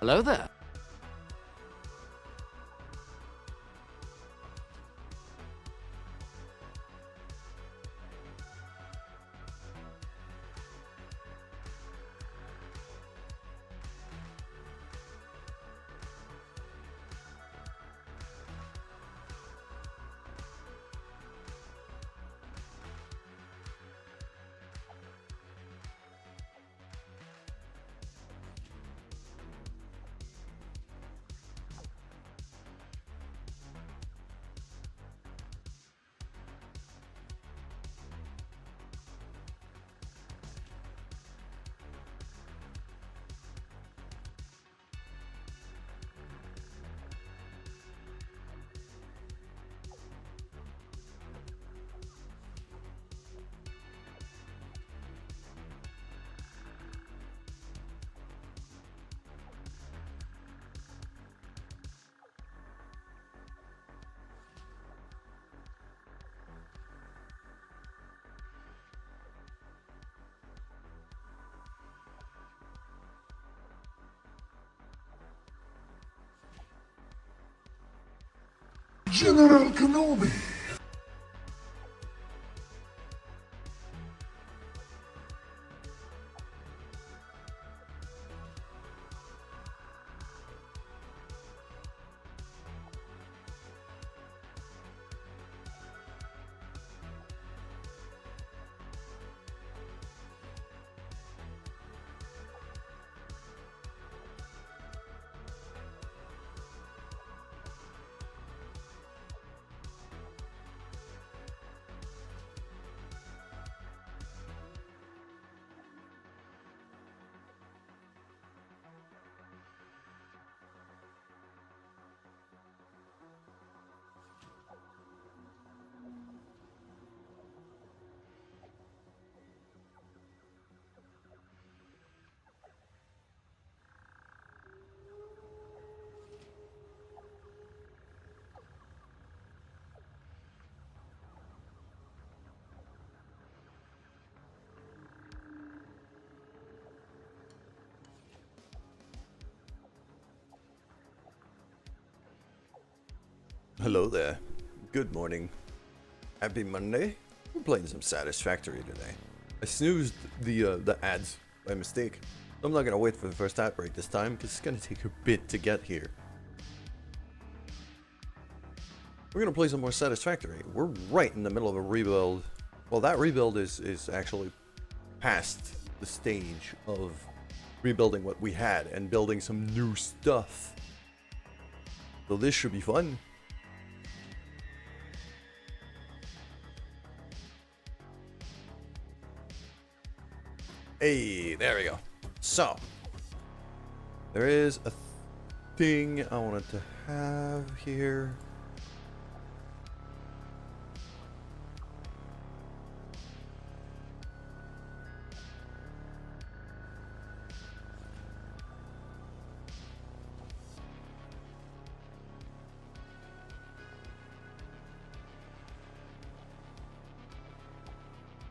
Hello there. General Kenobi. Hello there. Good morning. Happy Monday. We're playing some Satisfactory today. I snoozed the ads by mistake. I'm not gonna wait for the first ad break this time because it's gonna take a bit to get here. We're gonna play some more Satisfactory. We're right in the middle of a rebuild. Well, that rebuild is actually past the stage of rebuilding what we had and building some new stuff. So this should be fun. Hey, there we go. So, there is a thing I wanted to have here.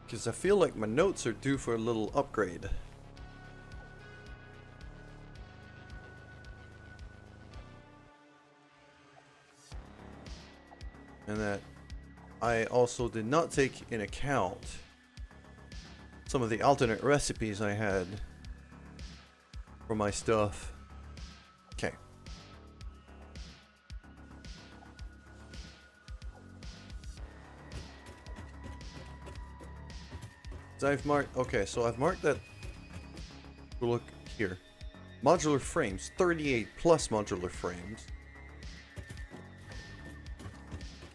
Because I feel like my notes are due for a little upgrade. And that I also did not take in account some of the alternate recipes I had for my stuff. Okay. So I've marked, okay, so I've marked that, look here, modular frames, 38 plus modular frames,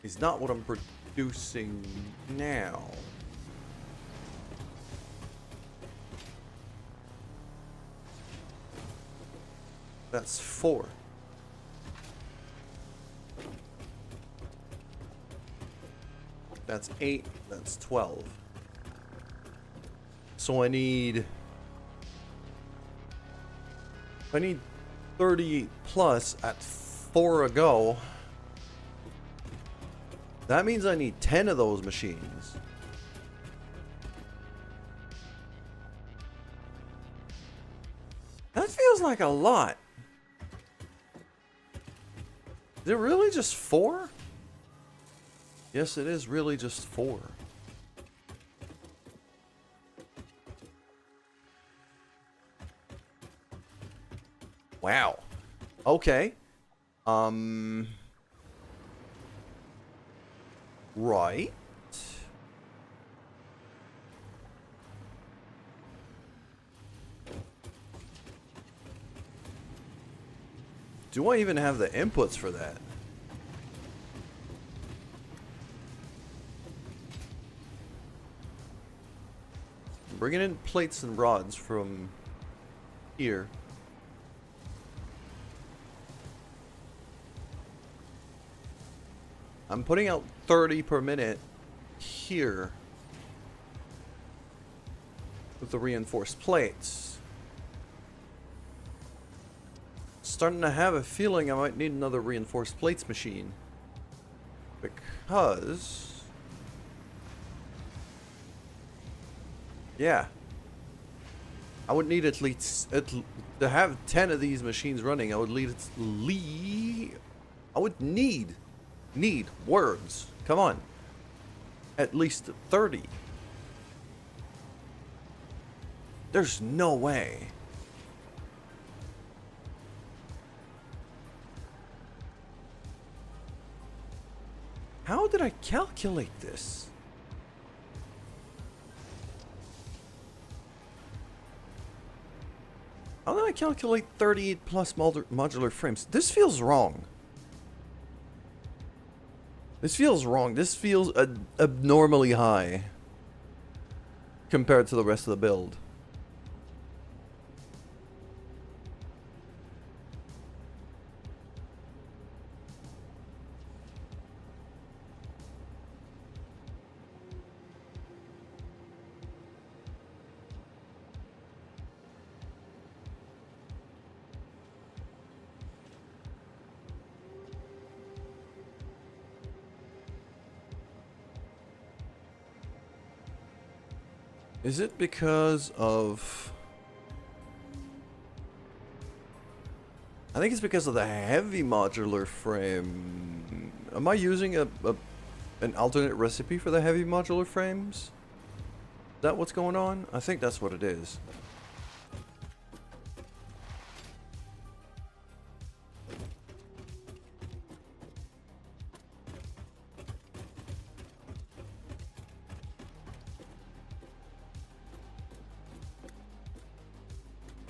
is not what I'm producing now. That's 4. That's 8, that's 12. So I need 38 plus at 4 a go. That means I need 10 of those machines. That feels like a lot. Is it really just 4? Yes, it is really just 4. Wow. Okay. Right. Do I even have the inputs for that? I'm bringing in plates and rods from here. I'm putting out 30 per minute here with the reinforced plates. Starting to have a feeling I might need another reinforced plates machine, because yeah, I would need at least to have 10 of these machines running. I would need words. Come on, at least 30. There's no way. How did I calculate this? How did I calculate 38 plus modular frames? This feels wrong. This feels wrong. This feels abnormally high compared to the rest of the build. Is it because of... I think it's because of the heavy modular frame. Am I using an alternate recipe for the heavy modular frames? Is that what's going on? I think that's what it is.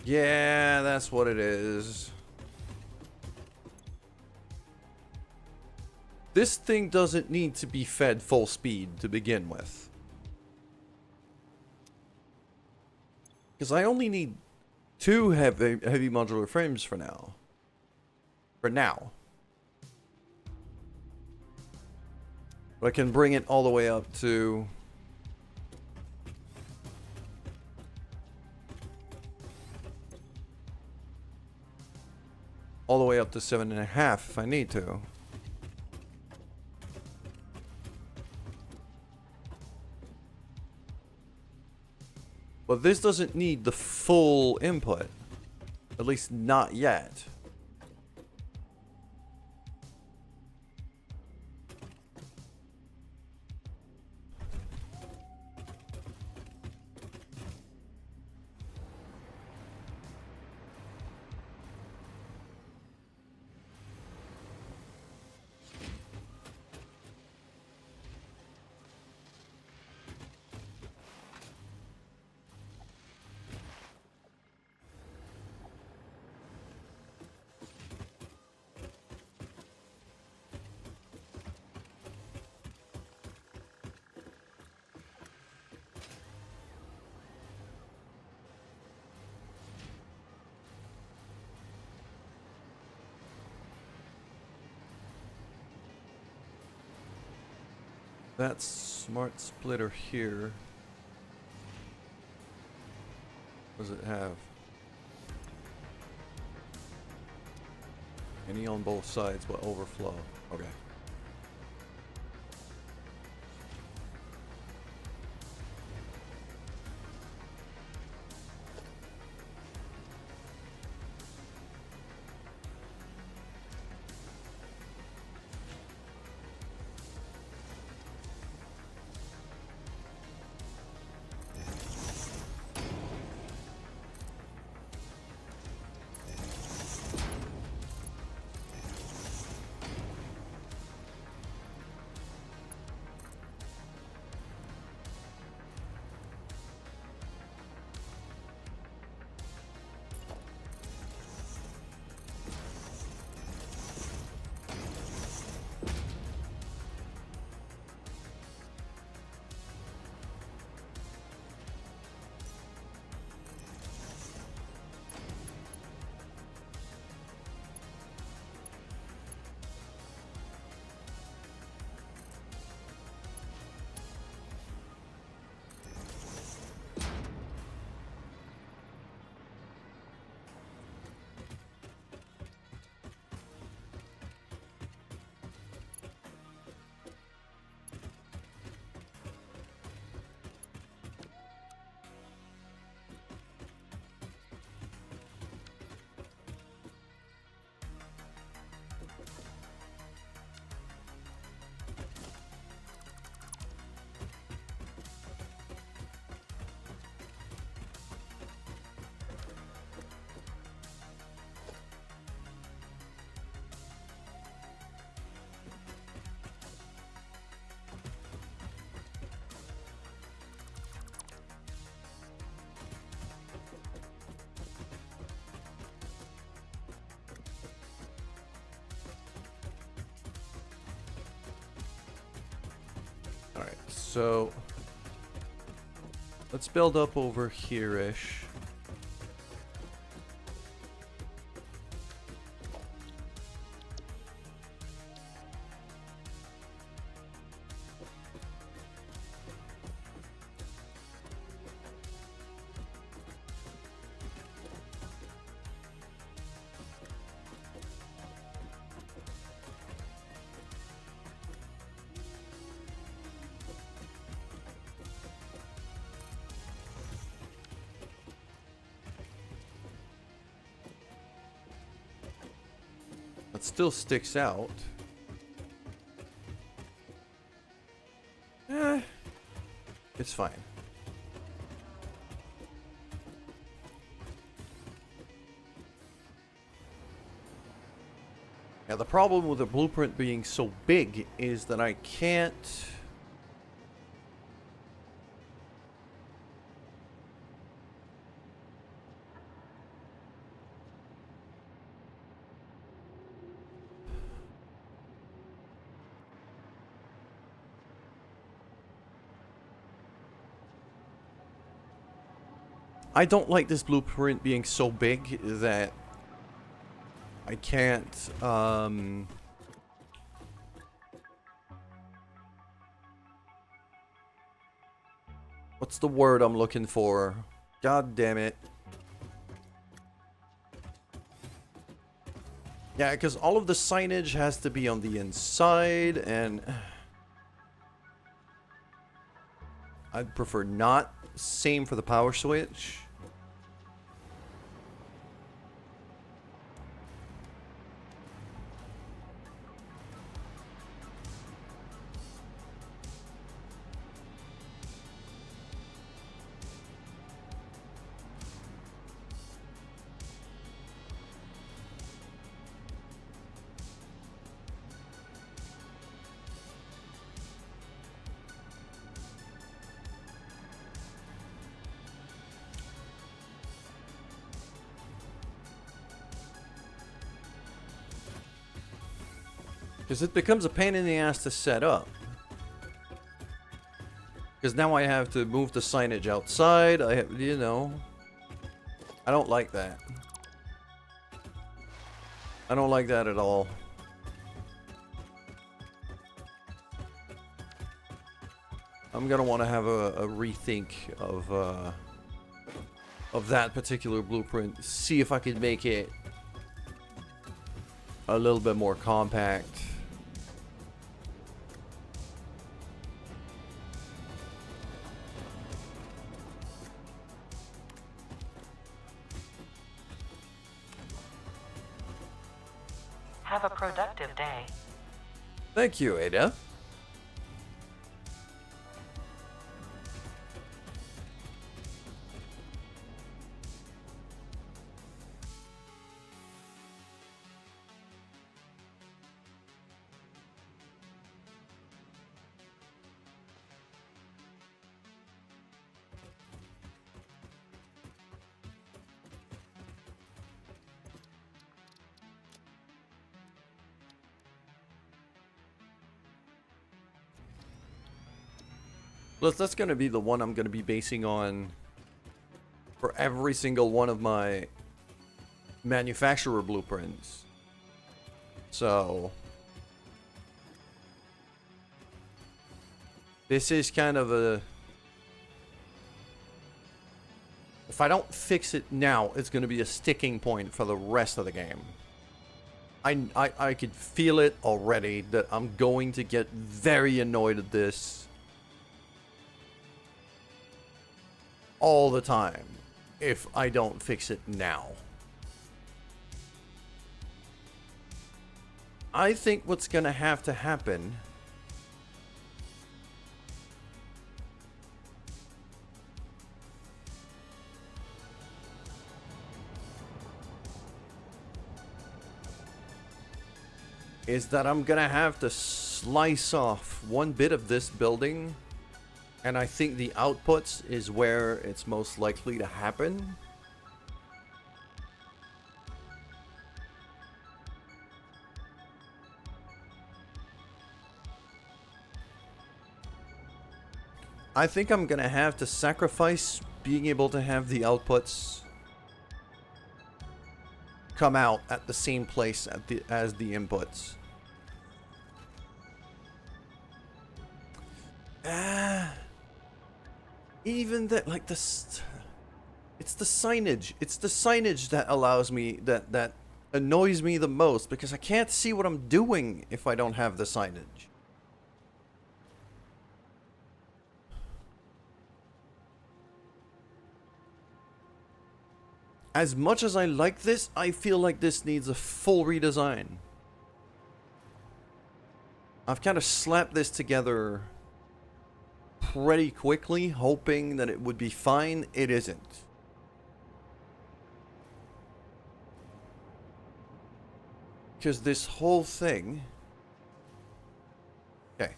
Yeah, that's what it is. This thing doesn't need to be fed full speed to begin with. Because I only need 2 heavy modular frames for now. For now. But I can bring it all the way up to... all the way up to 7.5 if I need to. But this doesn't need the full input. At least not yet. That smart splitter here. What does it have? Any on both sides but overflow. Okay. so let's build up over here-ish. That still sticks out. It's fine. Now the problem with the blueprint being so big is that I can't... I don't like this blueprint being so big that I can't, what's the word I'm looking for? God damn it. Yeah, because all of the signage has to be on the inside, and I'd prefer not. Same for the power switch. Because it becomes a pain in the ass to set up. Because now I have to move the signage outside. I have, you know, I don't like that. I don't like that at all. I'm gonna want to have a rethink of that particular blueprint. See if I could make it a little bit more compact. Have a productive day. Thank you, Ada. That's going to be the one I'm going to be basing on for every single one of my manufacturer blueprints. So this is kind of a... If I don't fix it now, it's going to be a sticking point for the rest of the game. I could feel it already that I'm going to get very annoyed at this all the time if I don't fix it now. I think what's gonna have to happen is that I'm gonna have to slice off one bit of this building. And I think the outputs is where it's most likely to happen. I think I'm gonna have to sacrifice being able to have the outputs come out at the same place as the inputs. Even that, like it's the signage. It's the signage that allows me, that annoys me the most, because I can't see what I'm doing if I don't have the signage. As much as I like this, I feel like this needs a full redesign. I've kind of slapped this together pretty quickly, hoping that it would be fine. It isn't. Because this whole thing... Okay,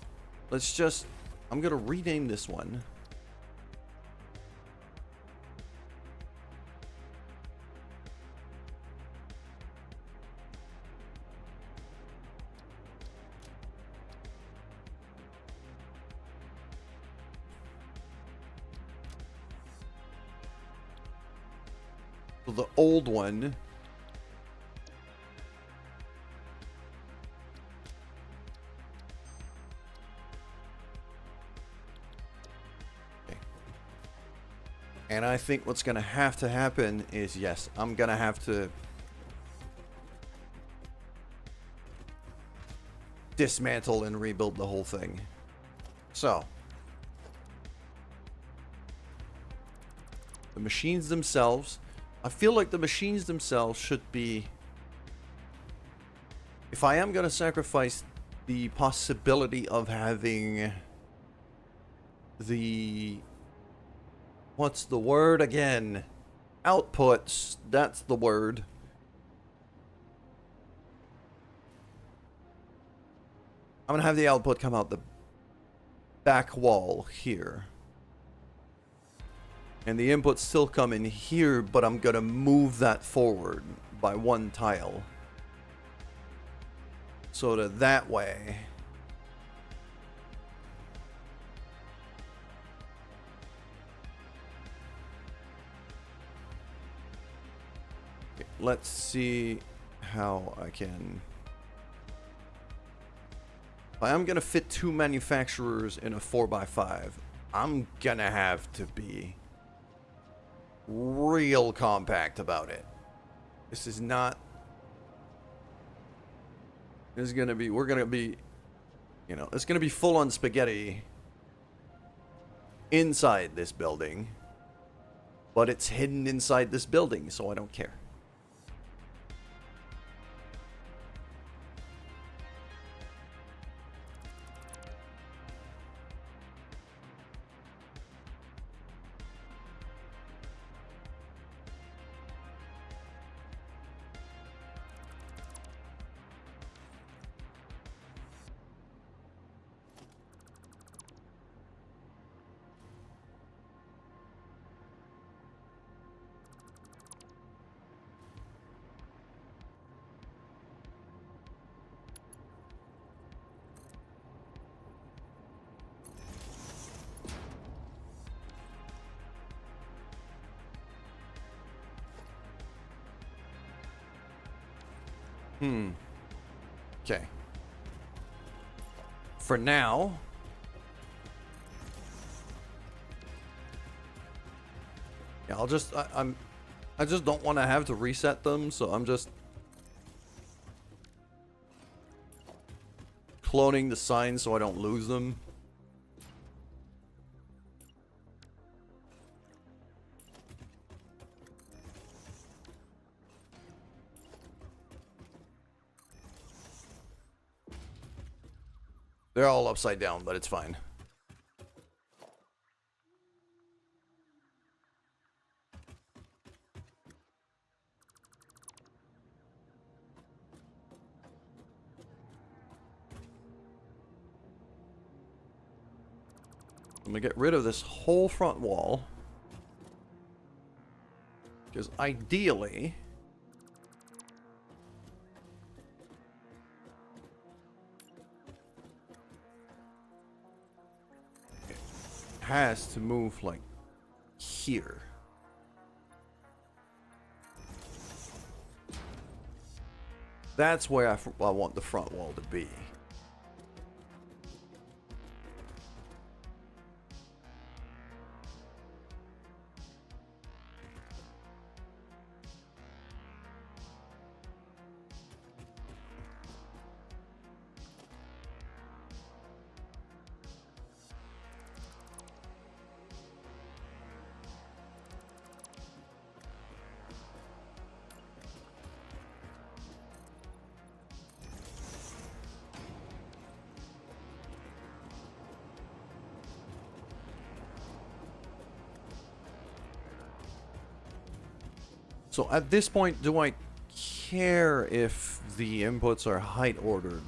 let's just... I'm gonna rename this one. So the old one... And I think what's going to happen is, yes, I'm going to have to dismantle and rebuild the whole thing. So, the machines themselves, I feel like the machines themselves should be, if I am going to sacrifice the possibility of having the... What's the word again? Outputs. That's the word. I'm gonna have the output come out the back wall here. And the inputs still come in here, but I'm gonna move that forward by one tile. So that way... Let's see how I can... If I am going to fit 2 manufacturers in a 4x5, I'm going to have to be real compact about it. This is not... This is going to be... We're going to be... You know, it's going to be full on spaghetti inside this building. But it's hidden inside this building, so I don't care. Okay. For now... Yeah, I'll just... I just don't want to have to reset them, so I'm just... cloning the signs so I don't lose them. They're all upside down, but it's fine. I'm gonna get rid of this whole front wall. Because ideally... has to move like here. That's where I want the front wall to be. So at this point, do I care if the inputs are height ordered?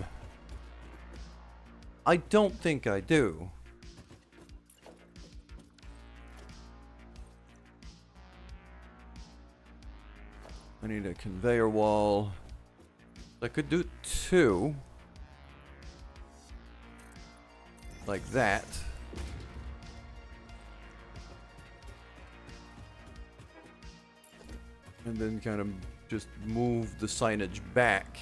I don't think I do. I need a conveyor wall. I could do 2. Like that. And then kind of just move the signage back.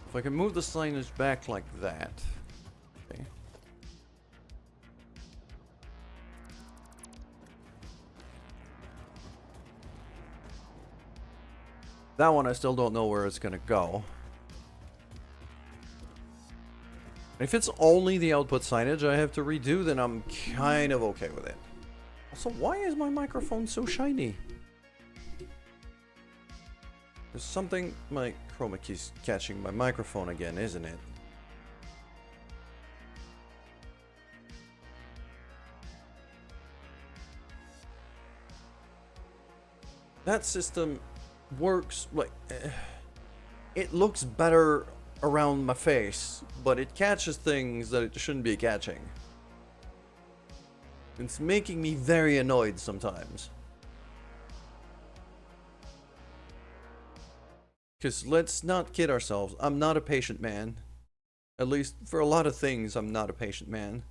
If I can move the signage back like that. Okay. That one I still don't know where it's gonna go. If it's only the output signage I have to redo, then I'm kind of okay with it. Also, why is my microphone so shiny? There's something, my chroma key's catching my microphone again, isn't it? That system works like... it looks better around my face, but it catches things that it shouldn't be catching. It's making me very annoyed sometimes. Because let's not kid ourselves, I'm not a patient man. At least for a lot of things, I'm not a patient man.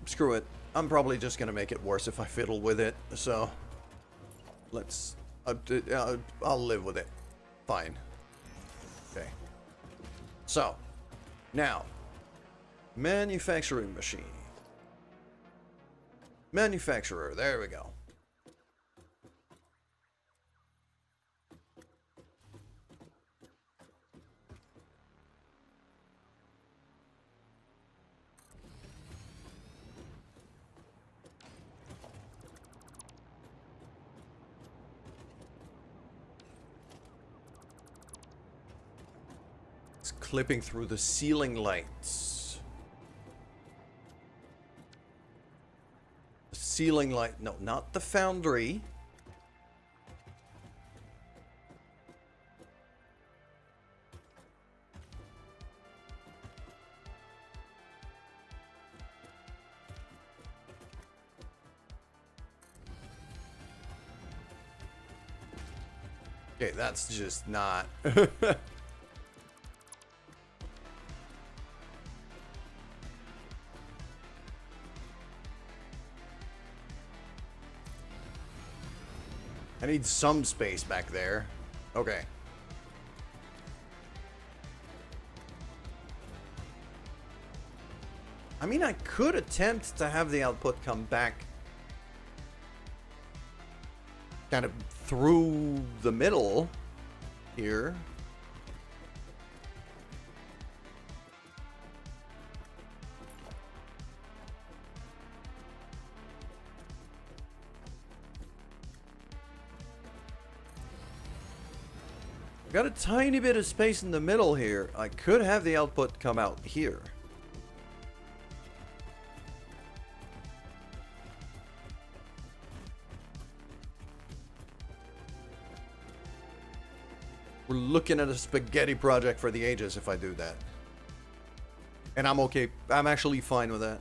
Screw it. I'm probably just gonna make it worse if I fiddle with it, so... let's... I'll live with it. Fine. Okay. So, now... manufacturing machine. Manufacturer, there we go. Clipping through the ceiling lights. The ceiling light, no, not the foundry. Okay, that's just not... I need some space back there. Okay. I mean, I could attempt to have the output come back kind of through the middle here. I've got a tiny bit of space in the middle here. I could have the output come out here. We're looking at a spaghetti project for the ages if I do that. And I'm okay. I'm actually fine with that.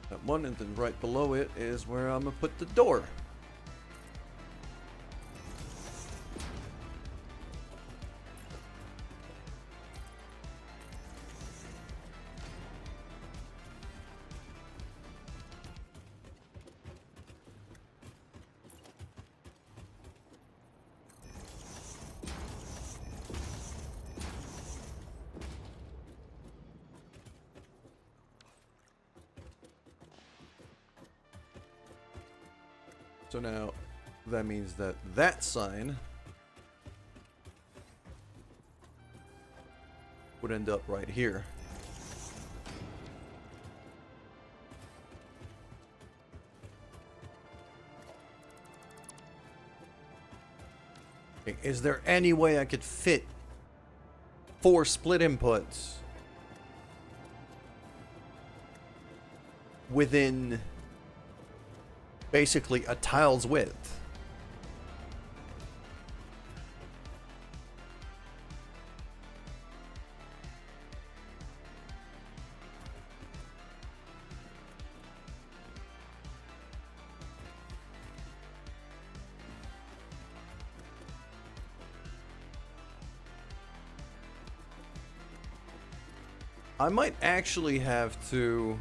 That one, and then right below it is where I'm gonna put the door. So now that means that that sign would end up right here. Okay, is there any way I could fit 4 split inputs within basically a tile's width? I might actually have to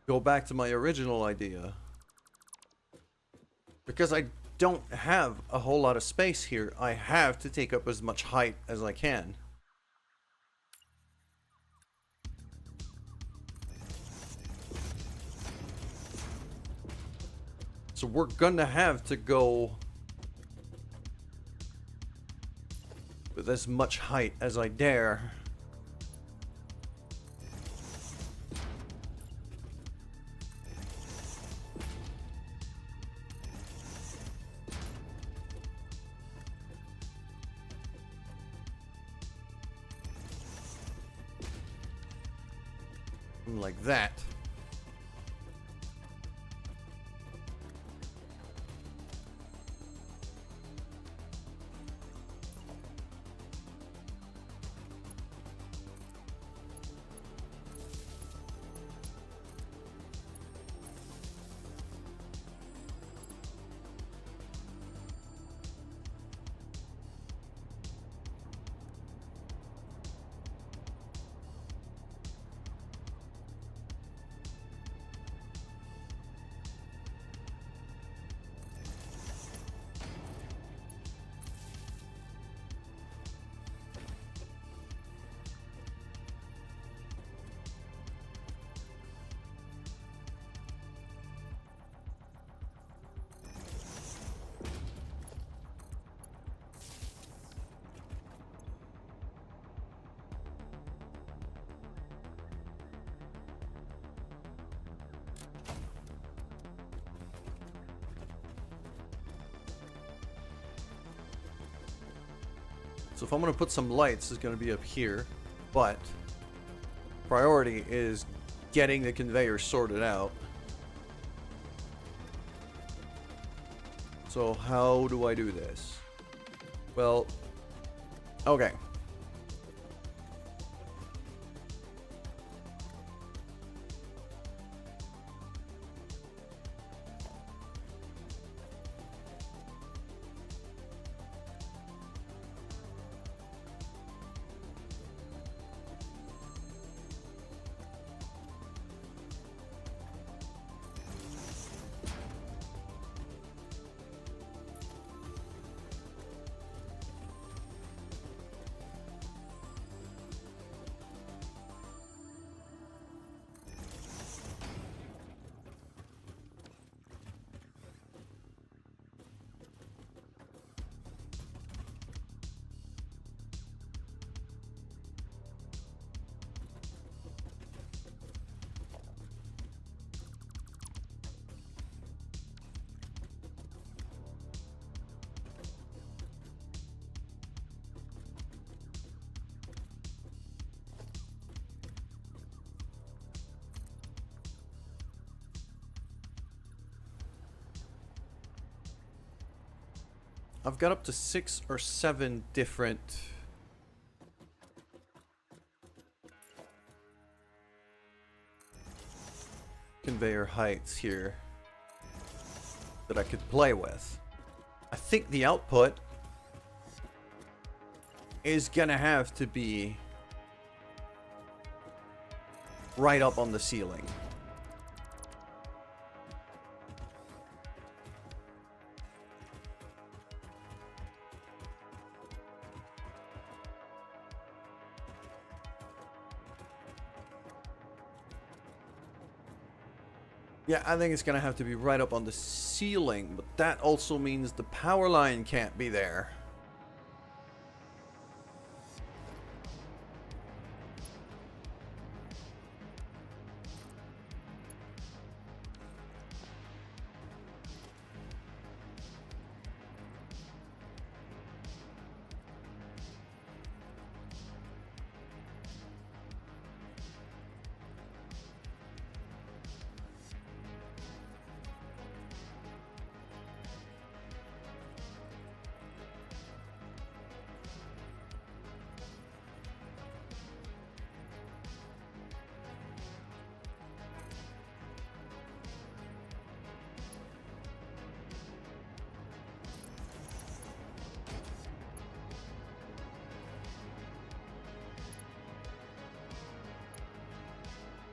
go back to my original idea, because I don't have a whole lot of space here. I have to take up as much height as I can. So we're gonna have to go with as much height as I dare. Like that. So if I'm going to put some lights, it's going to be up here. But priority is getting the conveyor sorted out. So how do I do this? Well, okay. I've got up to 6 or 7 different conveyor heights here that I could play with. I think the output is gonna have to be right up on the ceiling. Yeah, I think it's gonna have to be right up on the ceiling, but that also means the power line can't be there.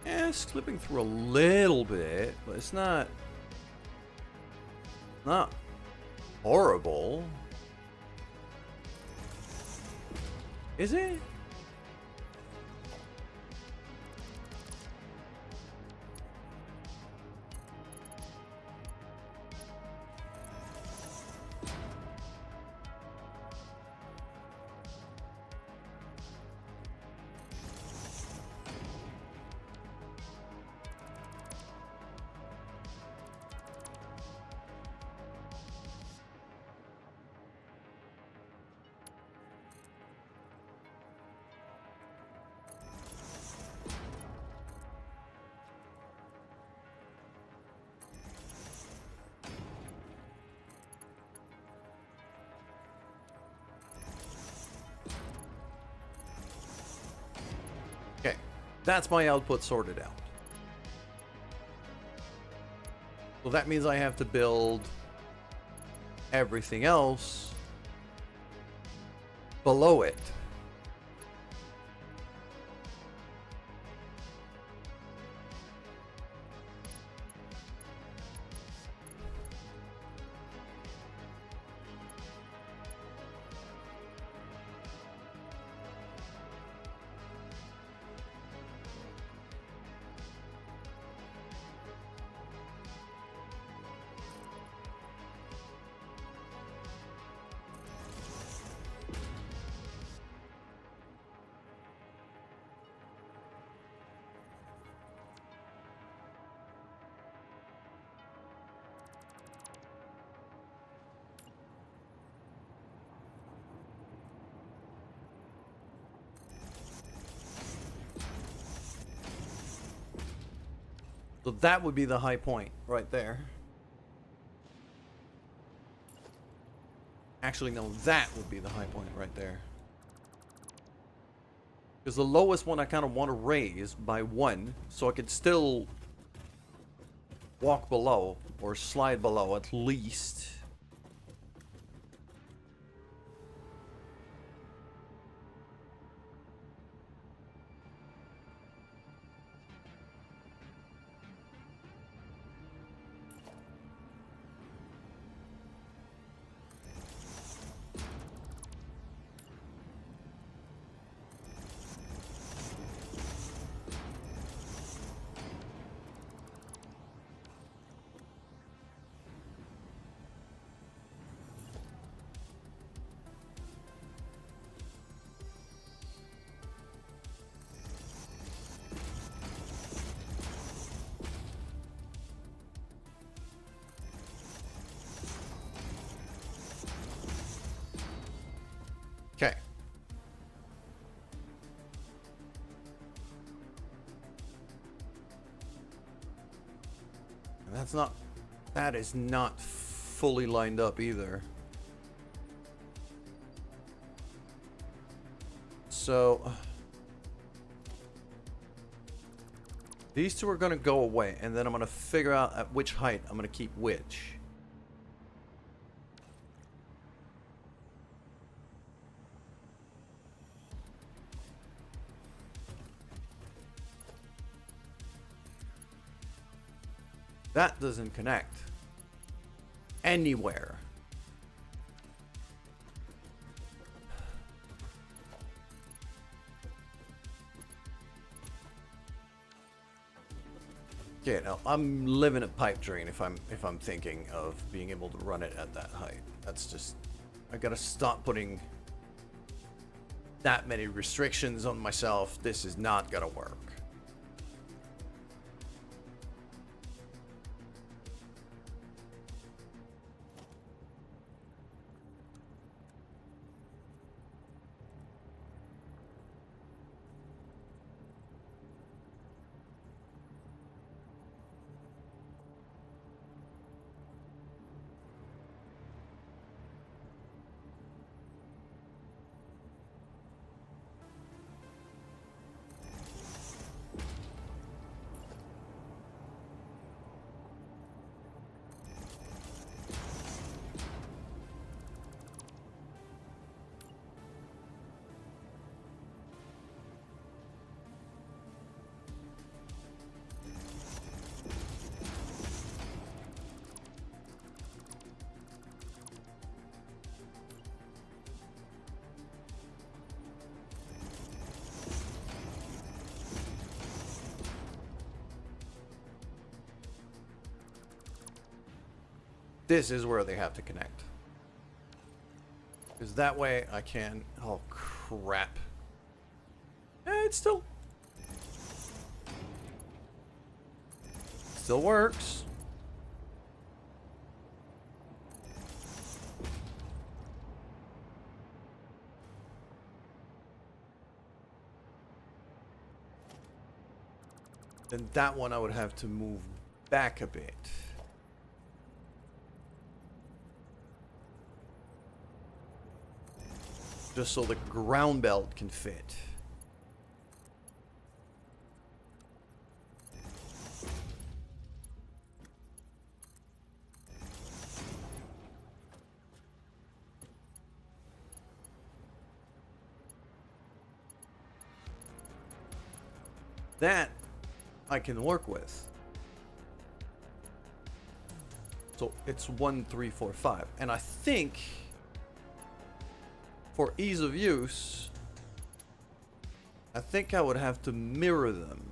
Yeah, slipping through a little bit, but it's not horrible. Is it? Okay, that's my output sorted out. So that means I have to build everything else below it. So that would be the high point right there. Actually, no, that would be the high point right there. Because the lowest one I kind of want to raise by 1, so I could still walk below, or slide below at least. Okay. And that is not fully lined up either. So these two are going to go away, and then I'm going to figure out at which height I'm going to keep which. That doesn't connect anywhere. Okay, now I'm living a pipe dream if I'm thinking of being able to run it at that height. That's just, I gotta stop putting that many restrictions on myself. This is not gonna work. This is where they have to connect. Because that way I can... Oh, crap. It still works. Then that one I would have to move back a bit. Just so the ground belt can fit. That I can work with. So it's 1, 3, 4, 5. And I think for ease of use, I think I would have to mirror them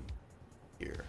here.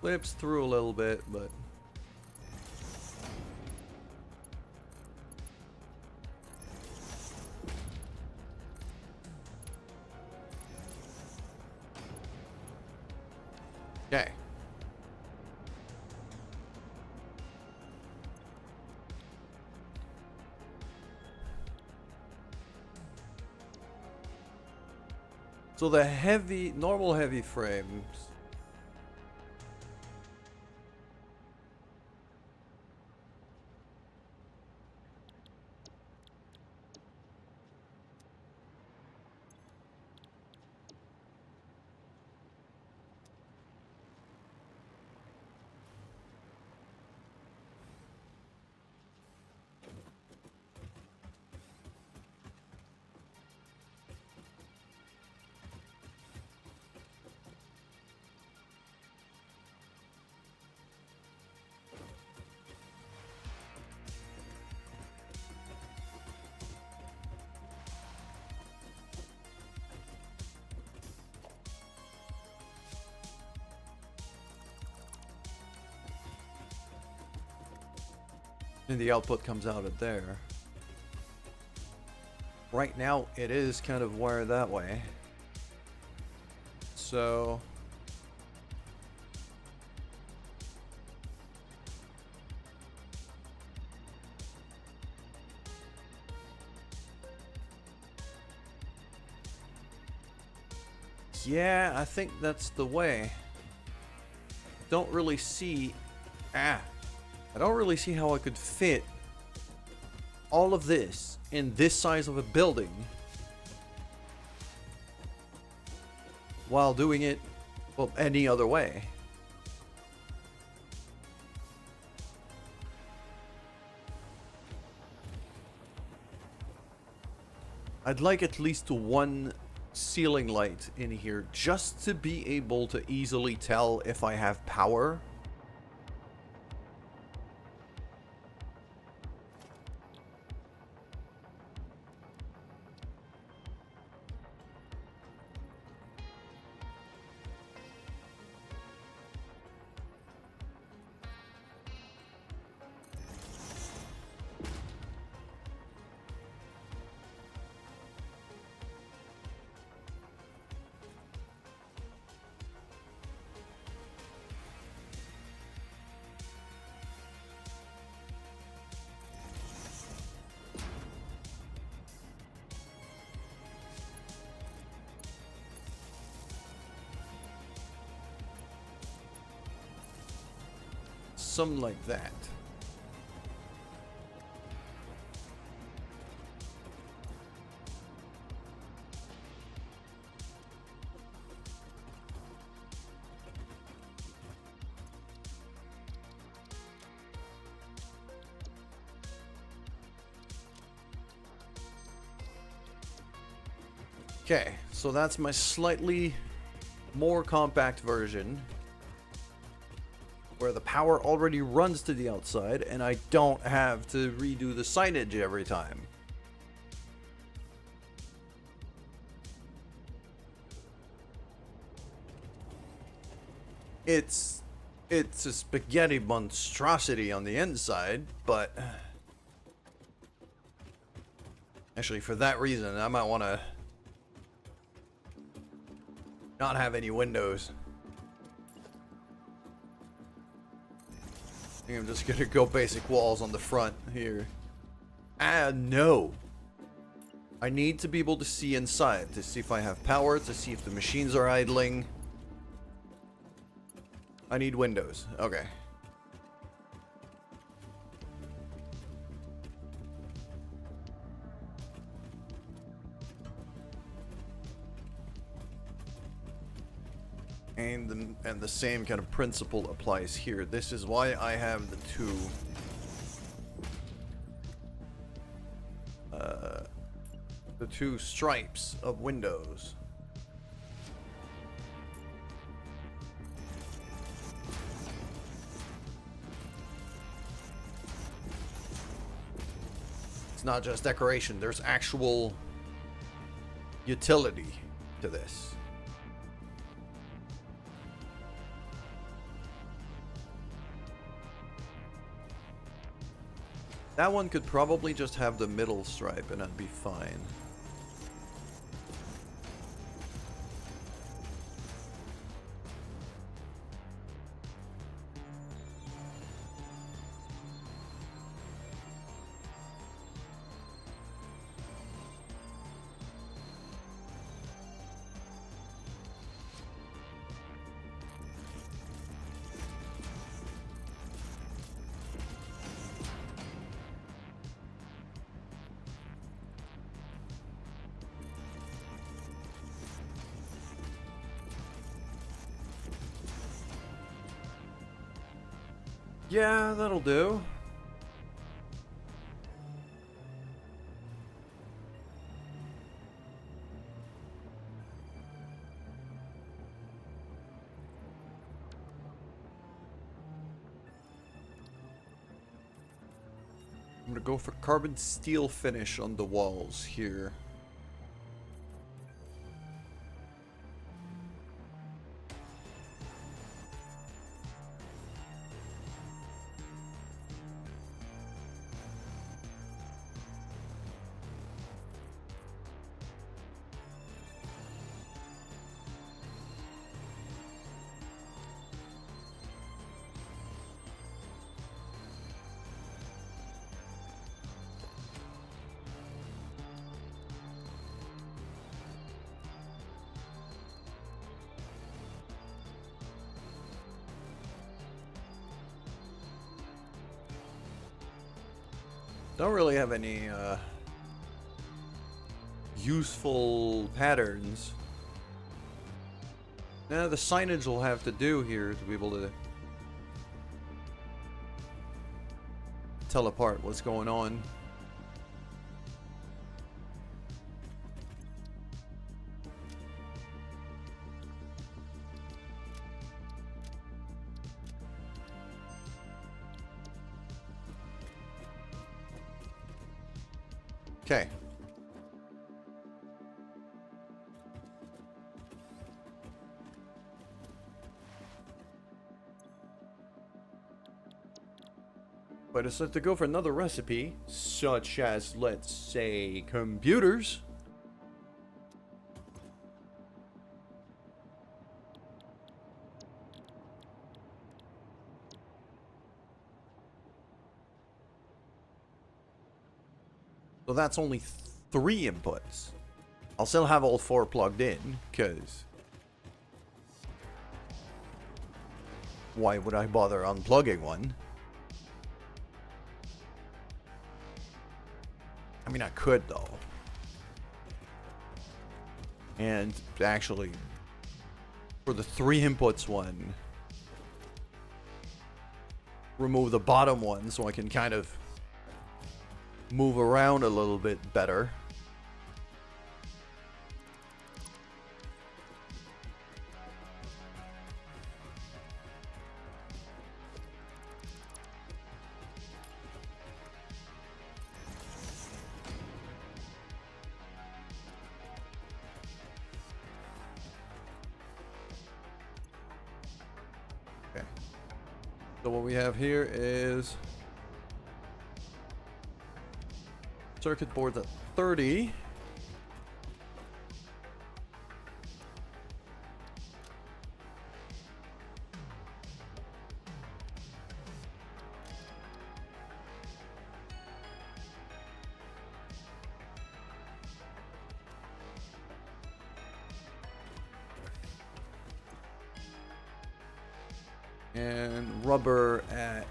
Clips through a little bit, but okay. So the normal heavy frames. And the output comes out of there. Right now, it is kind of wired that way. So yeah, I think that's the way. Don't really see... I don't really see how I could fit all of this in this size of a building while doing it, well, any other way. I'd like at least one ceiling light in here just to be able to easily tell if I have power. Something like that. Okay, so that's my slightly more compact version, where the power already runs to the outside and I don't have to redo the signage every time. It's a spaghetti monstrosity on the inside, but actually for that reason I might want to not have any windows. I think I'm just gonna go basic walls on the front here. No. I need to be able to see inside, to see if I have power, to see if the machines are idling. I need windows. Okay. And the same kind of principle applies here. This is why I have the two stripes of windows. It's not just decoration, there's actual utility to this. That one could probably just have the middle stripe and I'd be fine. Yeah, that'll do. I'm gonna go for carbon steel finish on the walls here. Don't really have any useful patterns. Now the signage will have to do here to be able to tell apart what's going on. Okay. But I decided to go for another recipe, such as, let's say, computers. So that's only 3 inputs. I'll still have all 4 plugged in, because why would I bother unplugging one? I mean, I could, though. And actually, for the 3 inputs one, remove the bottom one so I can kind of move around a little bit better. Okay. So what we have here is circuit boards at 30. And rubber at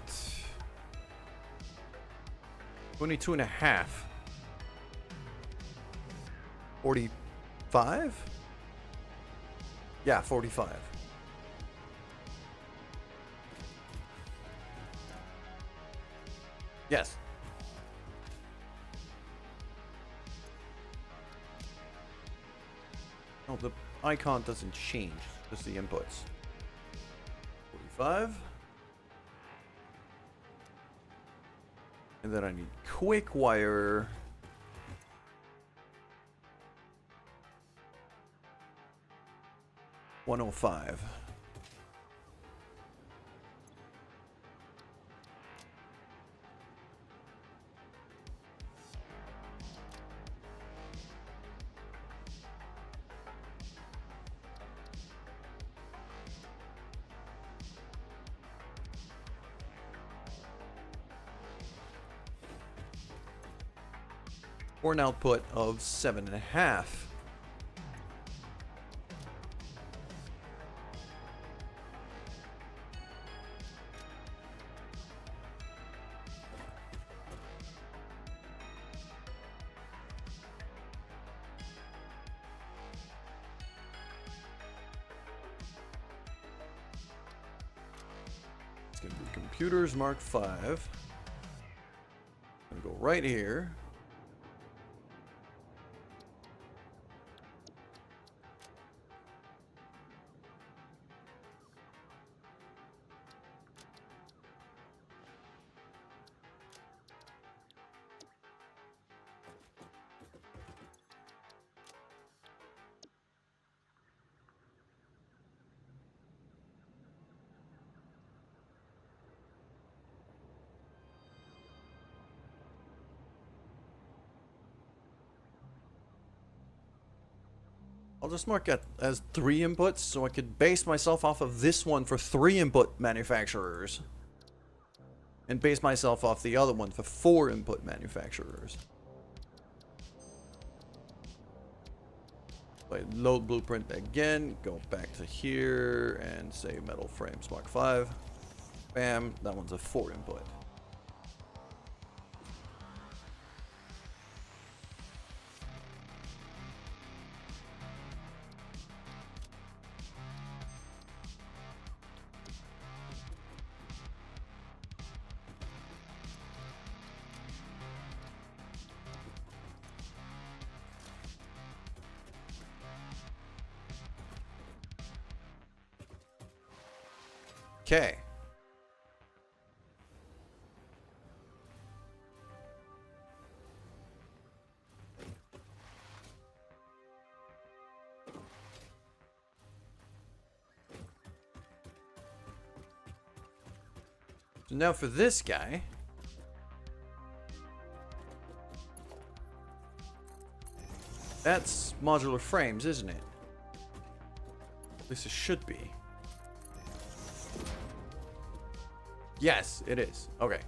22.5. 45? Yeah, 45. Yes. Oh, the icon doesn't change, just the inputs. 45. And then I need quick wire. $105. for an output of 7.5. It's gonna be computers Mark 5. Gonna go right here. I'll just mark it as 3 inputs so I could base myself off of this one for 3 input manufacturers. And base myself off the other one for 4 input manufacturers. So I load blueprint again, go back to here and say metal frames Mark 5. Bam, that one's a 4 input. Okay. So now for this guy. That's modular frames, isn't it? At least it should be. Yes, it is. Okay.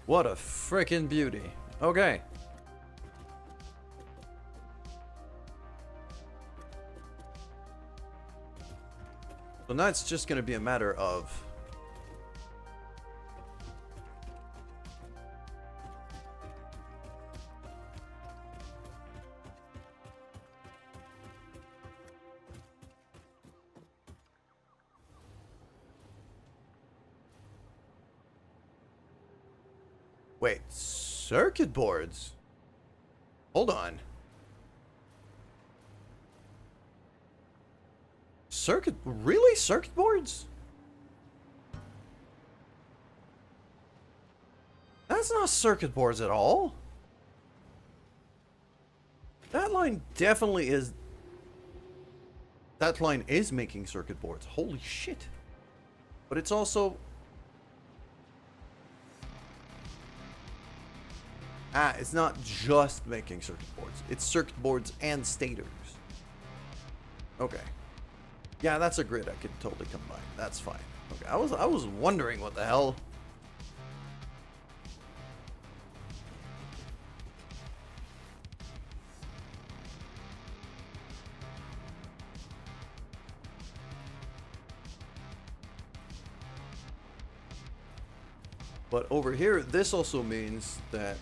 What a frickin' beauty. Okay. So now it's just going to be a matter of wait, circuit boards? Hold on. Really? Circuit boards? That's not circuit boards at all. That line definitely is. That line is making circuit boards. Holy shit. But it's also. It's not just making circuit boards. It's circuit boards and stators. Okay. Yeah, that's a grid I could totally combine. That's fine. Okay, I was wondering what the hell. But over here, this also means that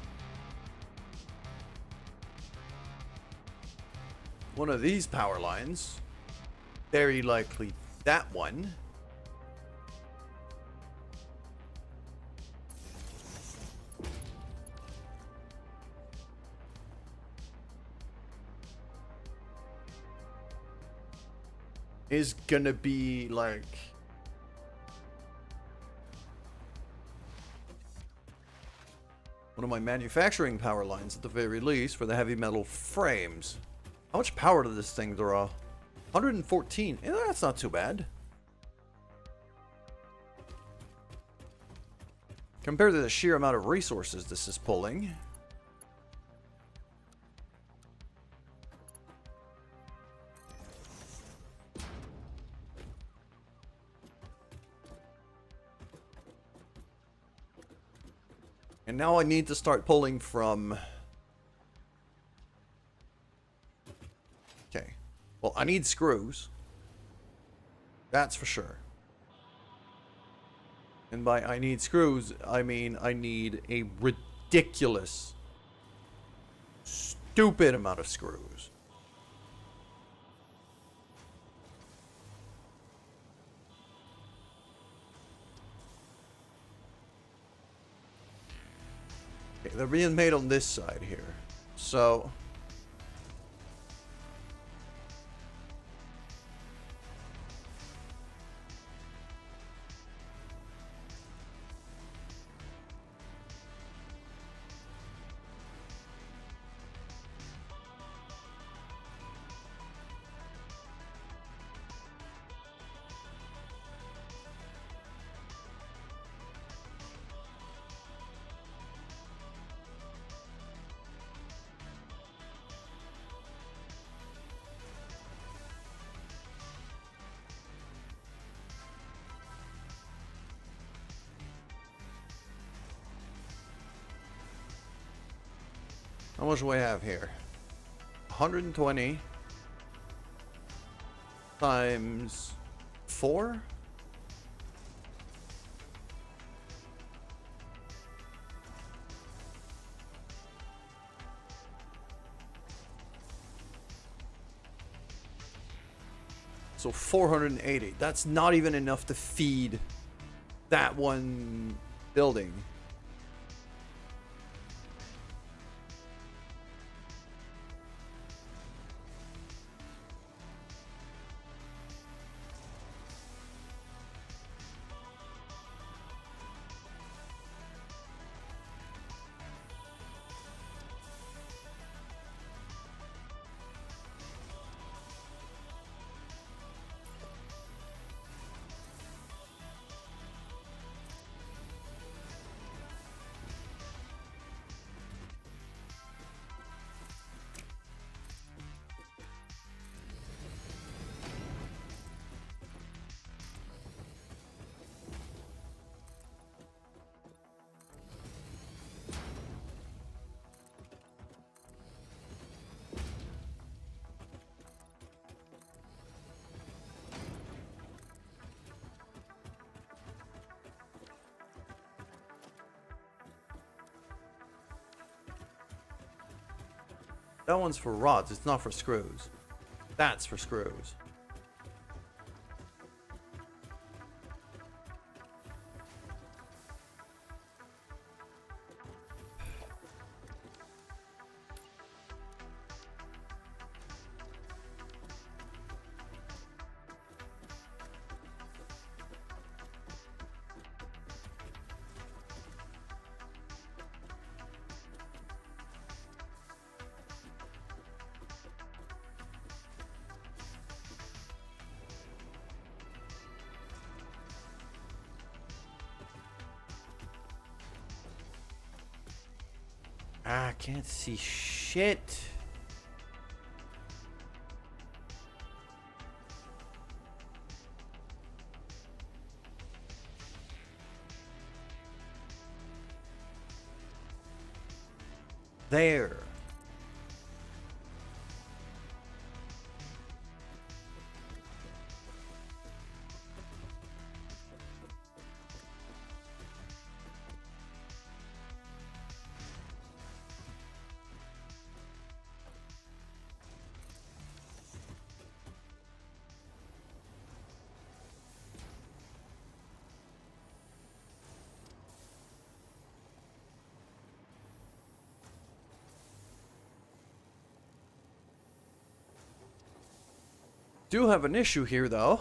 one of these power lines, very likely that one, is gonna be like one of my manufacturing power lines at the very least for the heavy metal frames. How much power does this thing draw? 114. Yeah, that's not too bad. Compared to the sheer amount of resources this is pulling. And now I need to start pulling from... Okay. Well, I need screws. That's for sure. And by I need screws, I mean I need a ridiculous, stupid amount of screws. Okay, they're being made on this side here. So... How much do I have here? 120 times 4? So 480. That's not even enough to feed that one building. That one's for rods, it's not for screws. That's for screws. Ah, I can't see shit. There. Do have an issue here, though.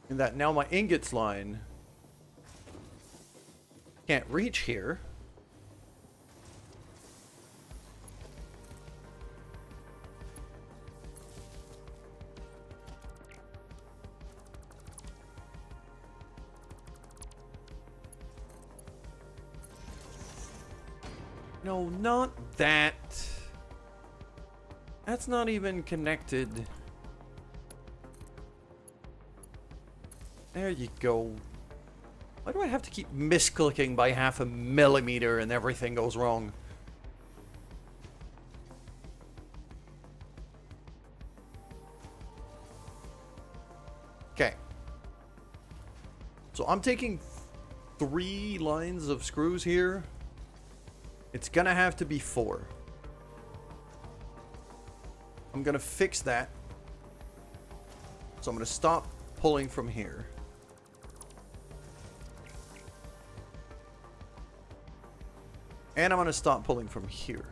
In that now my ingots line can't reach here. No, not that. That's not even connected. There you go. Why do I have to keep misclicking by 0.5 millimeter and everything goes wrong? Okay. So I'm taking 3 lines of screws here. It's gonna have to be 4. I'm gonna fix that. So I'm gonna stop pulling from here. And I'm gonna stop pulling from here.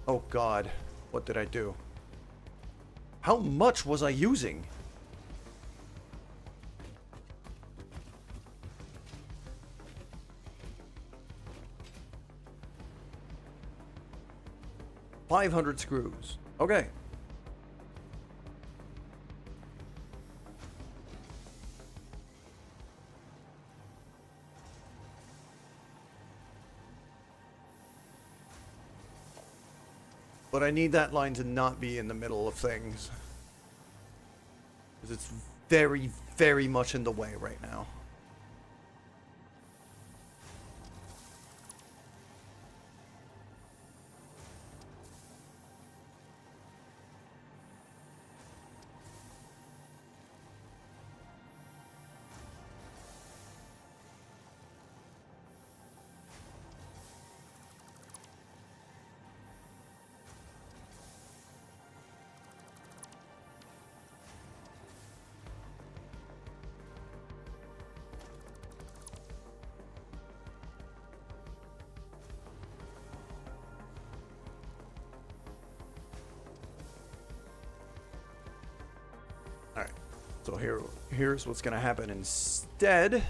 Oh God, what did I do? How much was I using? $500 screws. Okay. But I need that line to not be in the middle of things. Because it's very, very much in the way right now. Alright, so here's what's gonna happen instead.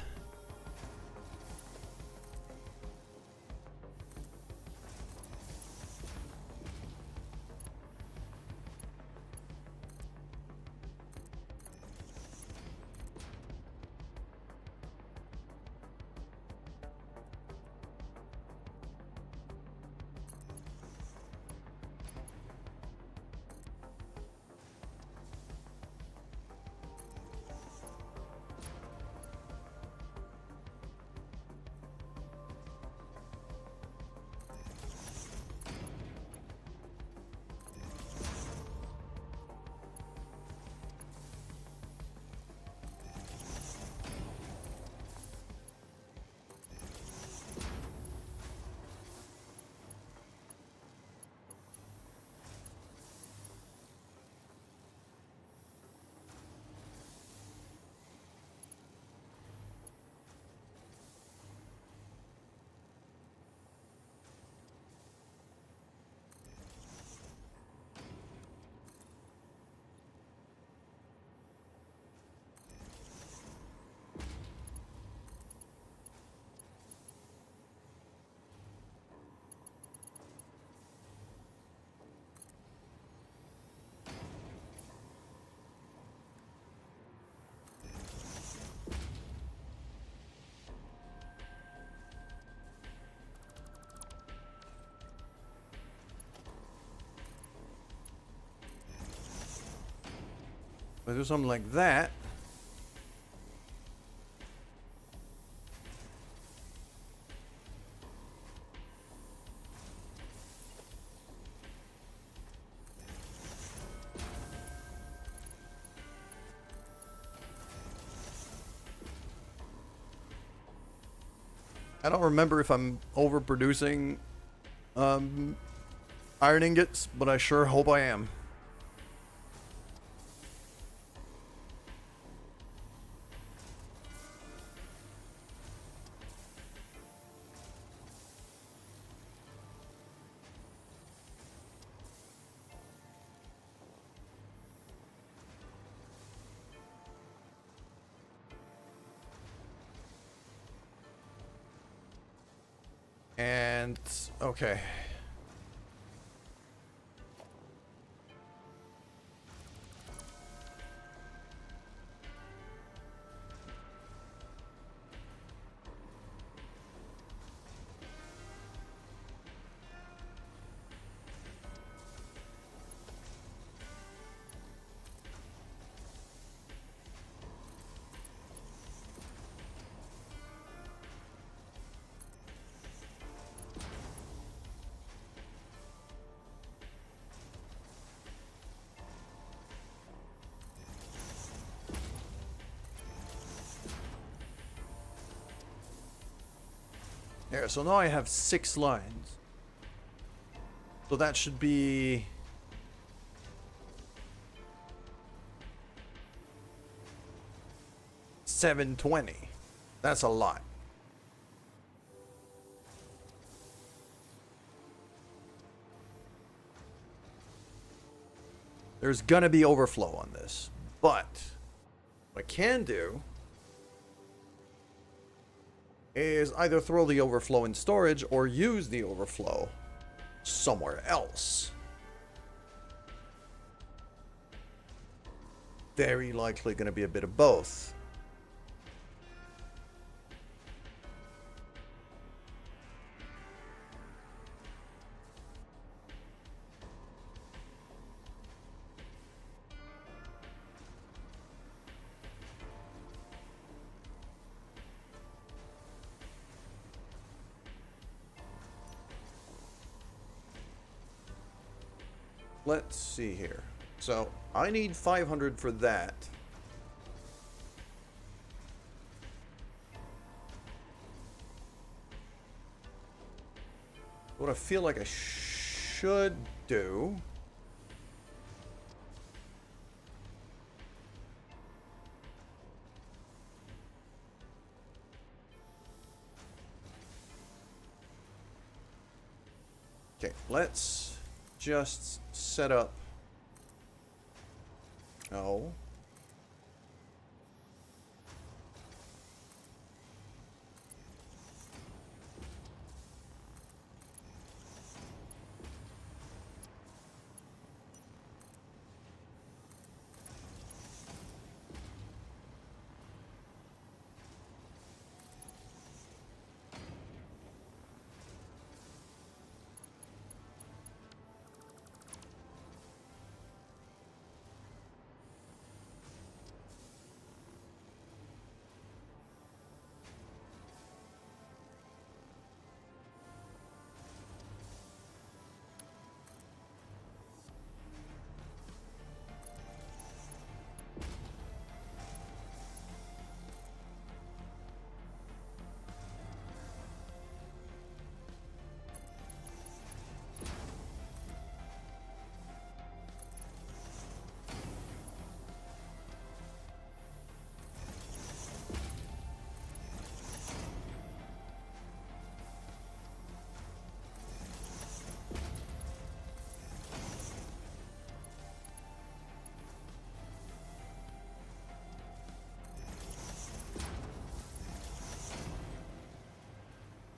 If I do something like that. I don't remember if I'm overproducing iron ingots, but I sure hope I am. And okay. There, so now I have 6 lines. So that should be 720. That's a lot. There's gonna be overflow on this, but what I can do is either throw the overflow in storage or use the overflow somewhere else. Very likely going to be a bit of both. Let's see here. So I need 500 for that. What I feel like I should do okay, let's just set up. No.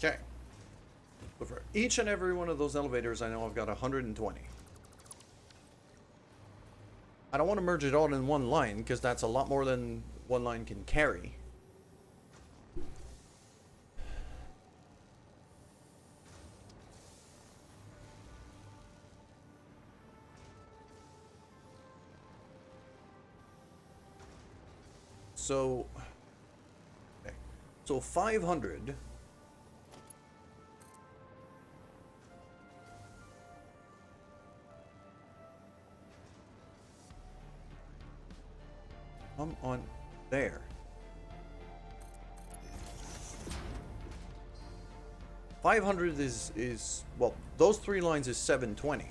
Okay. But for each and every one of those elevators, I know I've got 120. I don't want to merge it all in one line, because that's a lot more than one line can carry. So, okay. So 500... come on there. 500 is well, those 3 lines is 720.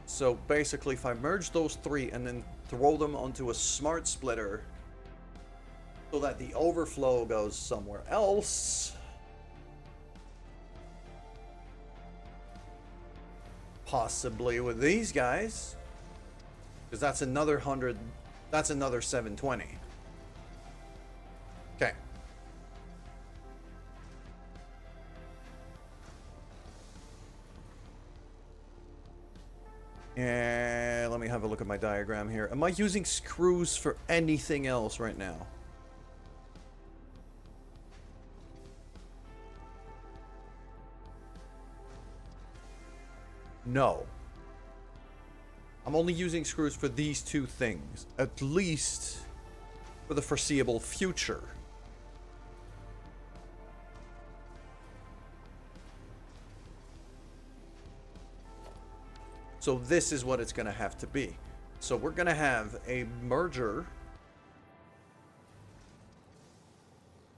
So basically, if I merge those 3 and then throw them onto a smart splitter so that the overflow goes somewhere else, possibly with these guys, because that's another 100, that's another 720. Okay. And let me have a look at my diagram here. Am I using screws for anything else right now? No. I'm only using screws for these 2 things, at least for the foreseeable future. So this is what it's going to have to be. So we're going to have a merger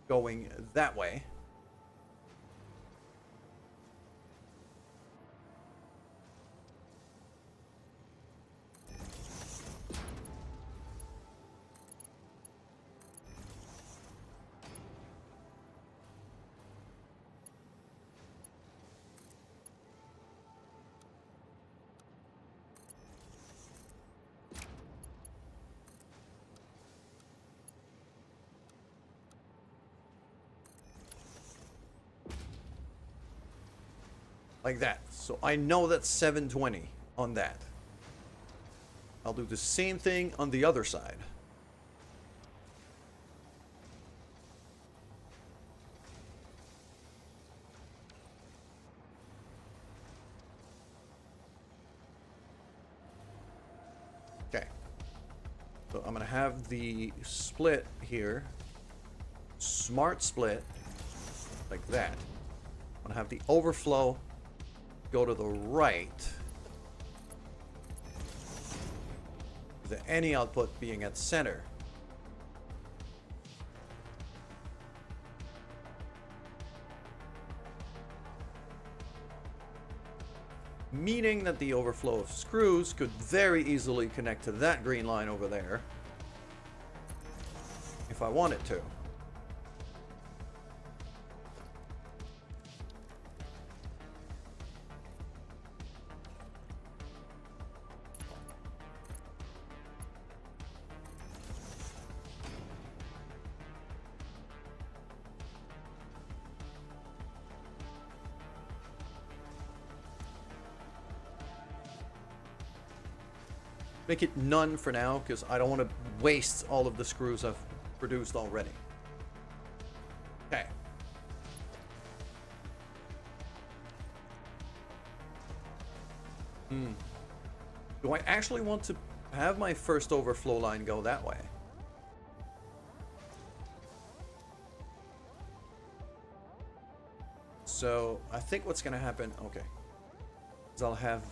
going that way. Like that. So I know that's 720 on that. I'll do the same thing on the other side. Okay. So I'm going to have the split here. Smart split. Like that. I'm going to have the overflow go to the right. Any output being at center. Meaning that the overflow of screws could very easily connect to that green line over there if I wanted to. Make it none for now, because I don't want to waste all of the screws I've produced already. Okay. Do I actually want to have my first overflow line go that way? So I think what's going to happen, okay, is I'll have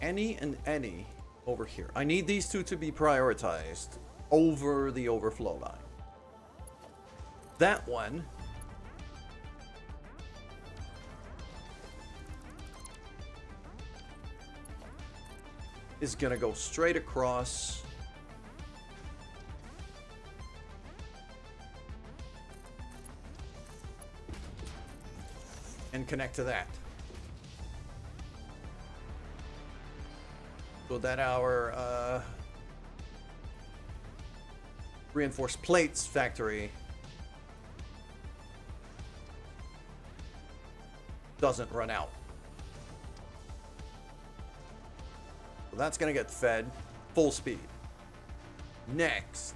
any and any over here. I need these 2 to be prioritized over the overflow line. That one is gonna go straight across and connect to that. So that our reinforced plates factory doesn't run out. So that's gonna get fed full speed. Next,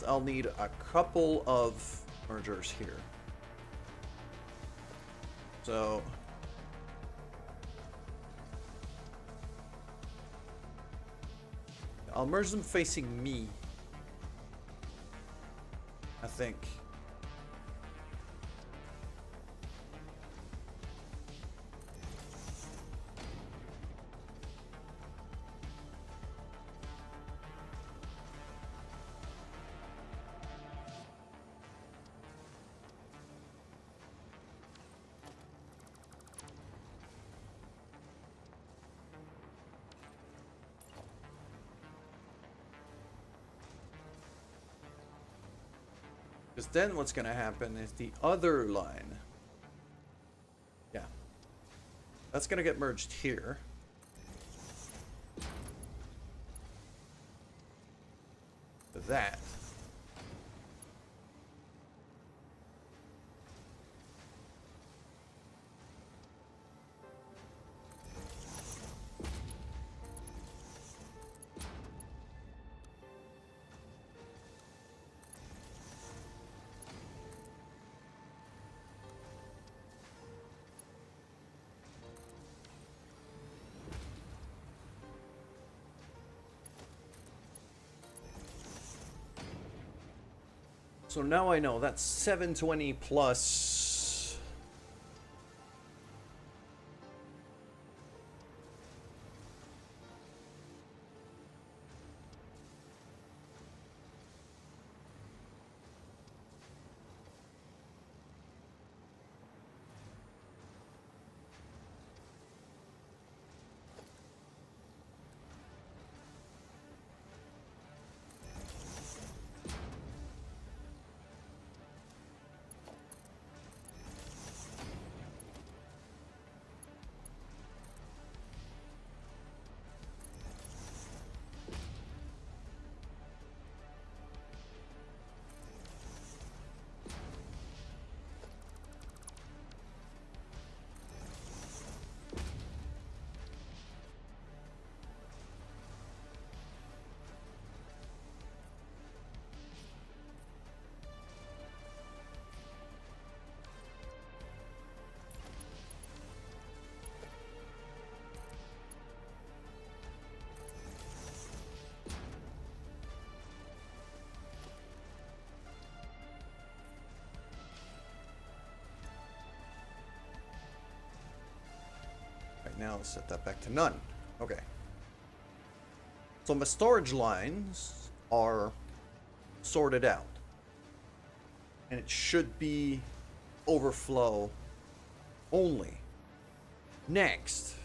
I'll need a couple of mergers here. So I'll merge them facing me, I think. Because then what's going to happen is the other line. Yeah. That's going to get merged here. That. So now I know that's 720 plus. Right now, let's set that back to none. Okay. So my storage lines are sorted out. And it should be overflow only. Next.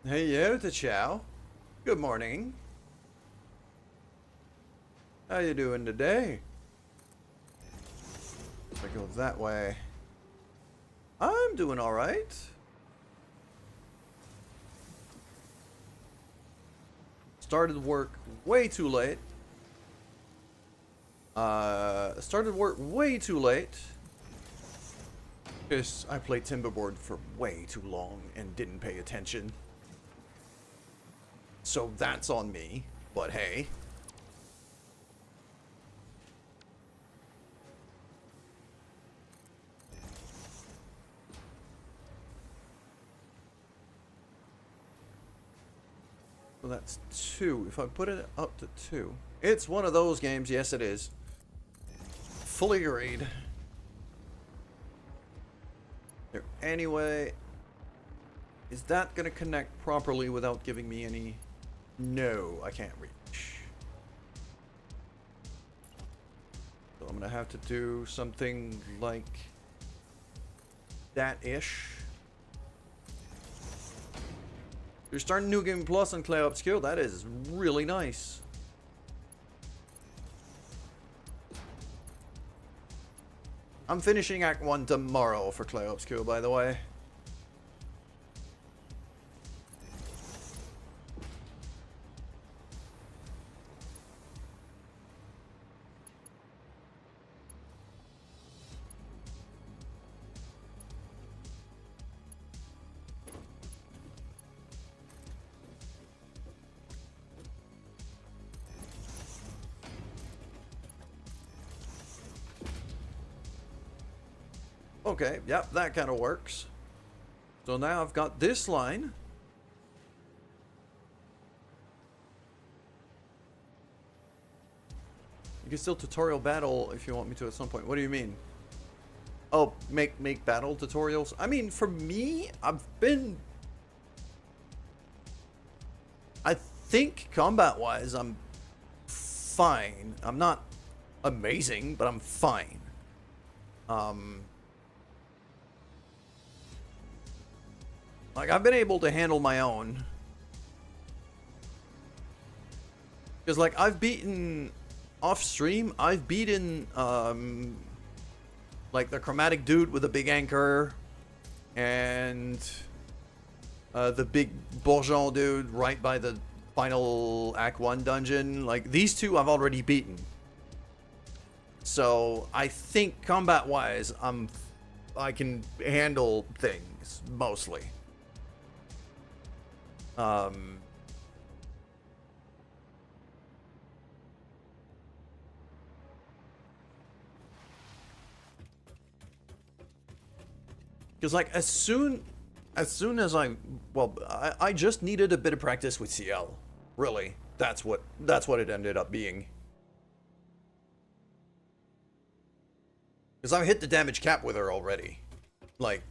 Hey, yo, the chow. Good morning. How you doing today? If I go that way, I'm doing all right. Started work way too late. Started work way too late. Because I played Timberboard for way too long and didn't pay attention. So that's on me, but hey. So that's 2. If I put it up to 2. It's one of those games, yes it is. Fully agreed. There, anyway, is that gonna connect properly without giving me any... No, I can't reach. So I'm gonna have to do something like that-ish. You're starting New Game Plus on Clay Obscure. That is really nice. I'm finishing Act 1 tomorrow for Clay Obscure, by the way. Okay, yep, that kind of works. So now I've got this line. You can still tutorial battle if you want me to at some point. What do you mean? Oh, make battle tutorials? I mean, for me, I think combat-wise, I'm fine. I'm not amazing, but I'm fine. Like, I've been able to handle my own. Because, like, I've beaten... Off-stream, I've beaten, like, the chromatic dude with a big anchor. And... the big Bourgeon dude right by the final Act 1 dungeon. Like, these two I've already beaten. So, I think combat-wise, I can handle things, mostly. Because, like, as soon as I just needed a bit of practice with CL. Really. That's what it ended up being. Because I've hit the damage cap with her already. Like...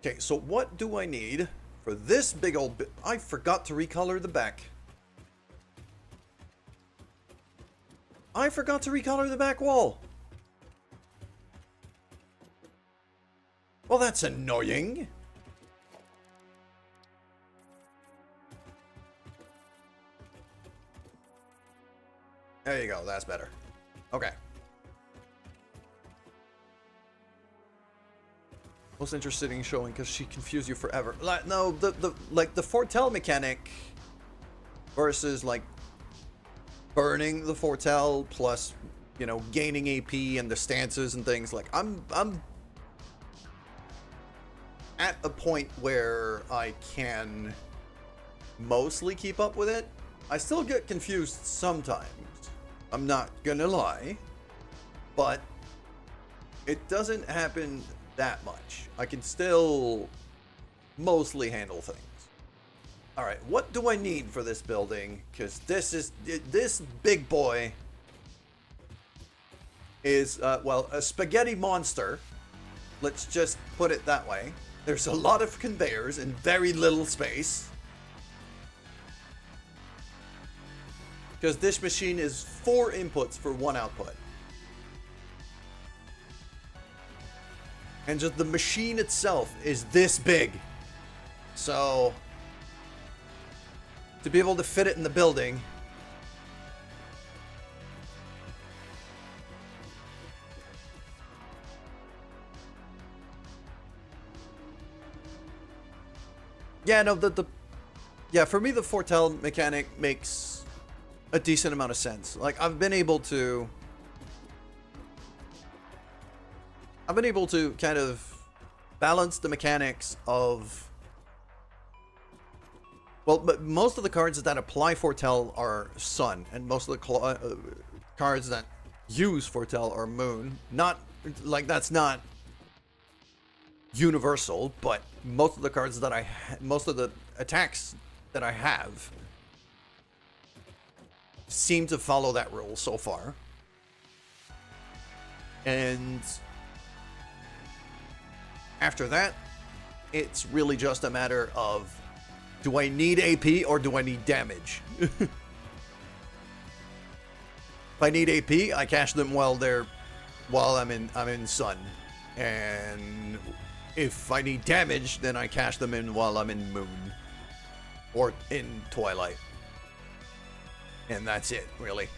Okay, so what do I need for this big old bit? I forgot to recolor the back. I forgot to recolor the back wall. Well, that's annoying. There you go, that's better. Okay. Most interesting showing because she confused you forever. Like, no, the foretell mechanic versus like burning the foretell plus, you know, gaining AP and the stances and things. Like, I'm at a point where I can mostly keep up with it. I still get confused sometimes. I'm not gonna lie, but it doesn't happen that much. I can still mostly handle things. Alright, what do I need for this building? Because this big boy is, well, a spaghetti monster. Let's just put it that way. There's a lot of conveyors in very little space. Because this machine is 4 inputs for 1 output. And just the machine itself is this big. So, to be able to fit it in the building. Yeah, no, yeah, for me the foretell mechanic makes a decent amount of sense. Like, I've been able to kind of balance the mechanics of... Well, but most of the cards that apply foretell are sun, and most of the cards that use foretell are moon. Not, like, that's not universal, but most of the cards that most of the attacks that I have seem to follow that rule so far. And after that, it's really just a matter of, do I need AP or do I need damage? If I need AP, I cash them while I'm in sun. And if I need damage, then I cash them in while I'm in moon. Or in twilight. And that's it, really.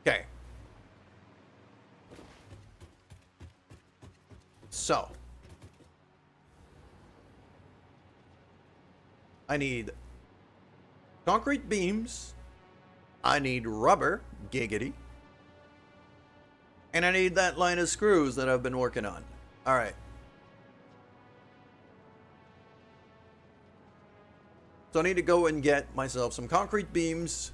Okay. So. I need concrete beams. I need rubber, giggity. And I need that line of screws that I've been working on. Alright. So I need to go and get myself some concrete beams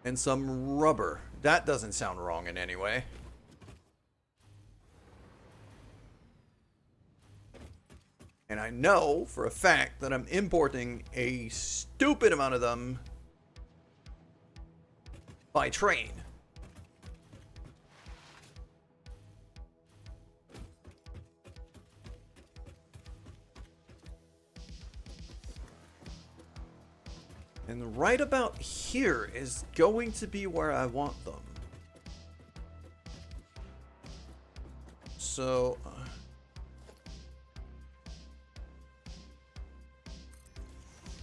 and some rubber. That doesn't sound wrong in any way. And I know for a fact that I'm importing a stupid amount of them by train. And right about here is going to be where I want them. So...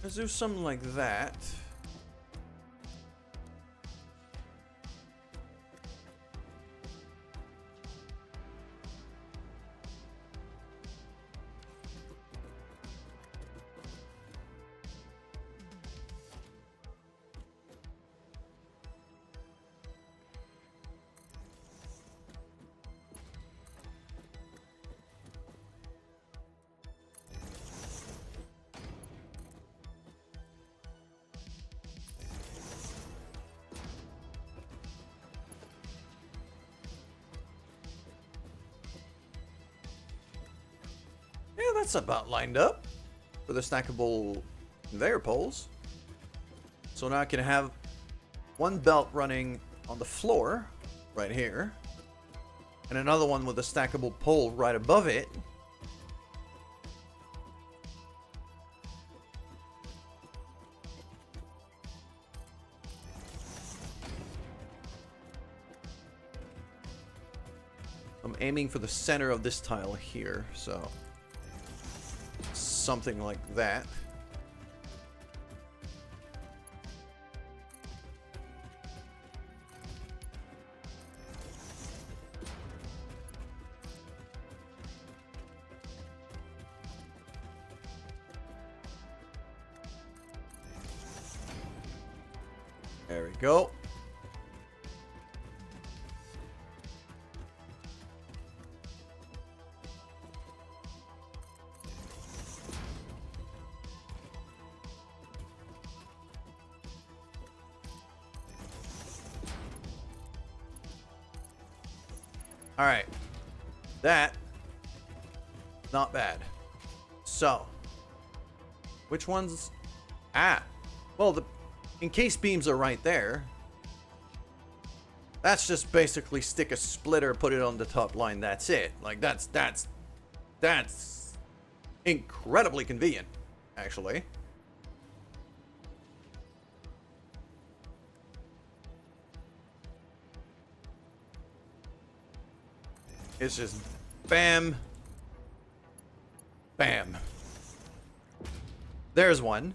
let's do something like that. Yeah, that's about lined up for the stackable conveyor poles. So now I can have one belt running on the floor right here, and another one with a stackable pole right above it. I'm aiming for the center of this tile here, so something like that. There we go. All right, that, not bad. So, which ones? Well, the encased beams are right there. That's just basically stick a splitter, put it on the top line. That's it. Like that's incredibly convenient, actually. It's just bam, bam. There's one.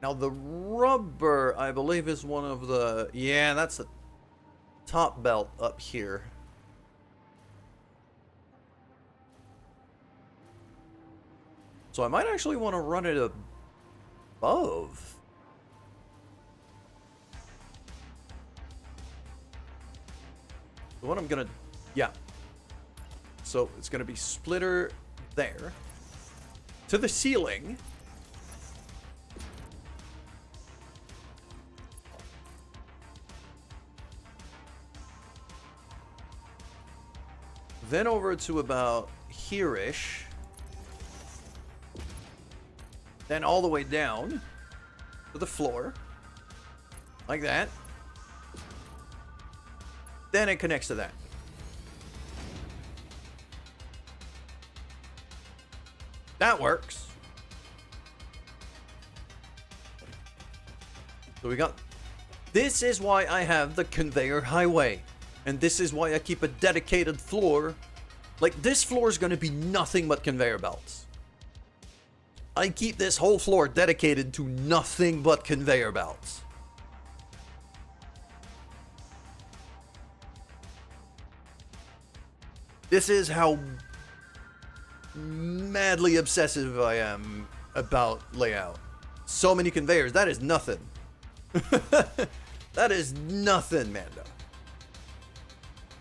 Now the rubber, I believe, is one of the... yeah, that's the top belt up here. So I might actually want to run it above. What I'm gonna... yeah. So it's gonna be splitter there. To the ceiling. Then over to about here-ish. Then all the way down to the floor. Like that. Then it connects to that. That works. So we got... this is why I have the conveyor highway. And this is why I keep a dedicated floor. Like, this floor is going to be nothing but conveyor belts. I keep this whole floor dedicated to nothing but conveyor belts. This is how madly obsessive I am about layout. So many conveyors. That is nothing. That is nothing, Mando.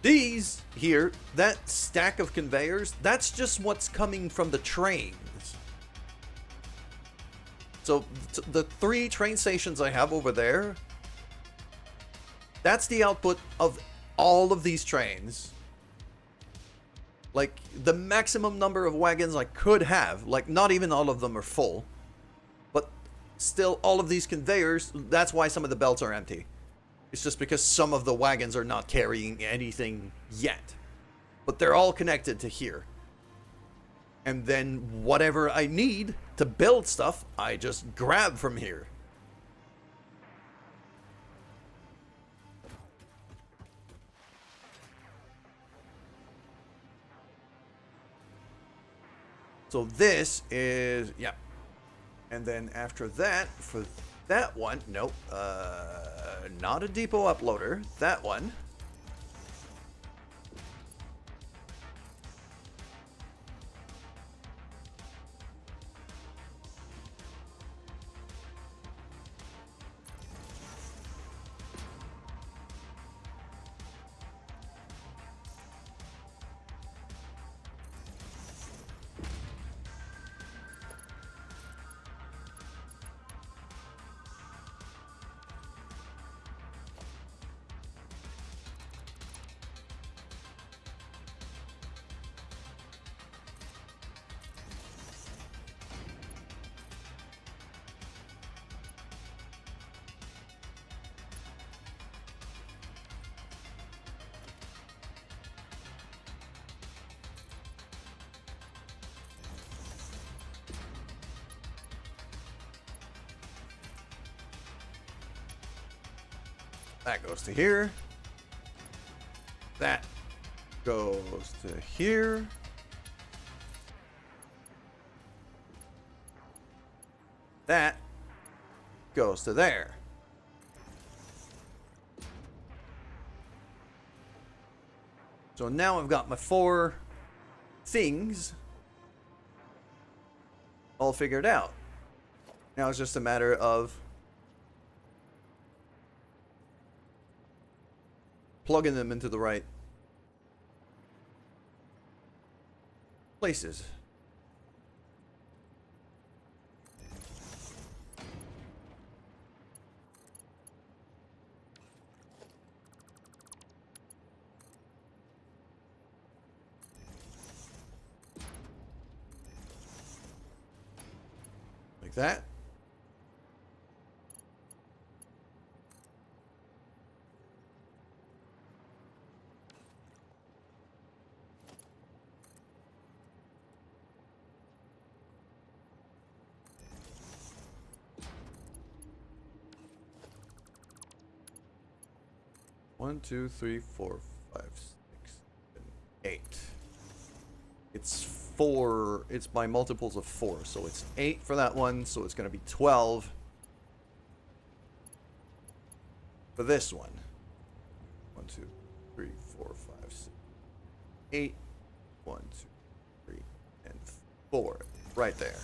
These here, that stack of conveyors, that's just what's coming from the trains. So the 3 train stations I have over there, that's the output of all of these trains. Like, the maximum number of wagons I could have, like, not even all of them are full. But still, all of these conveyors, that's why some of the belts are empty. It's just because some of the wagons are not carrying anything yet. But they're all connected to here. And then whatever I need to build stuff, I just grab from here. So this is, yeah. And then after that, for that one, nope, not a depot uploader, that one. That goes to here. That goes to here. That goes to there. So now I've got my 4 things all figured out. Now it's just a matter of plugging them into the right places. Like that. One, two, three, four, 5, 6, 7, 8. It's 4. It's by multiples of 4, so it's 8 for that one. So it's going to be 12 for this one. 1, 2, 3, 4, 5, 6, 8. 1, 2, 3, and 4. Right there.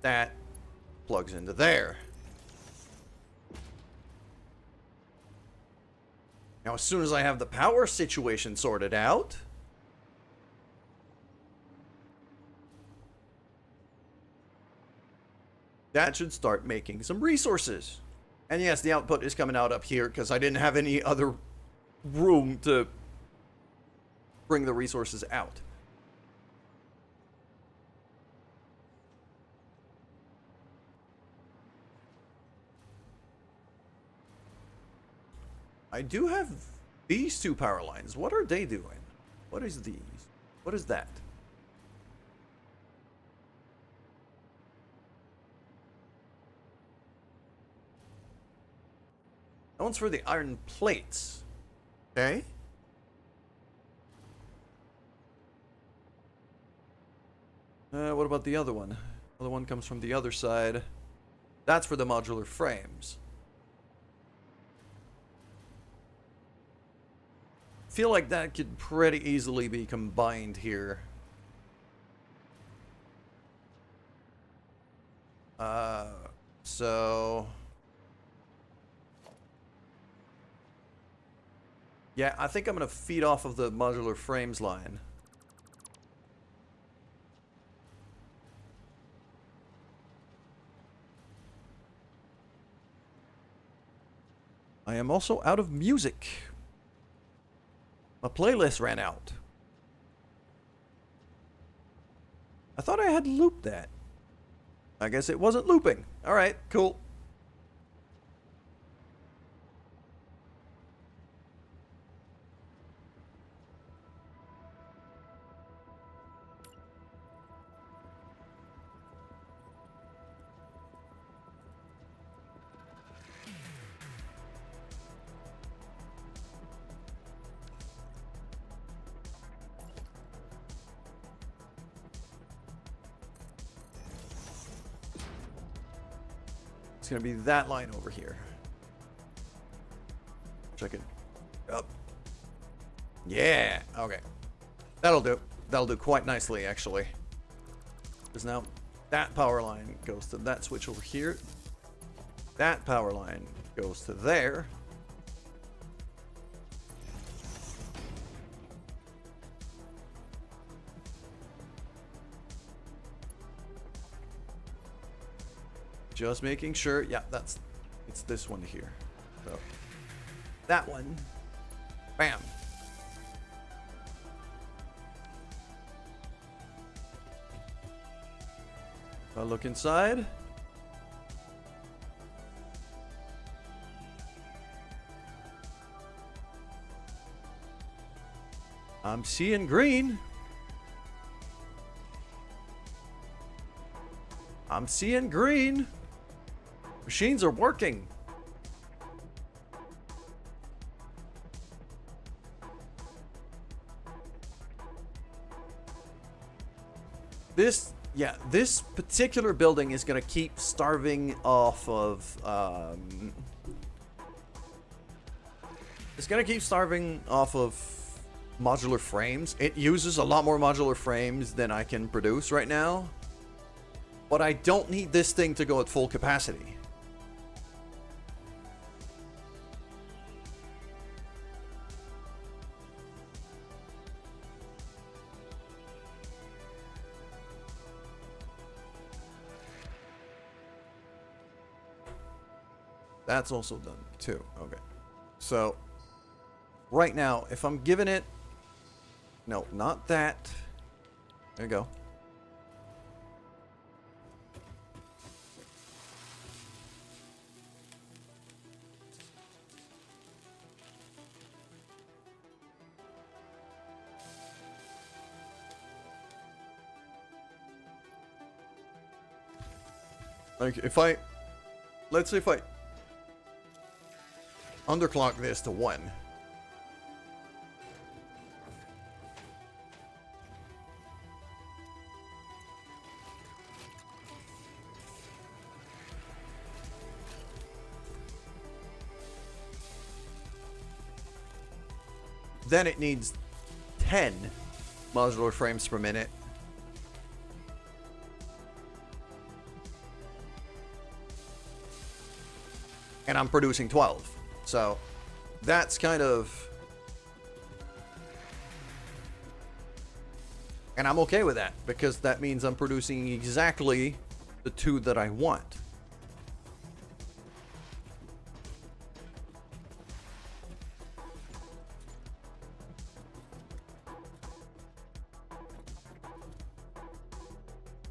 That plugs into there. Now, as soon as I have the power situation sorted out, that should start making some resources. And yes, the output is coming out up here because I didn't have any other room to bring the resources out. I do have these 2 power lines. What are they doing? What is these? What is that? That one's for the iron plates. Okay. What about the other one? The other one comes from the other side. That's for the modular frames. Feel like that could pretty easily be combined here. So yeah, I think I'm gonna feed off of the modular frames line. I am also out of music. My playlist ran out. I thought I had looped that. I guess it wasn't looping. Alright, cool. It's gonna be that line over here. Check it. Up. Yeah. Okay. That'll do. That'll do quite nicely, actually. Because now that power line goes to that switch over here. That power line goes to there. Just making sure. Yeah, it's this one here. So that one. Bam. I'll look inside. I'm seeing green. I'm seeing green. Machines are working. This particular building is going to keep starving off of, it's going to keep starving off of modular frames. It uses a lot more modular frames than I can produce right now. But I don't need this thing to go at full capacity. That's also done too. Okay. So right now, if I'm giving it, no, not that. There you go. Like let's say if I underclock this to 1. Then it needs 10 modular frames per minute. And I'm producing 12. So that's kind of... And I'm okay with that, because that means I'm producing exactly the 2 that I want.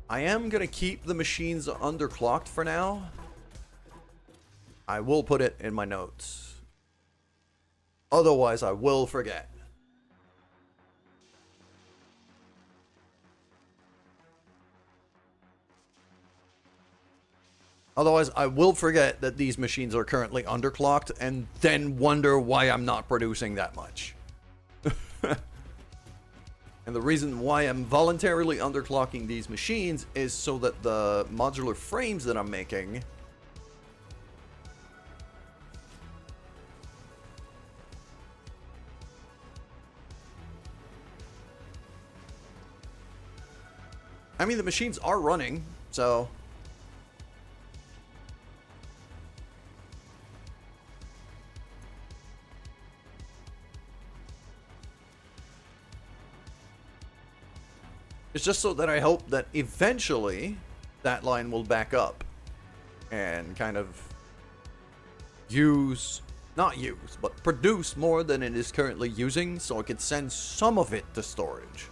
I am going to keep the machines underclocked for now. I will put it in my notes. Otherwise, I will forget. Otherwise, I will forget that these machines are currently underclocked and then wonder why I'm not producing that much. And the reason why I'm voluntarily underclocking these machines is so that the modular frames that I'm making I mean, the machines are running, so... It's just so that I hope that eventually that line will back up and kind of use Not use, but produce more than it is currently using, so it could send some of it to storage.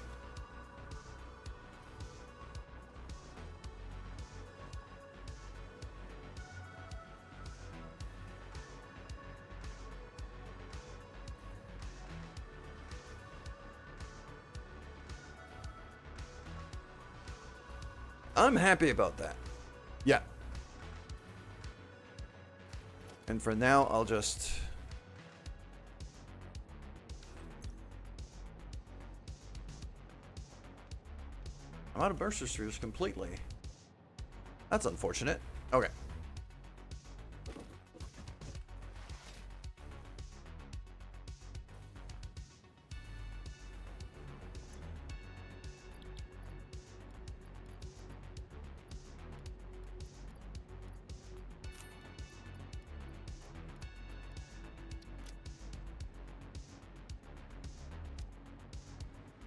I'm happy about that. Yeah. And for now, I'll just... I'm out of bursters completely. That's unfortunate. Okay.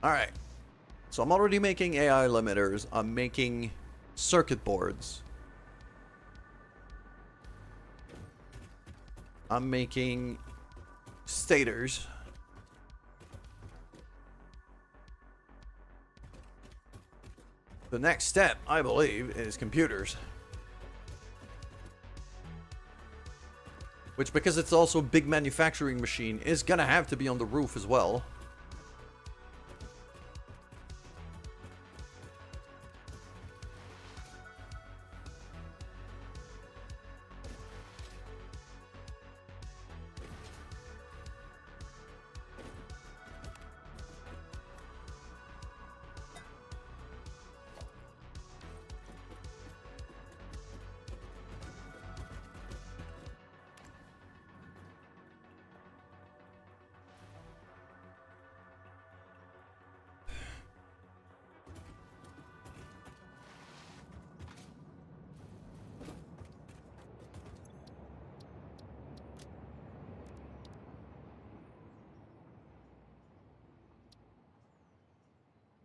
Alright. So I'm already making AI limiters. I'm making circuit boards. I'm making stators. The next step, I believe, is computers. Which, because it's also a big manufacturing machine, is gonna have to be on the roof as well.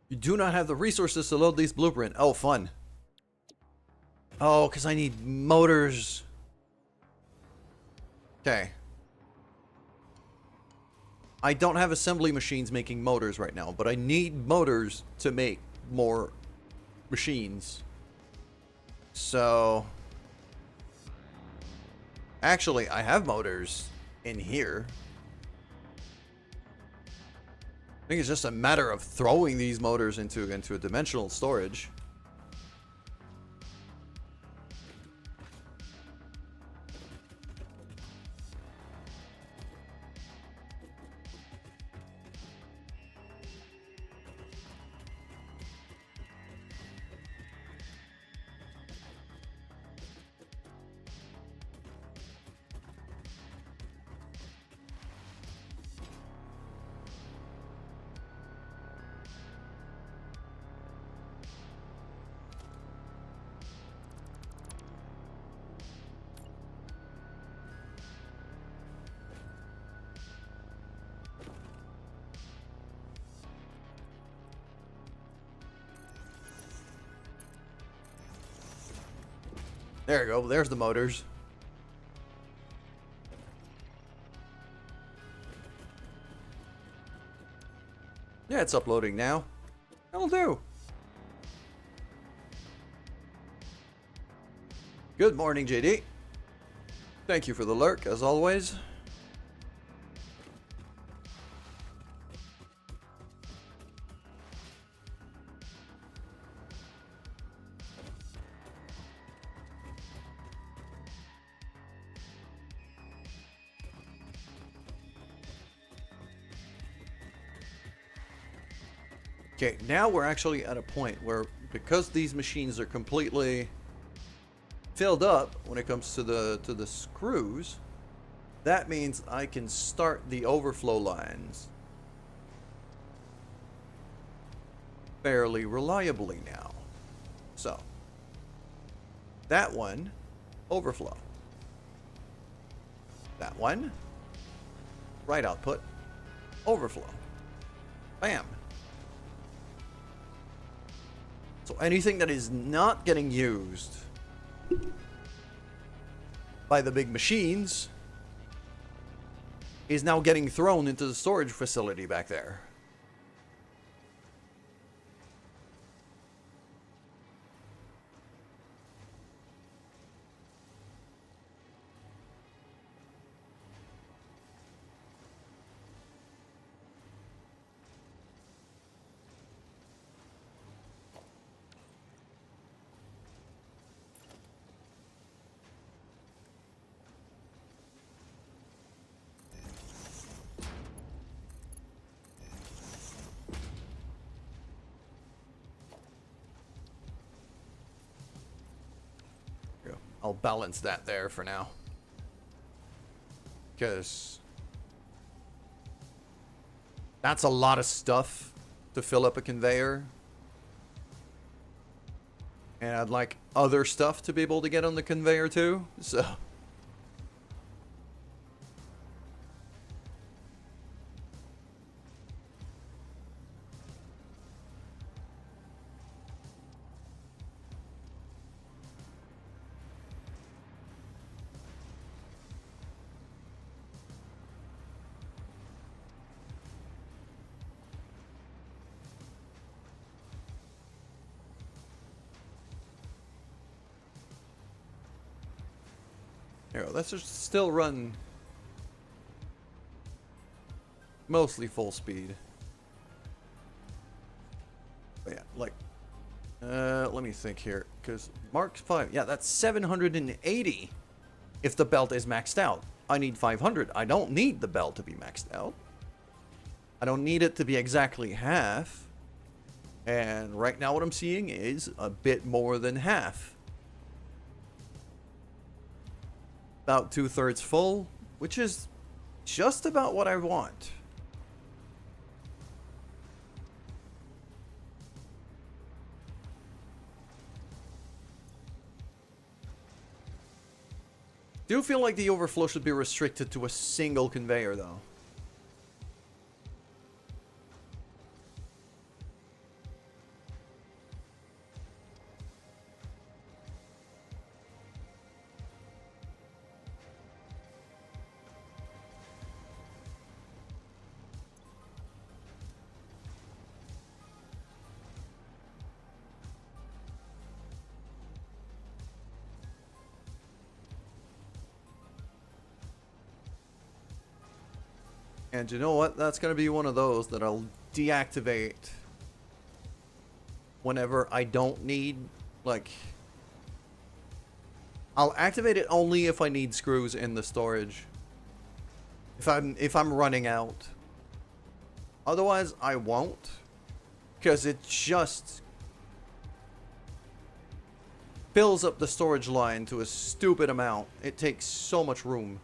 You do not have the resources to load these blueprint. Oh, fun. Oh, because I need motors. Okay. I don't have assembly machines making motors right now, but I need motors to make more machines. So... Actually, I have motors in here. I think it's just a matter of throwing these motors into a dimensional storage. There you go. There's the motors. Yeah, it's uploading now. That'll do. Good morning, JD. Thank you for the lurk, as always. Okay, now we're actually at a point where, because these machines are completely filled up when it comes to the screws, that means I can start the overflow lines fairly reliably now. So, that one, overflow. That one, right output, overflow. Bam. So anything that is not getting used by the big machines is now getting thrown into the storage facility back there. I'll balance that there for now. Because that's a lot of stuff to fill up a conveyor. And I'd like other stuff to be able to get on the conveyor too, so... Here, let's just still run mostly full speed. But yeah, like, let me think here, because Mark 5, yeah, that's 780 if the belt is maxed out. I need 500. I don't need the belt to be maxed out. I don't need it to be exactly half. And right now what I'm seeing is a bit more than half. About 2/3 full, which is just about what I want. Do feel like the overflow should be restricted to a single conveyor though. And you know what? That's going to be one of those that I'll deactivate whenever I don't need, like... I'll activate it only if I need screws in the storage. If I'm running out. Otherwise, I won't. Because it just fills up the storage line to a stupid amount. It takes so much room.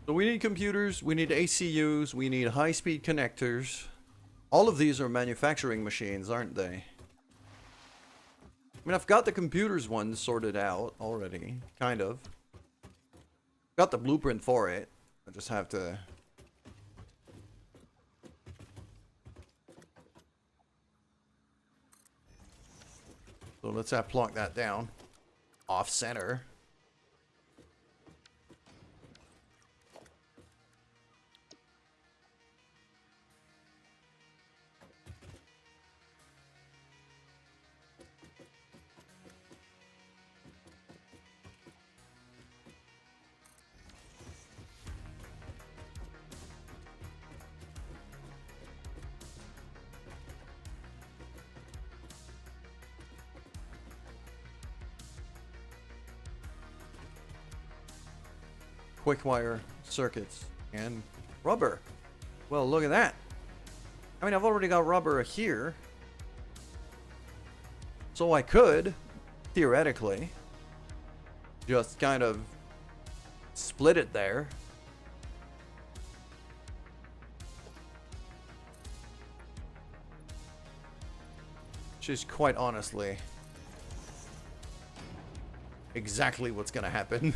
So we need computers, we need ACUs, we need high-speed connectors. All of these are manufacturing machines, aren't they? I mean, I've got the computers one sorted out already, kind of. Got the blueprint for it. I just have to... So let's plonk that down. Off center. quick wire circuits and rubber. Well, look at that. I mean, I've already got rubber here. So I could, theoretically, just kind of split it there. Which is quite honestly exactly what's gonna happen.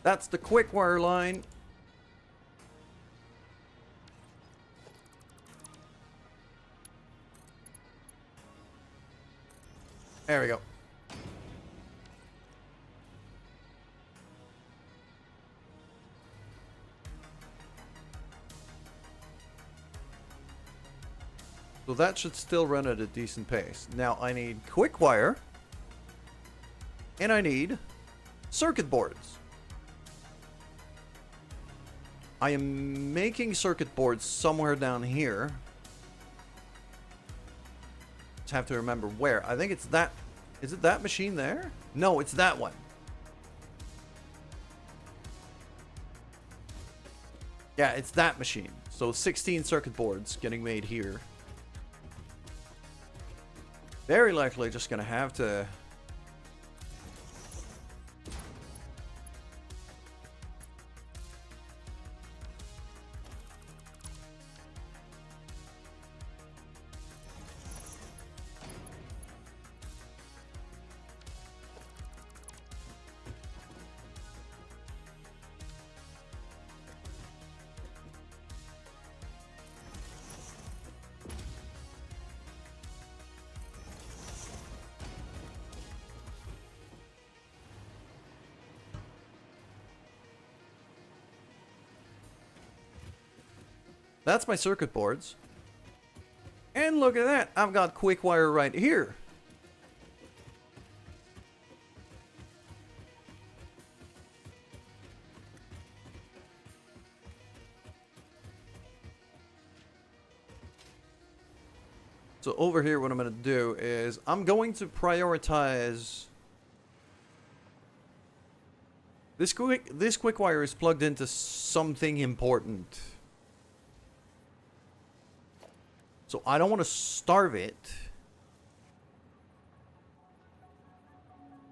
That's the quick wire line. There we go. So that should still run at a decent pace. Now I need quick wire. And I need circuit boards. I am making circuit boards somewhere down here. Just have to remember where. I think it's that. Is it that machine there? No, it's that one. Yeah, it's that machine. So 16 circuit boards getting made here. Very likely just gonna have to... That's my circuit boards. And look at that, I've got quick wire right here. So over here, what I'm going to do is I'm going to prioritize... This quick wire is plugged into something important. So I don't want to starve it.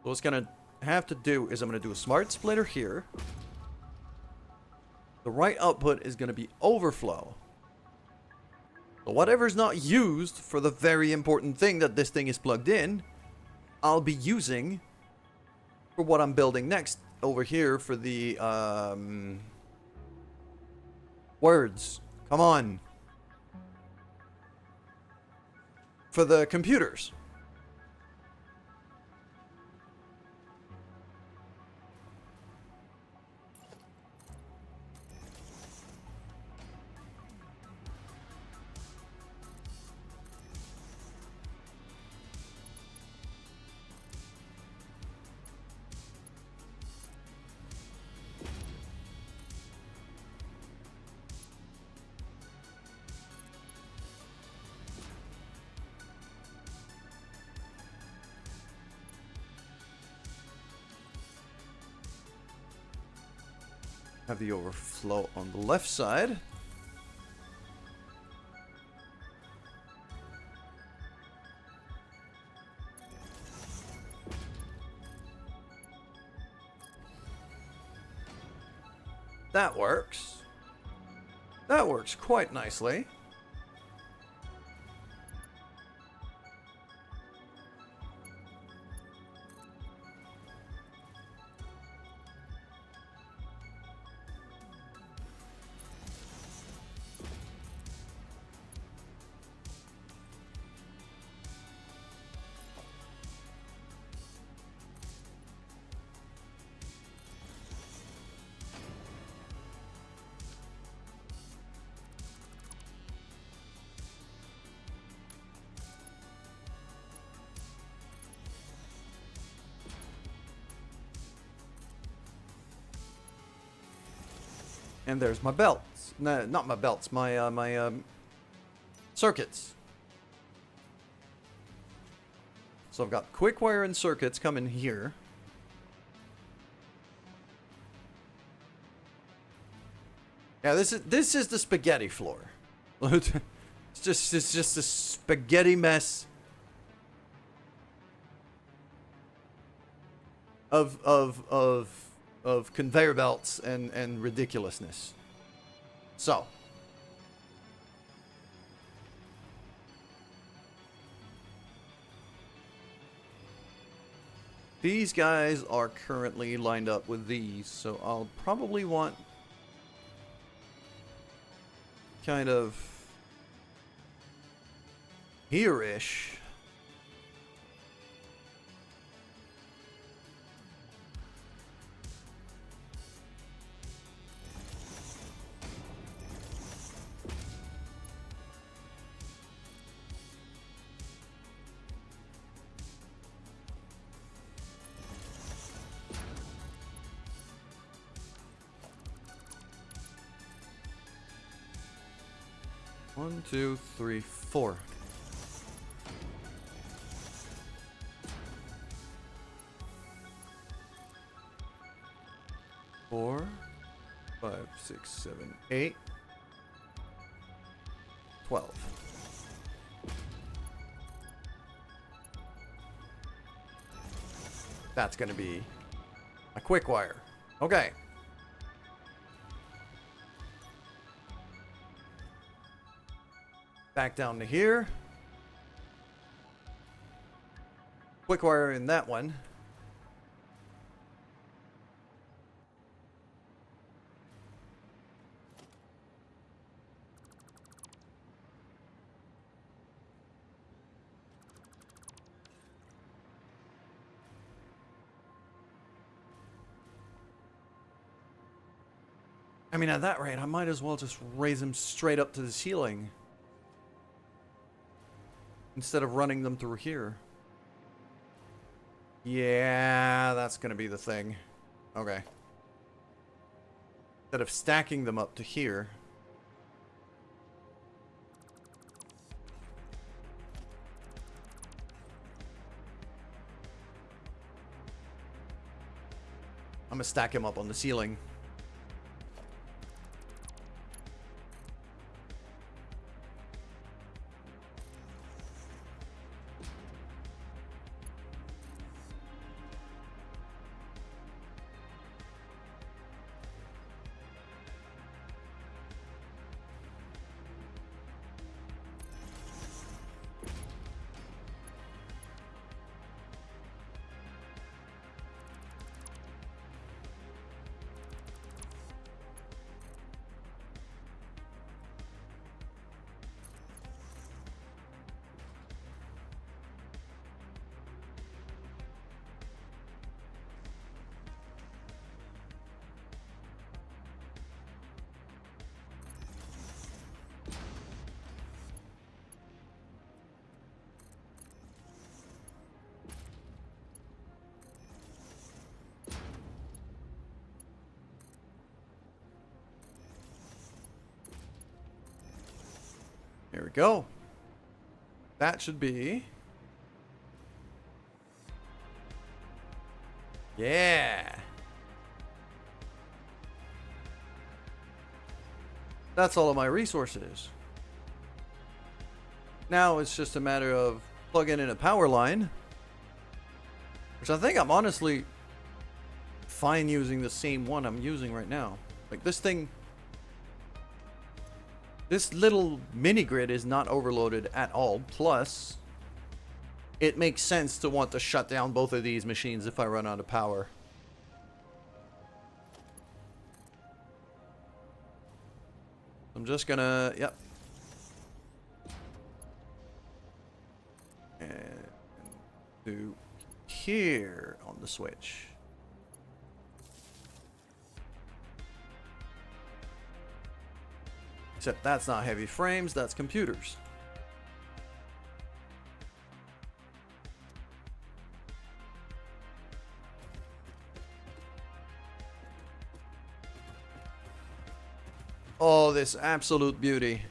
So what's going to have to do is I'm going to do a smart splitter here. The right output is going to be overflow. So whatever's not used for the very important thing that this thing is plugged in, I'll be using for what I'm building next over here for the words. Come on. For the computers. Have the overflow on the left side. That works. That works quite nicely. And there's my belts. No, not my belts. My circuits. So I've got quick wire and circuits coming here. Yeah, this is the spaghetti floor. It's just a spaghetti mess of conveyor belts and ridiculousness. So these guys are currently lined up with these, so I'll probably want kind of here-ish. One, two, three, four. Four, 5, 6, 7, 8, 12. That's gonna be a quick wire. Okay. Back down to here. Quick wire in that one. I mean, at that rate, I might as well just raise them straight up to the ceiling instead of running them through here. Yeah, that's gonna be the thing. Okay. Instead of stacking them up to here. I'm gonna stack him up on the ceiling. There we go. That should be... Yeah. That's all of my resources. Now it's just a matter of plugging in a power line, which I think I'm honestly fine using the same one I'm using right now. Like this thing... This little mini grid is not overloaded at all. Plus, it makes sense to want to shut down both of these machines if I run out of power. I'm just gonna, yep. And do here on the switch. Except that's not heavy frames, that's computers. Oh, this absolute beauty.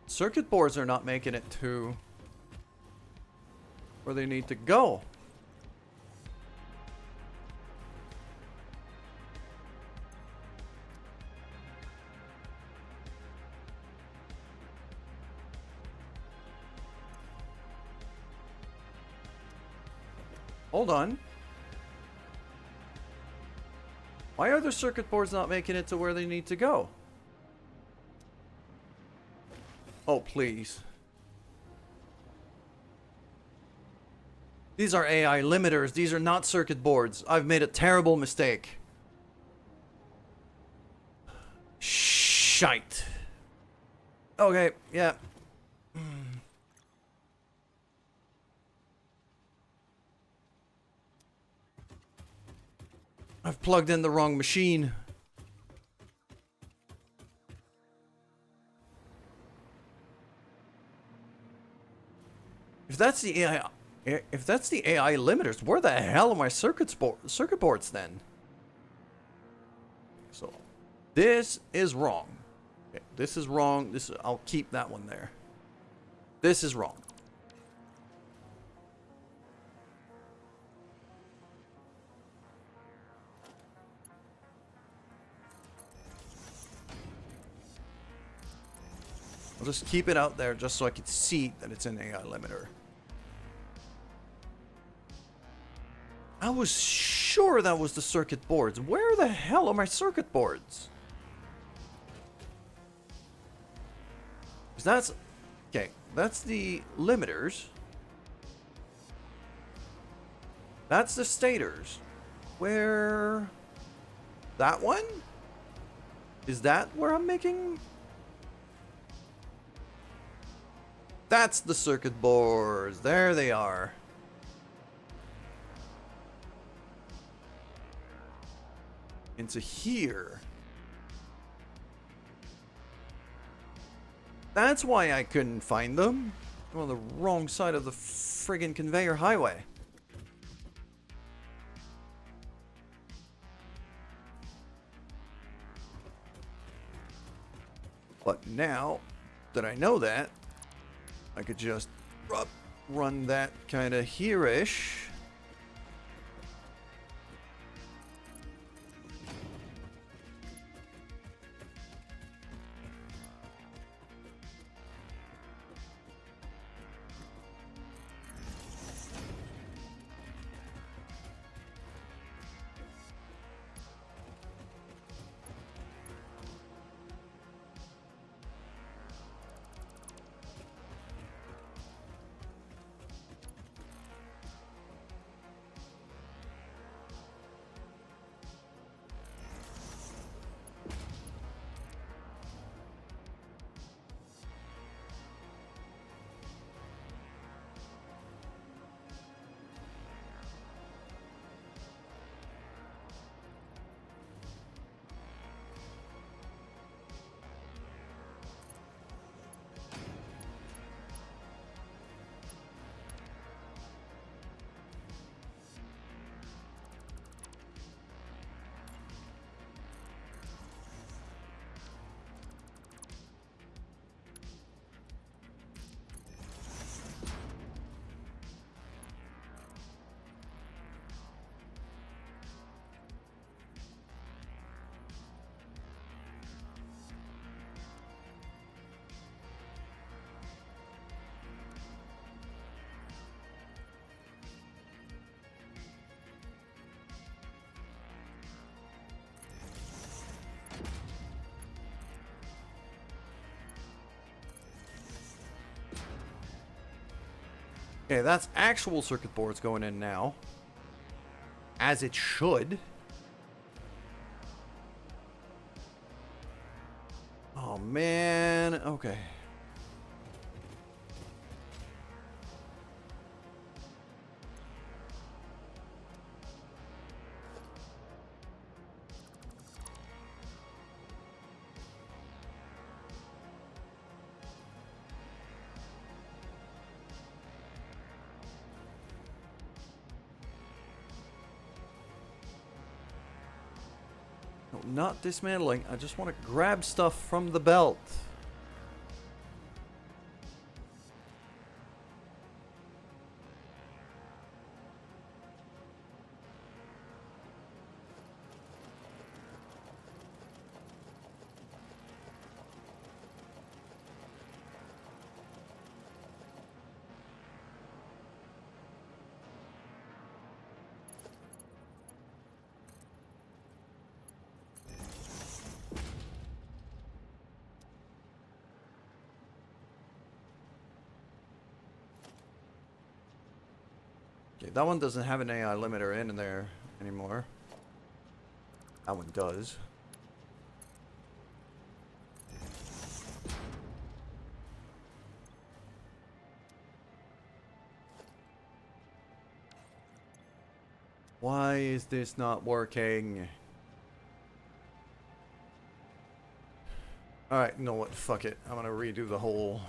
Circuit boards are not making it to where they need to go. Hold on. Why are the circuit boards not making it to where they need to go? Oh, please. These are AI limiters. These are not circuit boards. I've made a terrible mistake. Shite. Okay, yeah. I've plugged in the wrong machine. If that's the AI limiters, where the hell are my circuit boards then? So, this is wrong. Okay, this is wrong. I'll keep that one there. This is wrong. I'll just keep it out there just so I can see that it's an AI limiter. I was sure that was the circuit boards. Where the hell are my circuit boards? 'Cause that's... Okay, that's the limiters. That's the stators. Where... That one? Is that where I'm making... That's the circuit boards. There they are. Into here. That's why I couldn't find them. I'm on the wrong side of the friggin' conveyor highway. But now that I know that, I could just run that kind of here-ish. Okay, that's actual circuit boards going in now. As it should. Oh, man. Okay. not dismantling. I just want to grab stuff from the belt. Okay, that one doesn't have an AI limiter in there anymore. That one does. Why is this not working? Alright, you know what? Fuck it. I'm gonna redo the whole...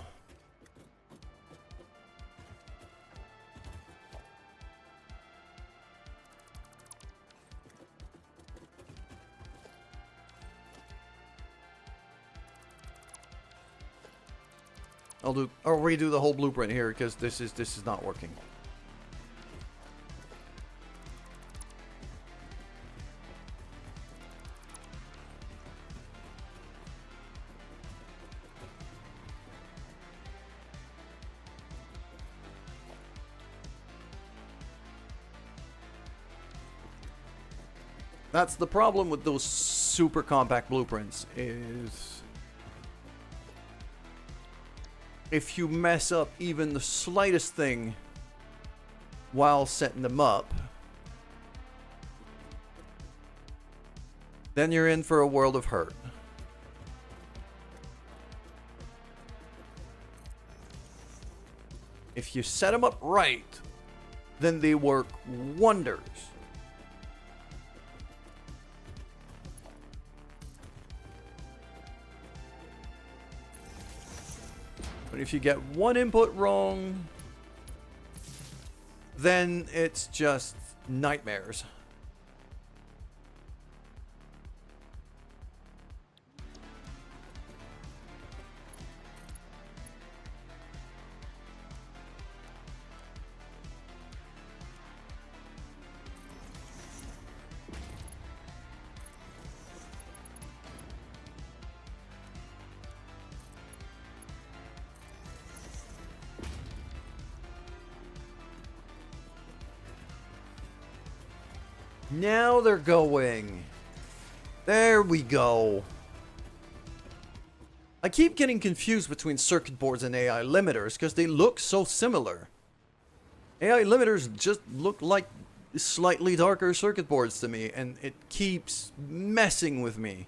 I'll redo the whole blueprint here because this is not working. That's the problem with those super compact blueprints is if you mess up even the slightest thing while setting them up, then you're in for a world of hurt. If you set them up right, then they work wonders. But if you get one input wrong, then it's just nightmares. Now they're going. There we go. I keep getting confused between circuit boards and AI limiters because they look so similar. AI limiters just look like slightly darker circuit boards to me, and it keeps messing with me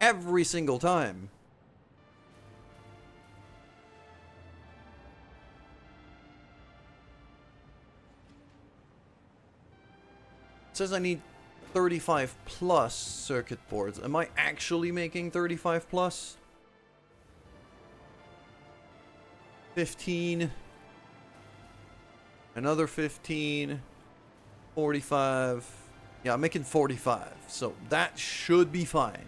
every single time. It says I need 35 plus circuit boards. Am I actually making 35 plus? 15. Another 15. 45. Yeah, I'm making 45. So that should be fine.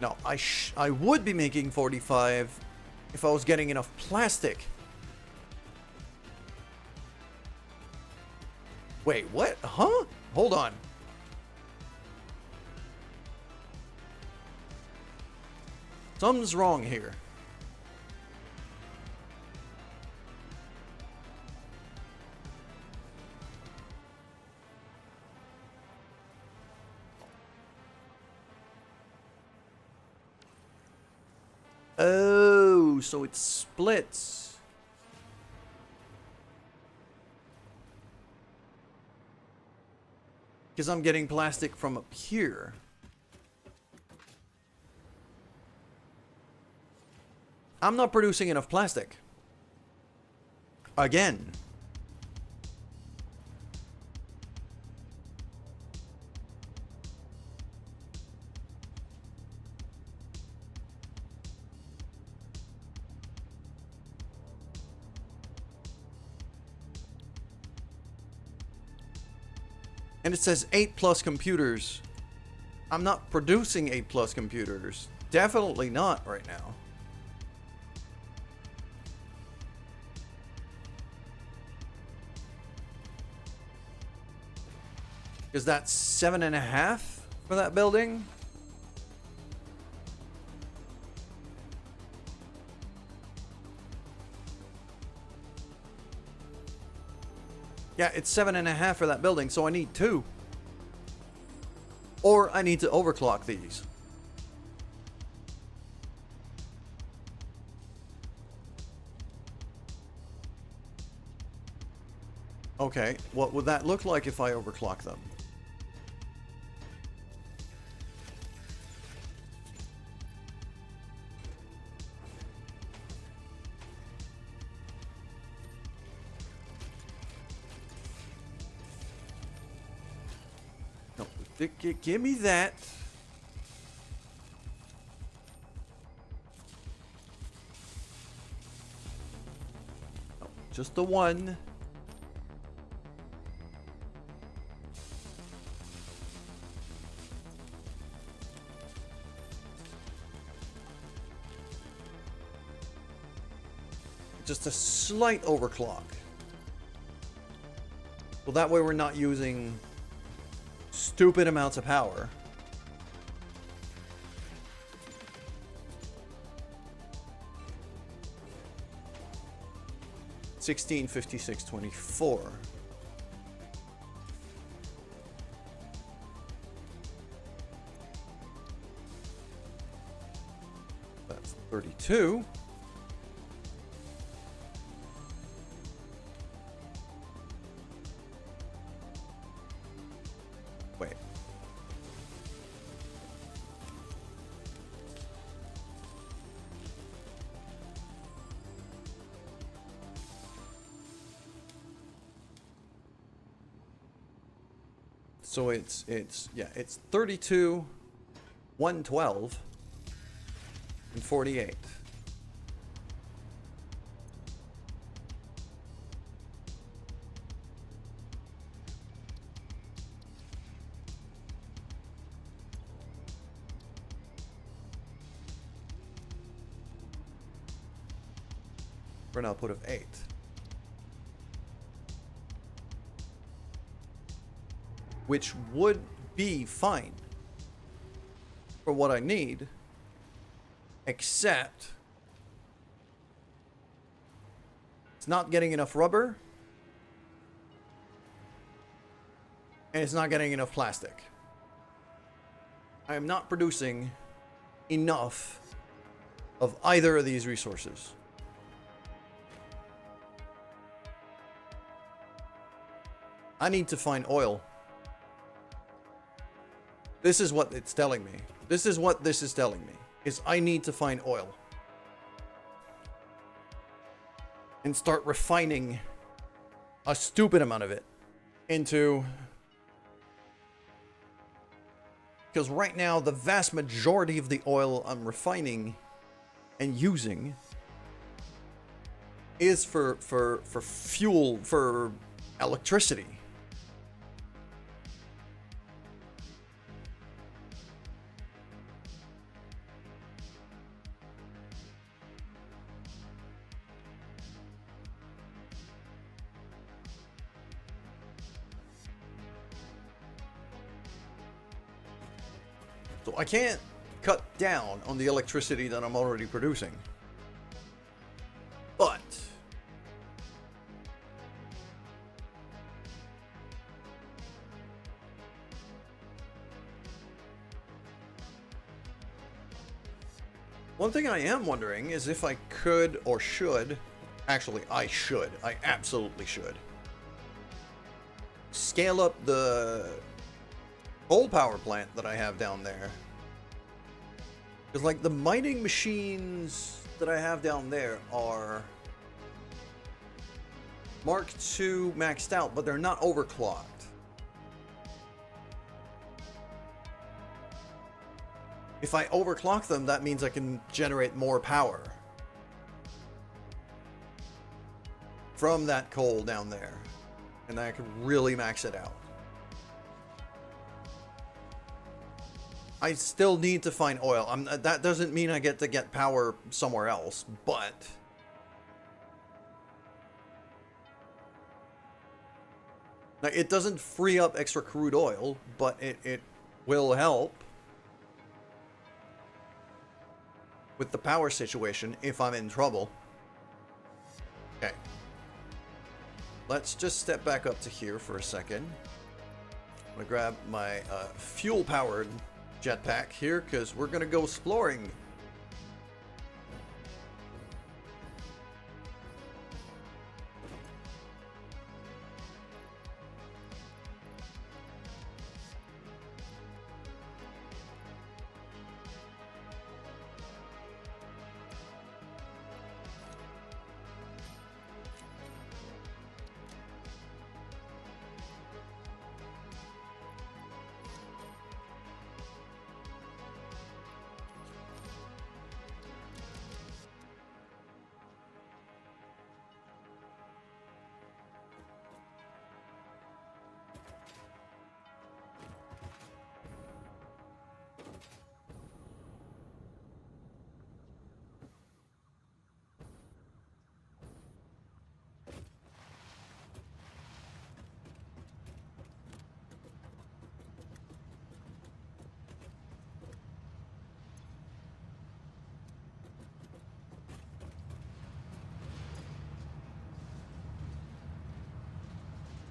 No, I would be making 45 if I was getting enough plastic. Wait, what? Huh? Hold on. Something's wrong here. Oh, so it splits. Because I'm getting plastic from up here. I'm not producing enough plastic. Again. And it says 8+ computers. I'm not producing 8+ computers. Definitely not right now. Is that 7.5 for that building? Yeah, it's 7.5 for that building, so I need 2. Or I need to overclock these. Okay, what would that look like if I overclock them? No, give me that. No, just the one. Just a slight overclock. Well, that way we're not using stupid amounts of power. $16.56.24. That's 32. Wait. So it's 32, 112, and 48. For an output of 8. Which would be fine for what I need, except it's not getting enough rubber and it's not getting enough plastic. I am not producing enough of either of these resources. I need to find oil. This is what it's telling me. This is what this is telling me. Is I need to find oil. And start refining a stupid amount of it into... Because right now, the vast majority of the oil I'm refining and using is for fuel, for electricity. So I can't cut down on the electricity that I'm already producing. But one thing I am wondering is if I could or should, actually I should, I absolutely should, scale up the coal power plant that I have down there. Because like the mining machines that I have down there are Mark II maxed out, but they're not overclocked. If I overclock them, that means I can generate more power from that coal down there. And I can really max it out. I still need to find oil. That doesn't mean I get to get power somewhere else, but... Now, it doesn't free up extra crude oil, but it will help with the power situation if I'm in trouble. Okay. Let's just step back up to here for a second. I'm gonna grab my fuel-powered jetpack here, because we're gonna go exploring.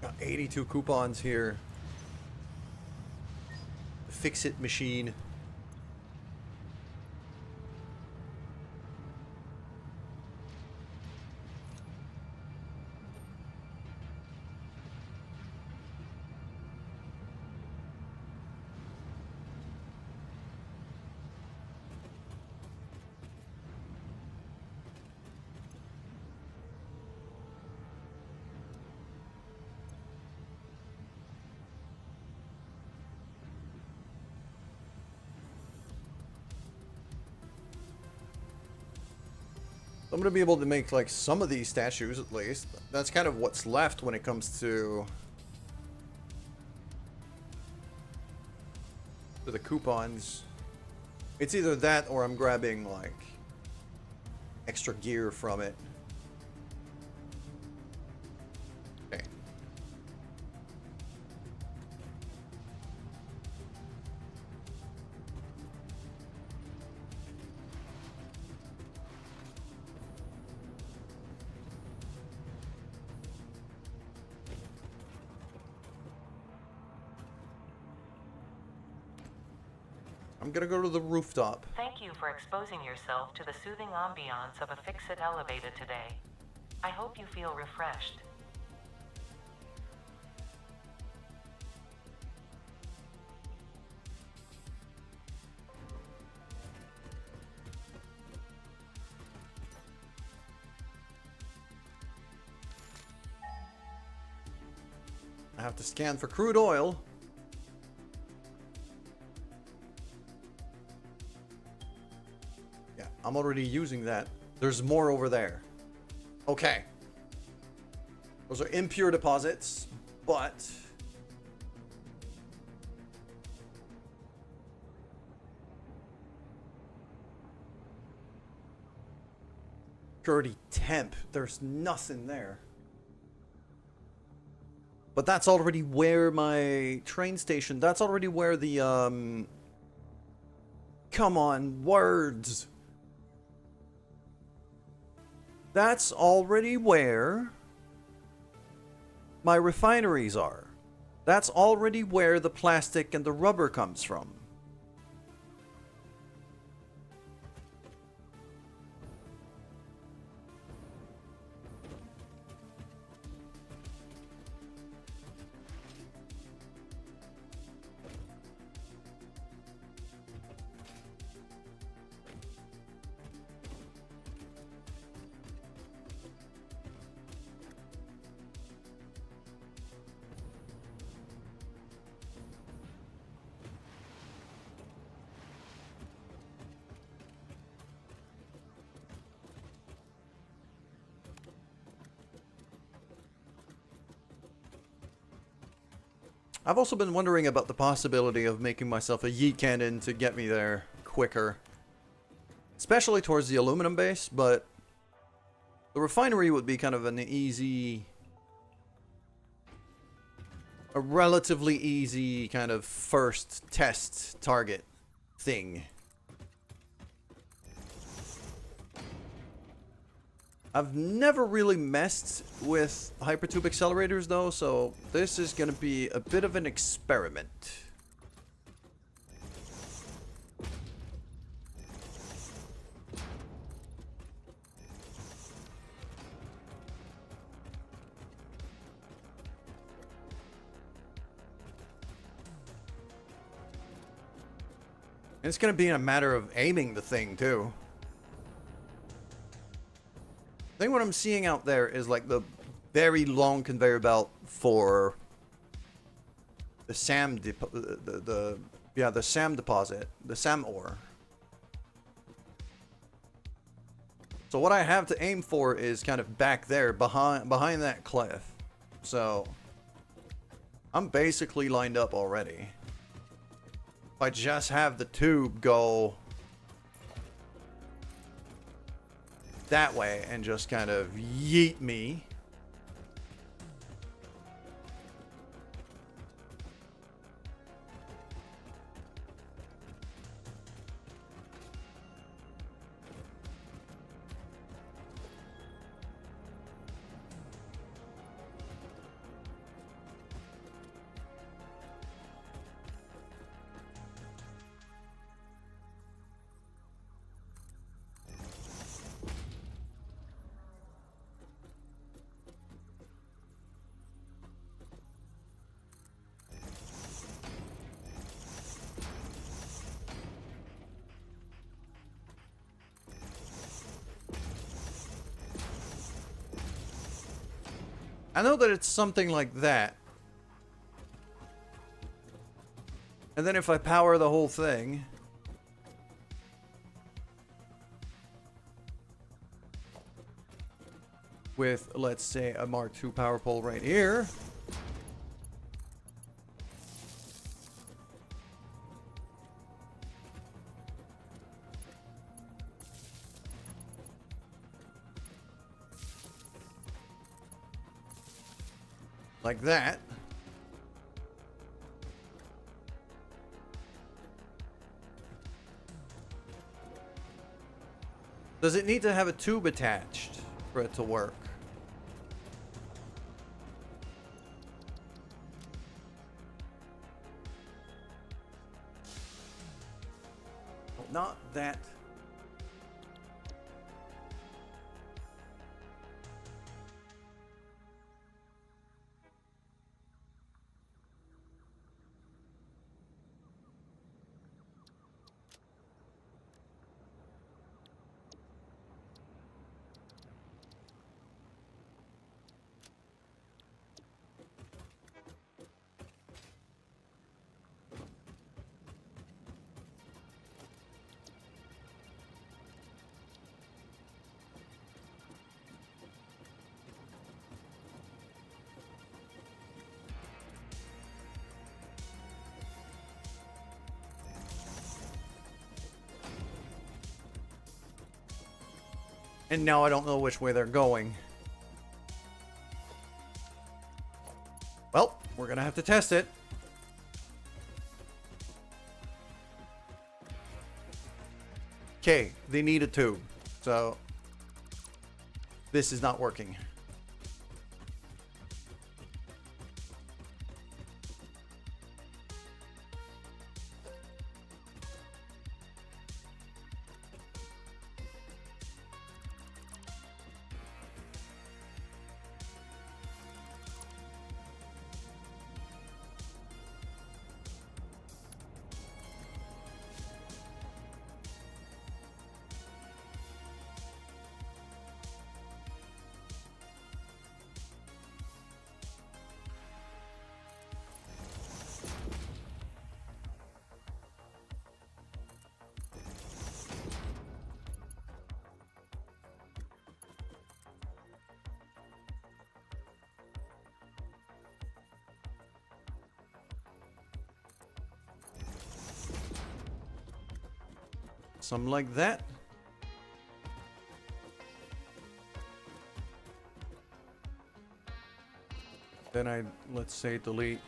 Got 82 coupons here. Fix-it machine. I'm gonna be able to make like some of these statues at least. That's kind of what's left when it comes to the coupons. It's either that or I'm grabbing like extra gear from it. Okay. I'm gonna go to the rooftop. Thank you for exposing yourself to the soothing ambiance of a fix-it elevator today. I hope you feel refreshed. I have to scan for crude oil. Yeah, I'm already using that. There's more over there. Okay. Those are impure deposits, but... Purity temp. There's nothing there. But that's already where my train station... That's already where the, Come on, words! That's already where my refineries are. That's already where the plastic and the rubber comes from. I've also been wondering about the possibility of making myself a yeet cannon to get me there quicker. Especially towards the aluminum base, but the refinery would be kind of an easy... a relatively easy kind of first test target thing. I've never really messed with hypertube accelerators though, so this is going to be a bit of an experiment. And it's going to be a matter of aiming the thing too. I think what I'm seeing out there is like the very long conveyor belt for the SAM the SAM deposit, the SAM ore. So what I have to aim for is kind of back there behind that cliff. So I'm basically lined up already. If I just have the tube go that way and just kind of yeet me. I know that it's something like that. And then if I power the whole thing... with, let's say, a Mark II power pole right here... like that. Does it need to have a tube attached for it to work? Not that. And now I don't know which way they're going. Well, we're gonna have to test it. Okay, they need a tube. So, this is not working. Something like that. Then let's say delete.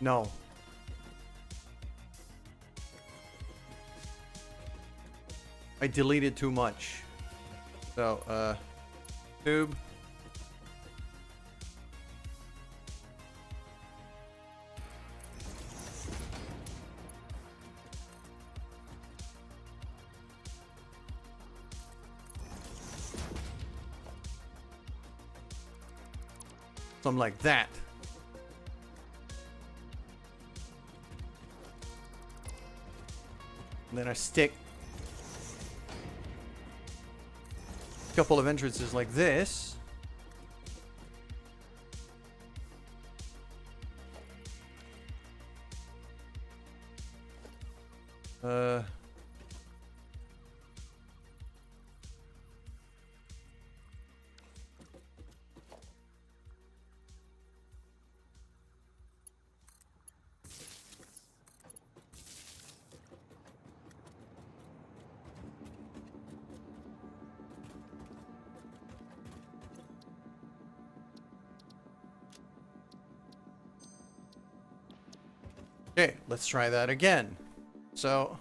No. I deleted too much. So, tube. Something like that. And then I stick a couple of entrances like this. Okay, let's try that again. So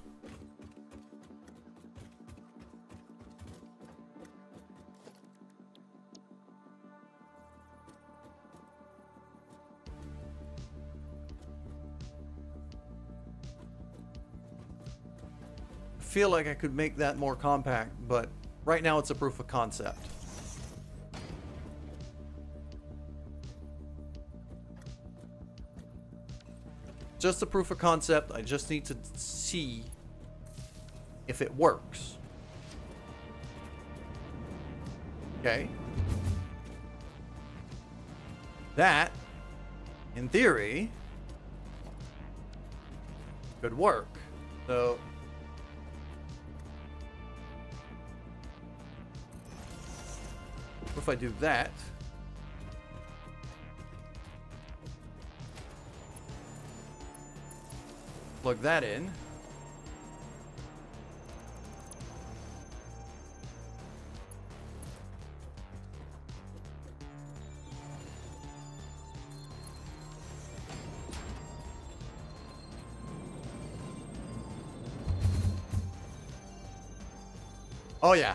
I feel like I could make that more compact, but right now it's a proof of concept. Just a proof of concept. I just need to see if it works. Okay. That, in theory, could work. So what if I do that? Plug that in. Oh yeah.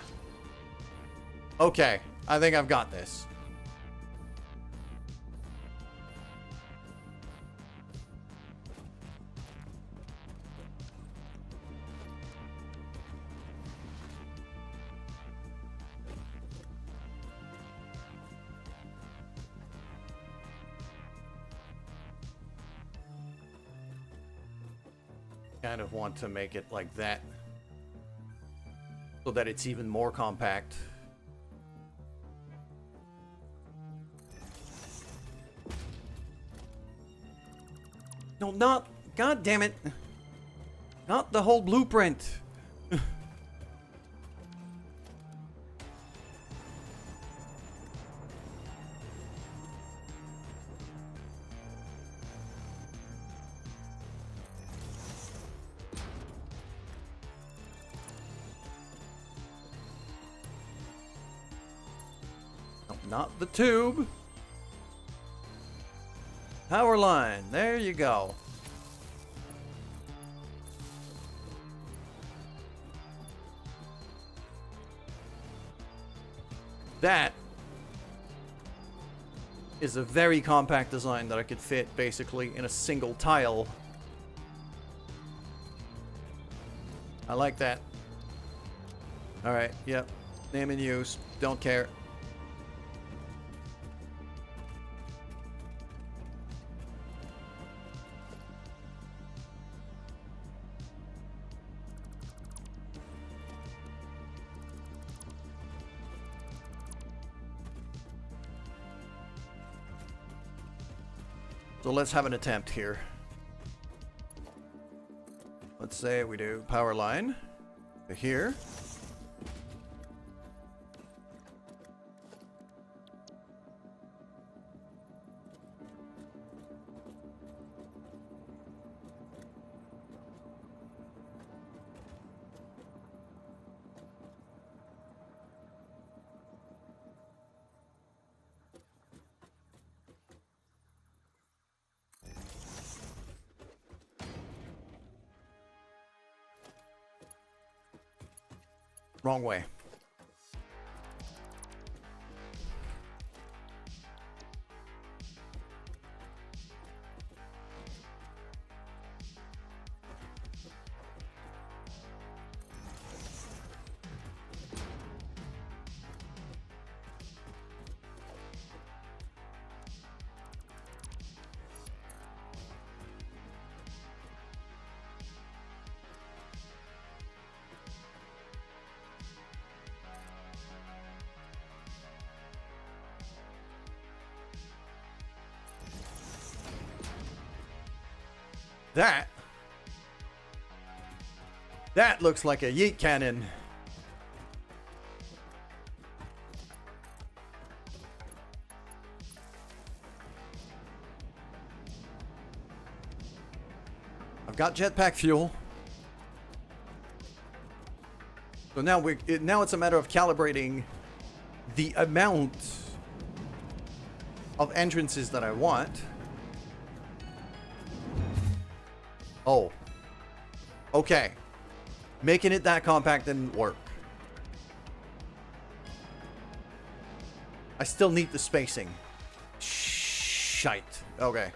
Okay, I think I've got this. Kind of want to make it like that so that it's even more compact. No, not, god damn it, not the whole blueprint. Not the tube. Power line. There you go. That is a very compact design that I could fit basically in a single tile. I like that. Alright, yep. Name and use. Don't care. So let's have an attempt here. Let's say we do power line. To here. Wrong way. That looks like a yeet cannon. I've got jetpack fuel. So now now it's a matter of calibrating the amount of entrances that I want. Oh. Okay. Making it that compact didn't work. I still need the spacing. Shite. Okay.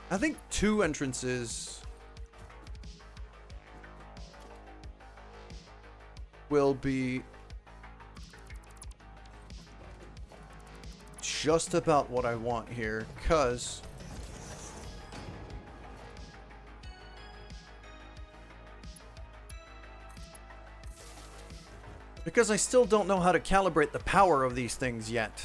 I think 2 entrances will be just about what I want here, because I still don't know how to calibrate the power of these things yet.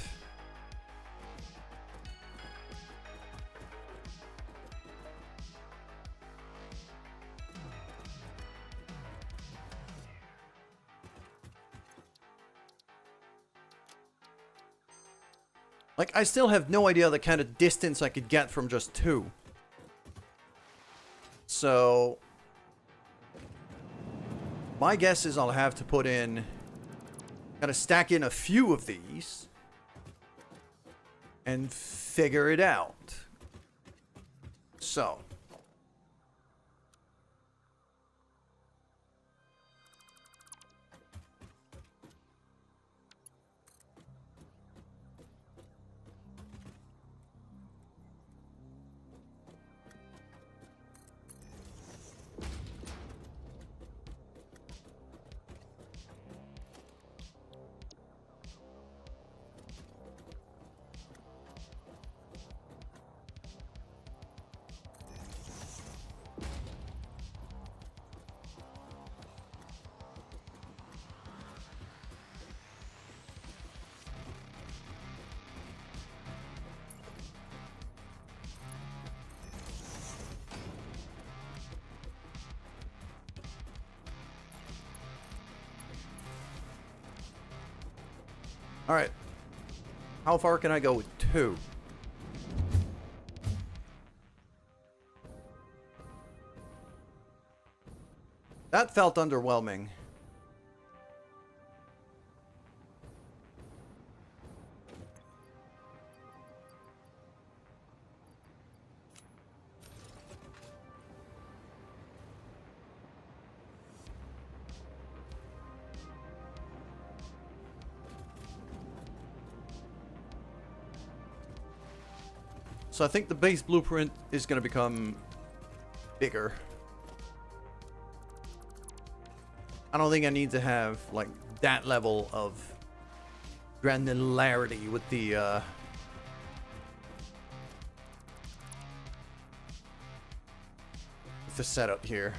Like, I still have no idea the kind of distance I could get from just 2. So, my guess is I'll have to put in, kind of stack in a few of these and figure it out. So. Alright. How far can I go with 2? That felt underwhelming. So I think the base blueprint is going to become bigger. I don't think I need to have like that level of granularity with the setup here.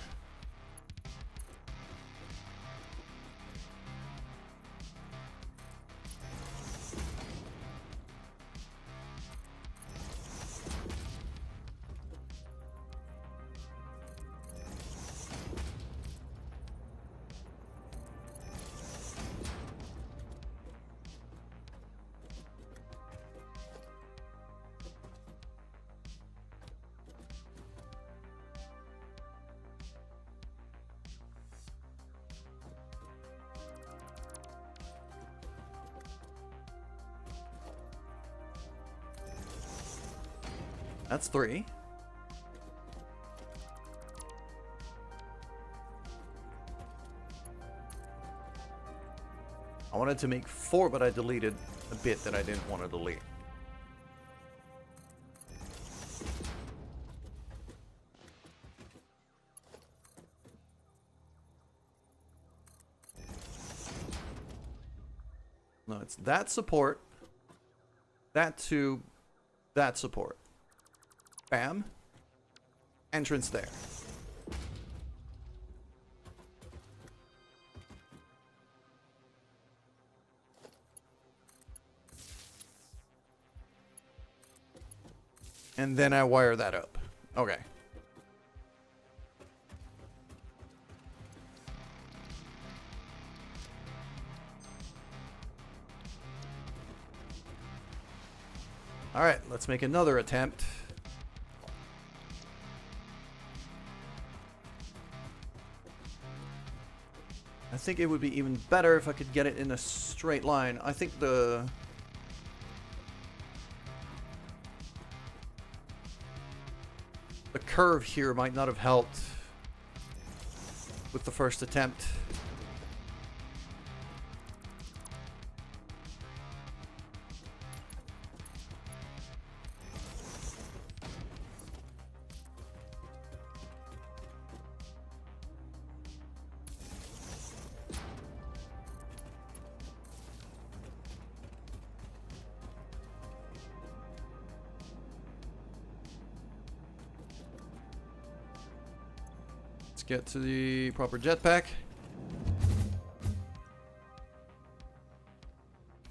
That's 3. I wanted to make 4, but I deleted a bit that I didn't want to delete. No, it's that support, that tube, that support. Bam. Entrance there. And then I wire that up. Okay. All right, let's make another attempt. I think it would be even better if I could get it in a straight line. I think the curve here might not have helped with the first attempt. Get to the proper jetpack.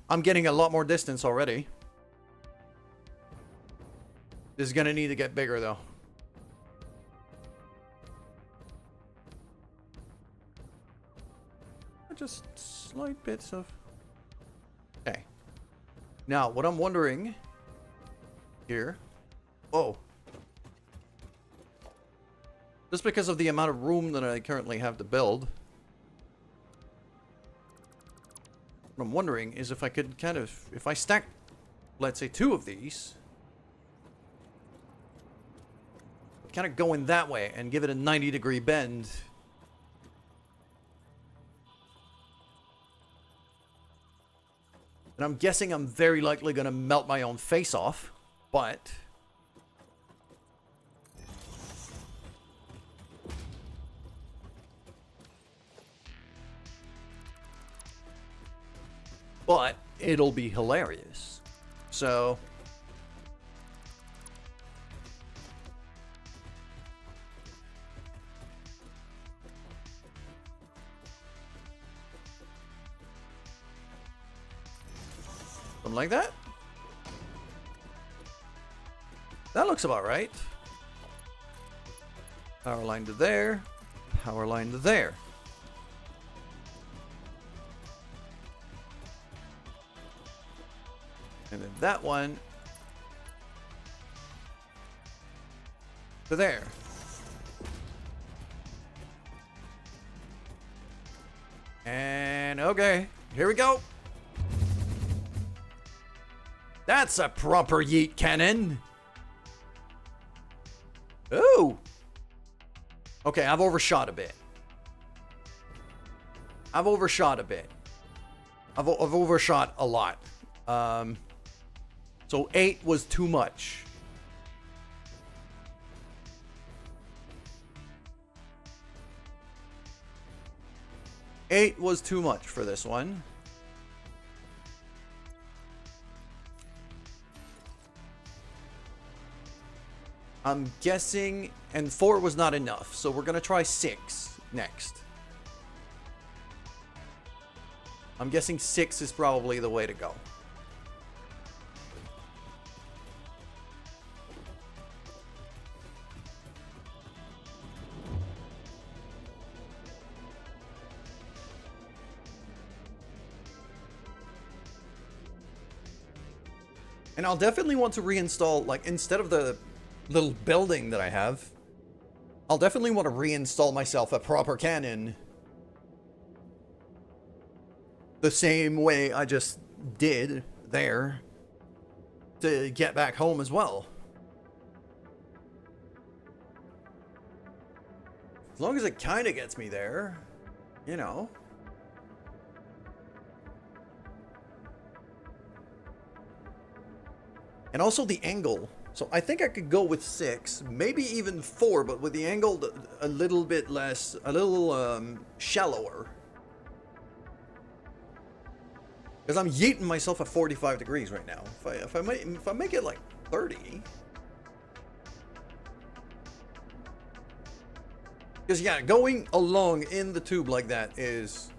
I'm getting a lot more distance already. This is gonna need to get bigger though. Just slight bits of... Okay. Now, what I'm wondering here... Oh. Just because of the amount of room that I currently have to build. What I'm wondering is if I could kind of... If I stack, let's say, 2 of these. Kind of go in that way and give it a 90-degree bend. And I'm guessing I'm very likely going to melt my own face off. But... But it'll be hilarious. So... Something like that. That looks about right. Power line to there. Power line to there. And then that one to there. And okay, here we go. That's a proper yeet cannon. Ooh. Okay, I've overshot a bit. I've overshot a lot. So 8 was too much. 8 was too much for this one. I'm guessing, and 4 was not enough, so we're gonna try 6 next. I'm guessing 6 is probably the way to go. And I'll definitely want to reinstall, like, instead of the little building that I have, I'll definitely want to reinstall myself a proper cannon. The same way I just did there to get back home as well. As long as it kind of gets me there, you know. And also the angle. So I think I could go with 6, maybe even 4, but with the angle a little bit less, a little shallower. Because I'm yeeting myself at 45 degrees right now. If I make it like 30. Because yeah, going along in the tube like that is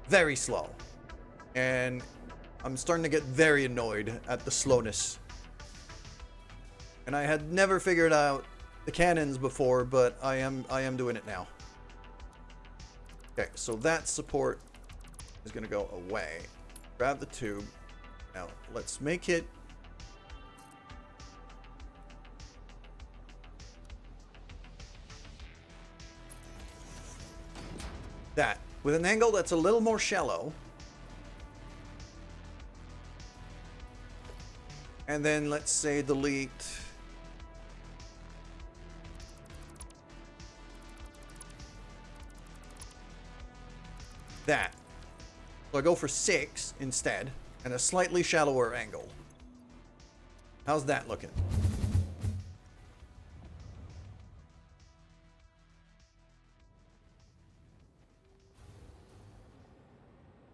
very slow. And I'm starting to get very annoyed at the slowness. And I had never figured out the cannons before, but I am doing it now. Okay, so that support is gonna go away. Grab the tube. Now let's make it that with an angle that's a little more shallow. And then let's say delete that. So I go for 6 instead and a slightly shallower angle. How's that looking?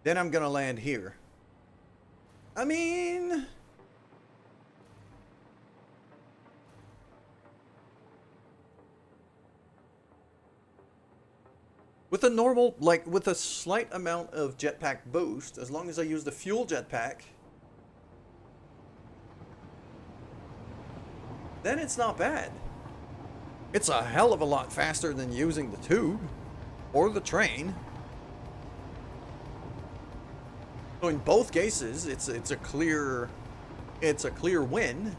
Then I'm gonna land here. I mean, with a normal, like with a slight amount of jetpack boost, as long as I use the fuel jetpack, then it's not bad. It's a hell of a lot faster than using the tube or the train. So in both cases, it's a clear win.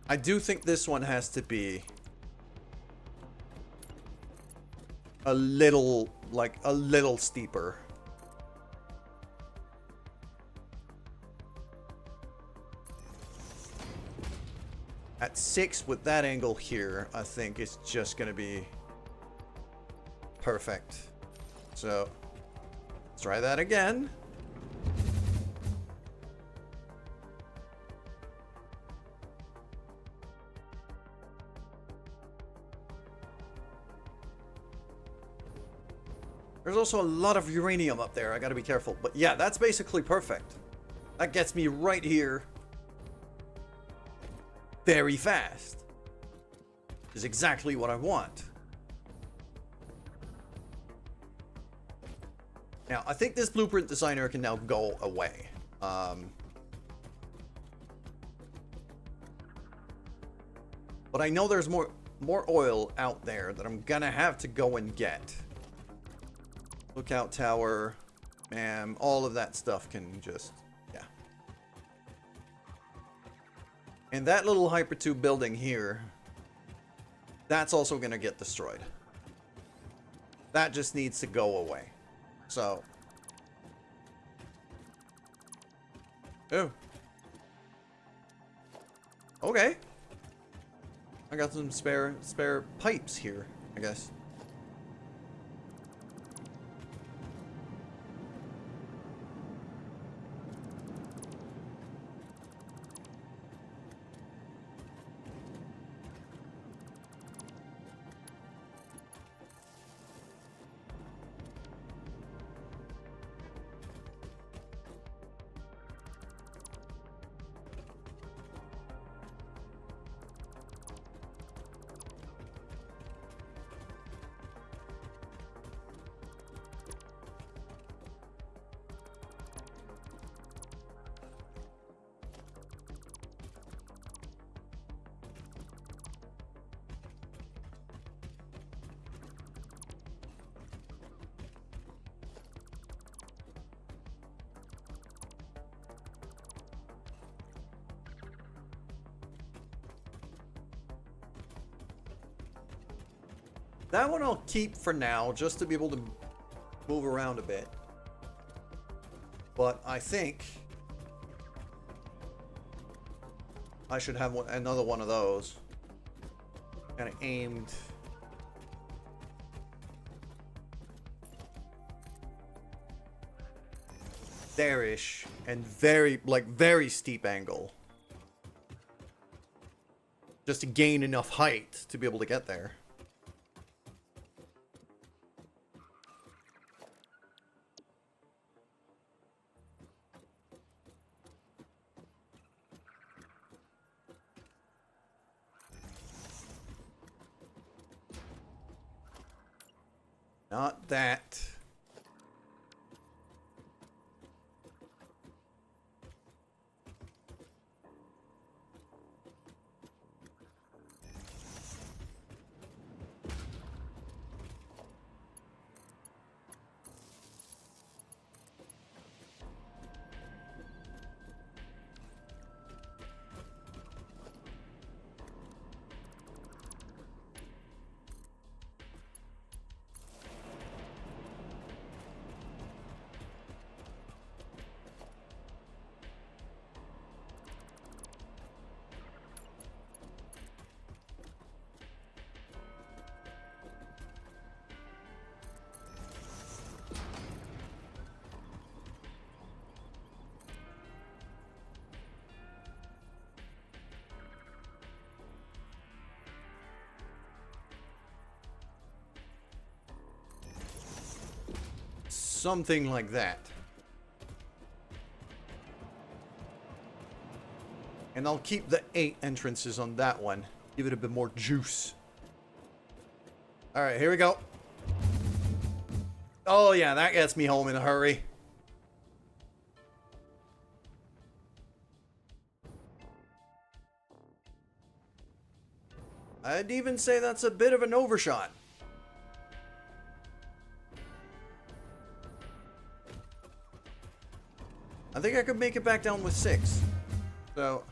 I do think this one has to be a little steeper. At 6 with that angle here, I think it's just gonna be perfect. So let's try that again. There's also a lot of uranium up there. I gotta be careful. But yeah, that's basically perfect. That gets me right here very fast. Is exactly what I want. Now, I think this blueprint designer can now go away. But I know there's more oil out there that I'm gonna have to go and get. Lookout tower, ma'am, all of that stuff can just, yeah. And that little hypertube building here, that's also gonna get destroyed. That just needs to go away. So. Oh. Okay. I got some spare pipes here, I guess. That one I'll keep for now, just to be able to move around a bit. But I think I should have another one of those. Kind of aimed. There-ish. And very steep angle. Just to gain enough height to be able to get there. Not that. Something like that. And I'll keep the 8 entrances on that one. Give it a bit more juice. Alright, here we go. Oh yeah, that gets me home in a hurry. I'd even say that's a bit of an overshot. I think I could make it back down with 6. So...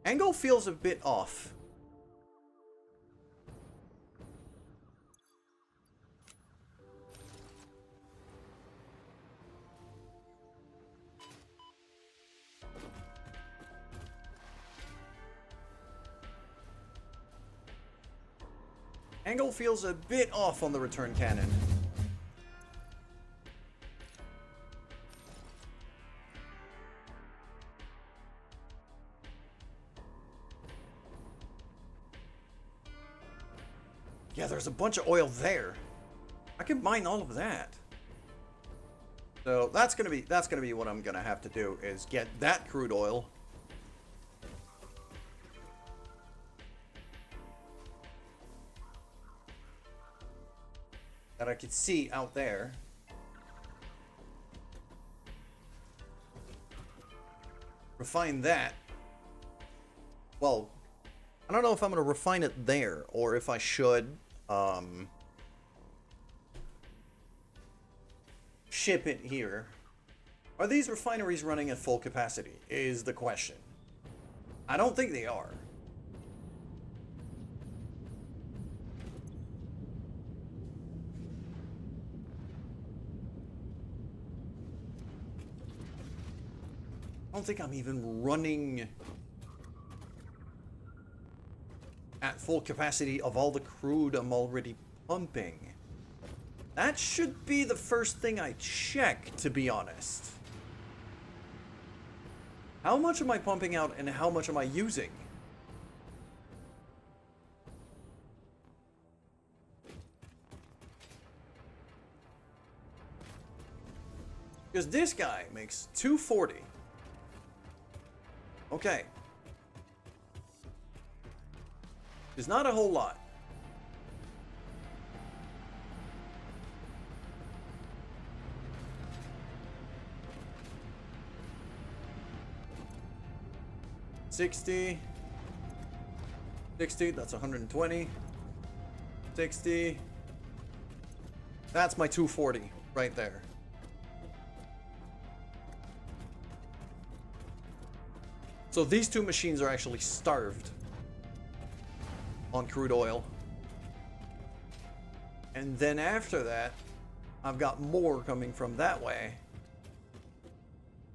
Angle feels a bit off. Angle feels a bit off on the return cannon. Yeah, there's a bunch of oil there. I can mine all of that. So that's gonna be what I'm gonna have to do, is get that crude oil. That I could see out there. Refine that. Well, I don't know if I'm gonna refine it there or if I should ship it here. Are these refineries running at full capacity is the question. I don't think they are. I don't think I'm even running at full capacity of all the crude I'm already pumping. That should be the first thing I check, to be honest. How much am I pumping out and how much am I using? Because this guy makes 240. Okay. It's not a whole lot. $60. $60, that's $120. $60. That's my 240 right there. So these two machines are actually starved on crude oil. And then after that, I've got more coming from that way.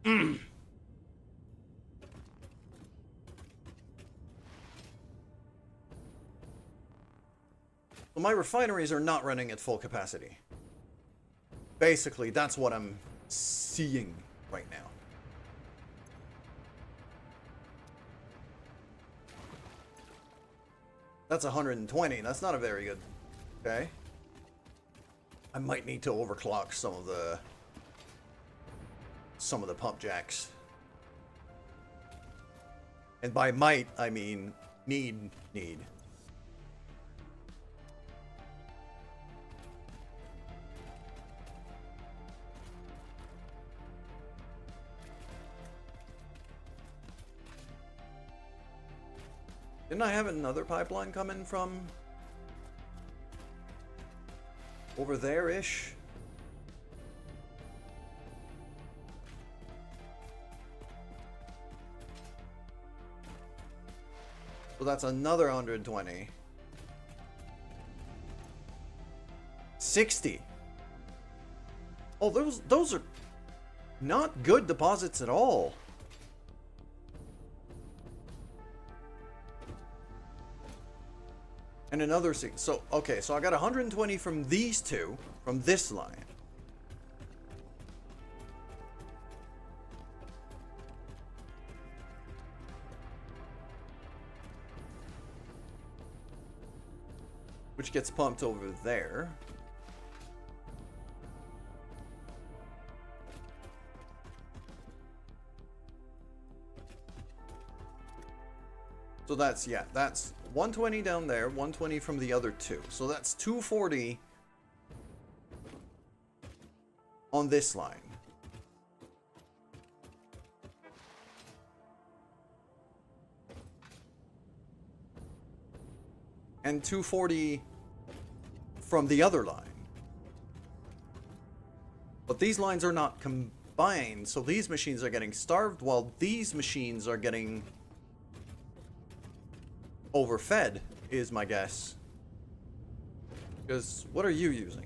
Well, my refineries are not running at full capacity. Basically, that's what I'm seeing right now. That's 120. That's not a very good. Okay. I might need to overclock some of the pump jacks. And by might, I mean need. Didn't I have another pipeline coming from over there-ish? So that's another 120. 60. Oh, those are not good deposits at all. And another so okay, so I got 120 from these two, from this line. Which gets pumped over there. So that's, yeah, that's 120 down there, 120 from the other two. So that's 240 on this line. And 240 from the other line. But these lines are not combined, so these machines are getting starved while these machines are getting overfed, is my guess. Because what are you using?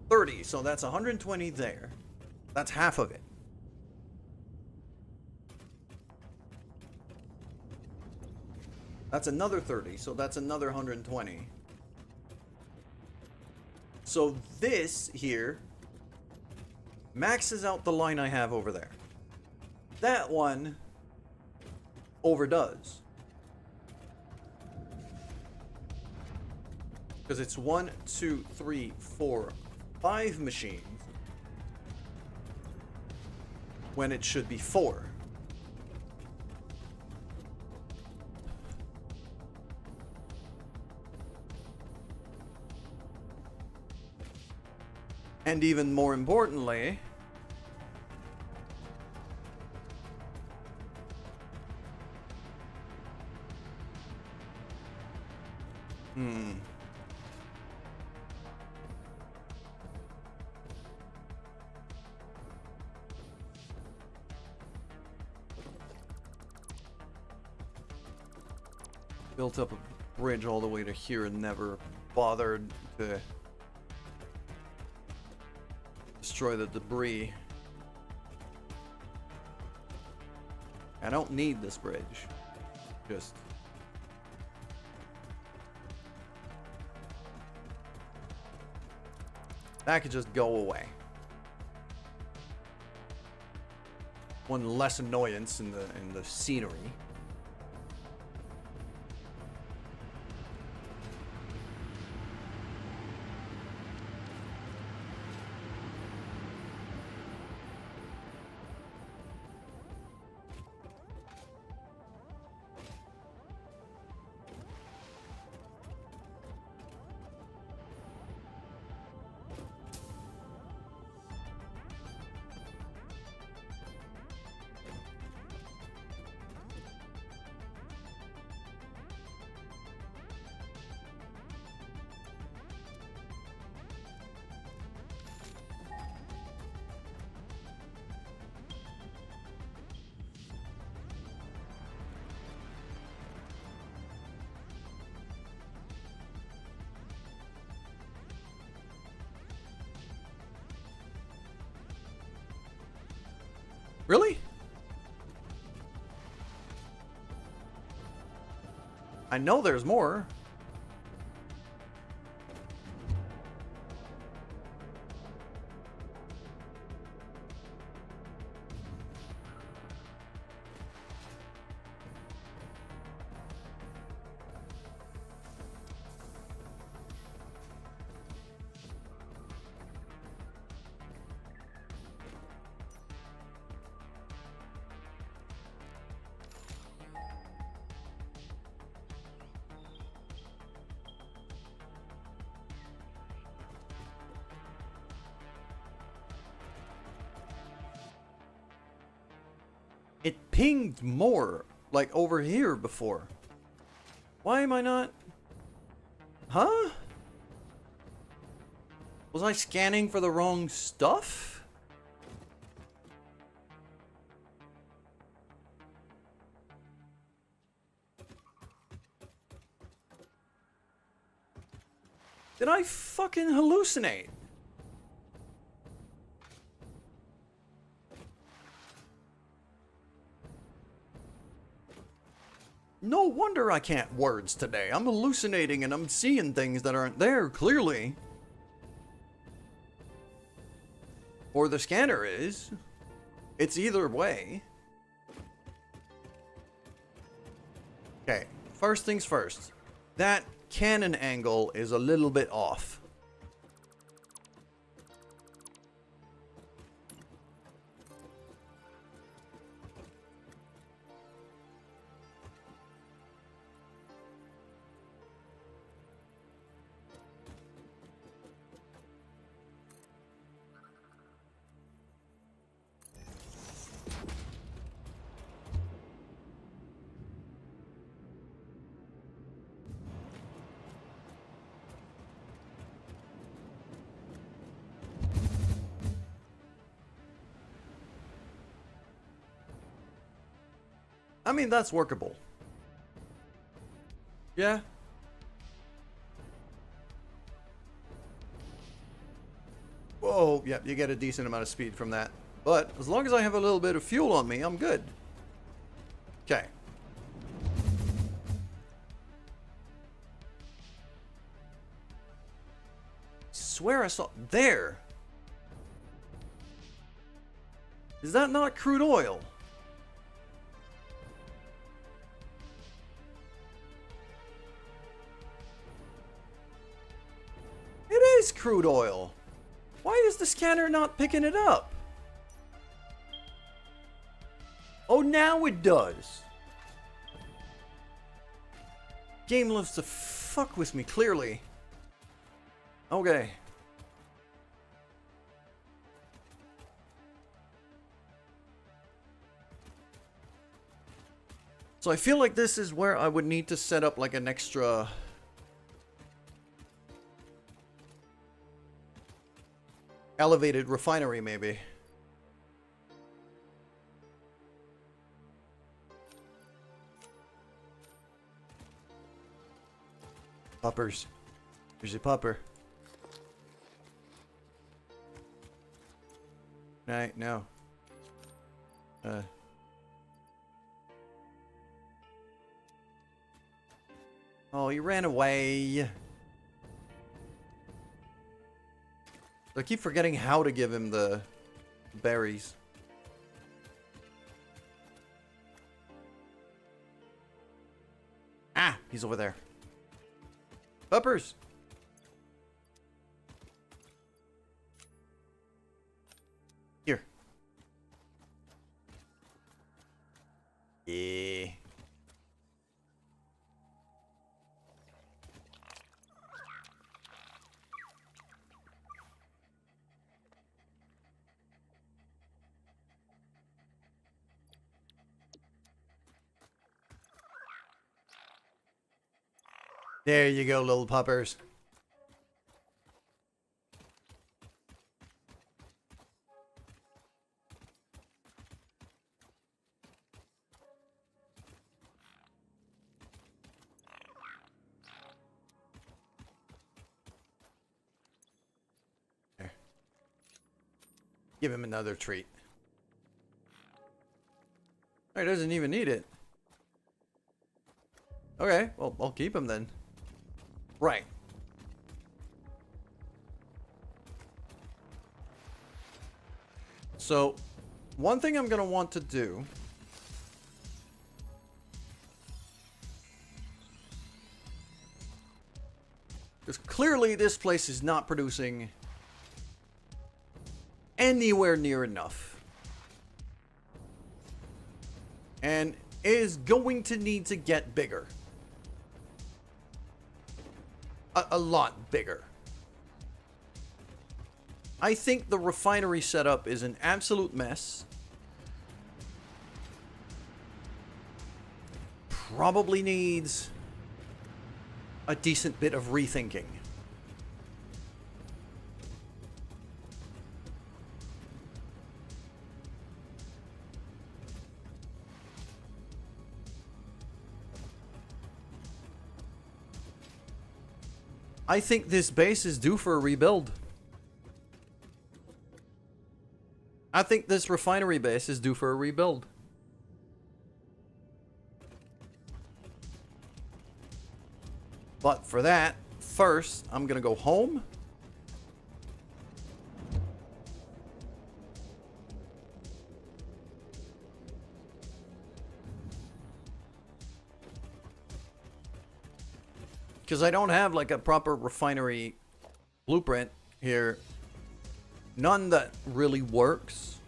30, so that's 120 there. That's half of it. That's another 30, so that's another 120. So this here maxes out the line I have over there. That one overdoes. Because it's 1, 2, 3, 4, 5 machines when it should be 4. And even more importantly, built up a bridge all the way to here and never bothered to destroy the debris. I don't need this bridge. Just that could just go away. One less annoyance in the scenery. Really? I know there's more. It pinged more, like over here before. Why am I not? Huh? Was I scanning for the wrong stuff? Did I fucking hallucinate? No wonder I can't words today. I'm hallucinating and I'm seeing things that aren't there, clearly. Or the scanner is. It's either way. Okay, first things first. That cannon angle is a little bit off. I mean, that's workable. Yeah. Whoa, yep, you get a decent amount of speed from that. But as long as I have a little bit of fuel on me, I'm good. Okay. Swear I saw... There! Is that not crude oil? It is crude oil. Why is the scanner not picking it up? Oh, now it does. Game loves to fuck with me, clearly. Okay. So I feel like this is where I would need to set up like an extra... elevated refinery, maybe. Poppers. Here's a popper. Right, no. Oh, he ran away. I keep forgetting how to give him the berries. Ah, he's over there. Puppers. Here. Yeah. There you go, little puppers. There. Give him another treat. He doesn't even need it. Okay, well, I'll keep him then. Right. So, one thing I'm going to want to do because clearly this place is not producing anywhere near enough. And is going to need to get bigger. A lot bigger. I think the refinery setup is an absolute mess. Probably needs a decent bit of rethinking. I think this base is due for a rebuild. I think this refinery base is due for a rebuild. But for that, first, I'm gonna go home. Because I don't have like a proper refinery blueprint here. None that really works.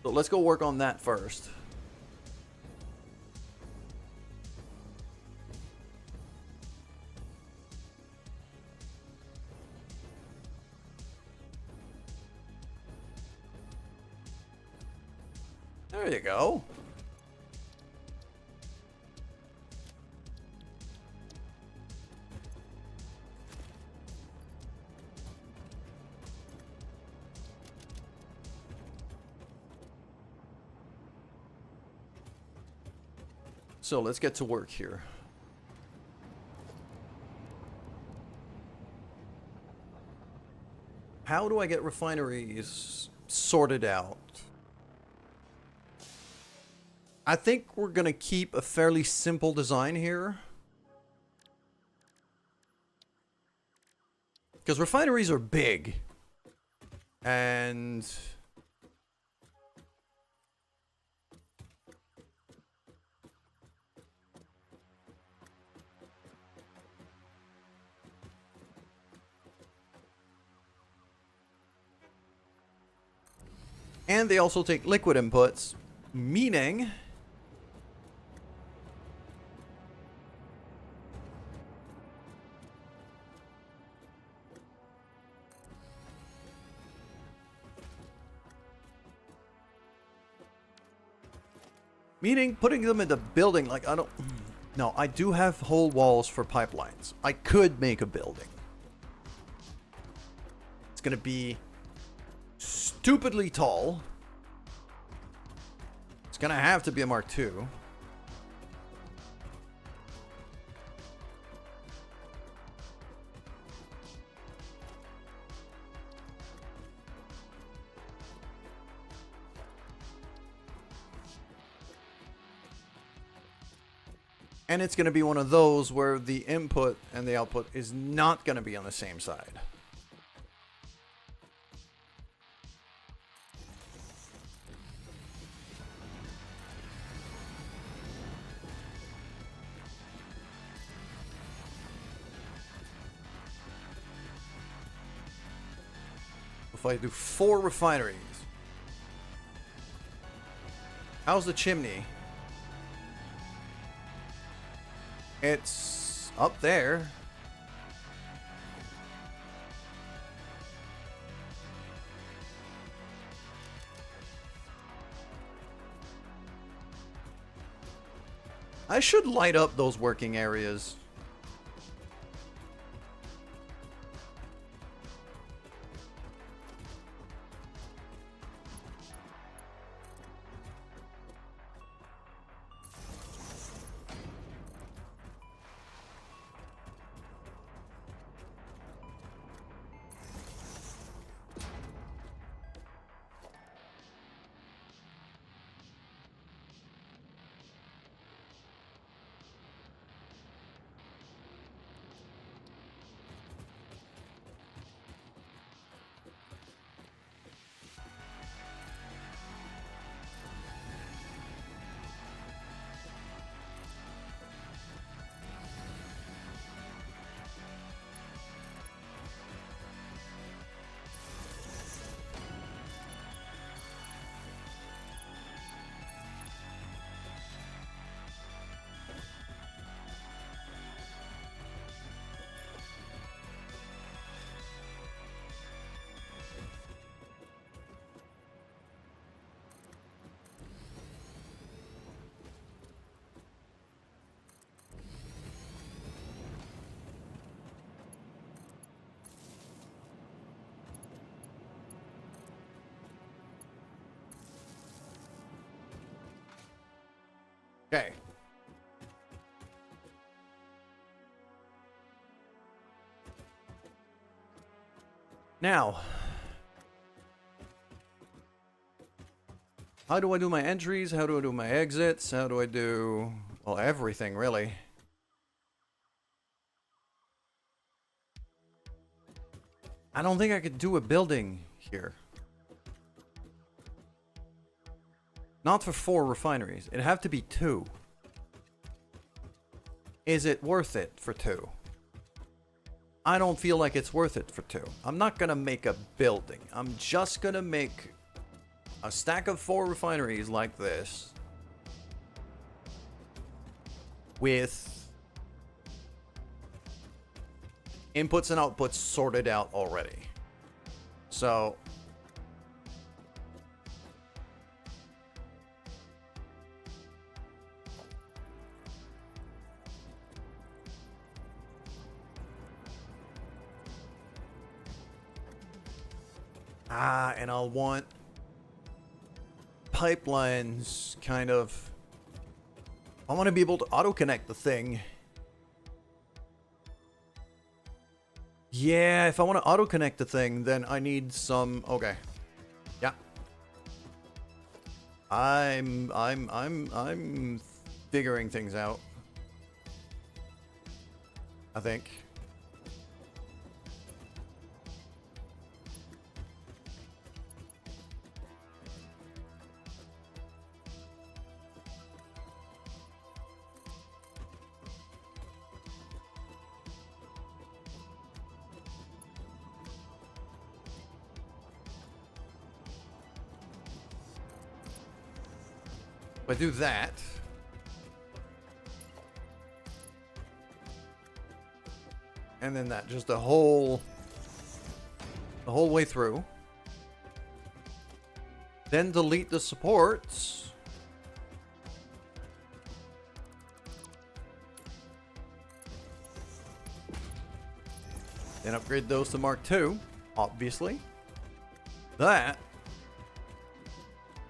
So let's go work on that first. There you go. So let's get to work here. How do I get refineries sorted out? I think we're gonna keep a fairly simple design here. Because refineries are big. And they also take liquid inputs, meaning putting them in the building, like, I don't... No, I do have whole walls for pipelines. I could make a building. It's gonna be stupidly tall. It's gonna have to be a Mark II. And it's going to be one of those where the input and the output is not going to be on the same side. If I do 4 refineries, how's the chimney? It's up there. I should light up those working areas. Okay. Now, how do I do my entries? How do I do my exits? How do I do, well, everything really? I don't think I could do a building here. Not for 4 refineries. It'd have to be 2. Is it worth it for 2? I don't feel like it's worth it for 2. I'm not gonna make a building. I'm just gonna make a stack of 4 refineries like this with inputs and outputs sorted out already. So and I'll want pipelines kind of, I want to be able to auto connect the thing. Yeah, if I want to auto connect the thing, then I need some, okay. Yeah. I'm figuring things out, I think. If I do that, and then that, just the whole way through, then delete the supports, then upgrade those to Mark II, obviously. That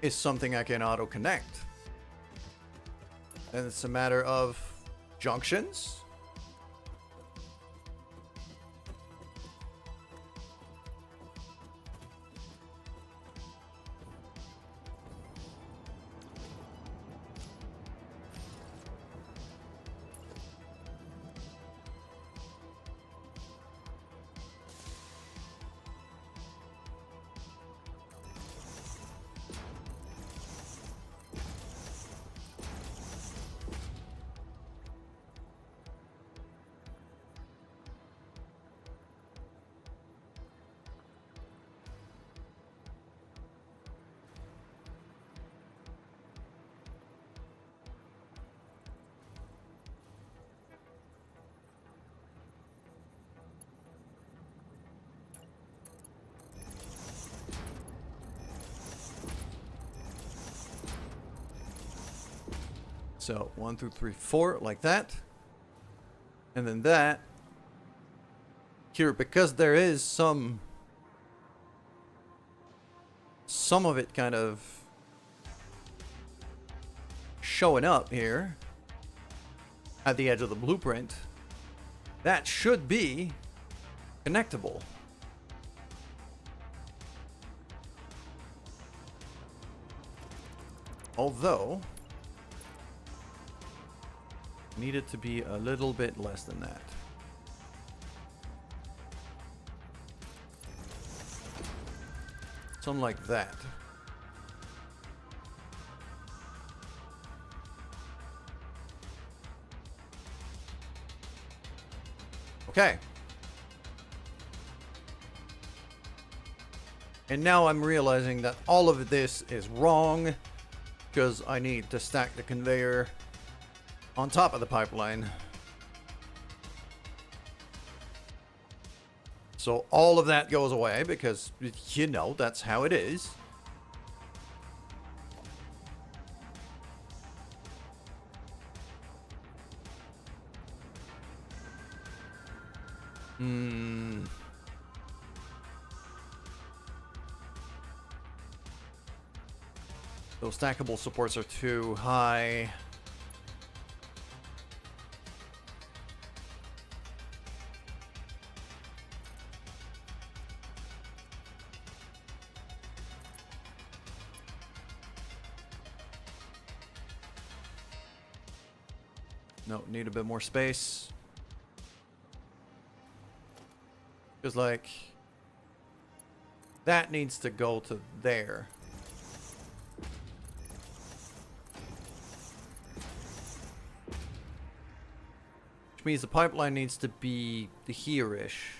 is something I can auto connect. And it's a matter of junctions. So 1, 2, 3, 4, like that. And then that here, because there is some of it kind of showing up here at the edge of the blueprint, that should be connectable. Although need it to be a little bit less than that. Something like that. Okay. And now I'm realizing that all of this is wrong because I need to stack the conveyor on top of the pipeline. So all of that goes away because, you know, that's how it is. Those stackable supports are too high. No, need a bit more space. Because, like, that needs to go to there. Which means the pipeline needs to be here-ish.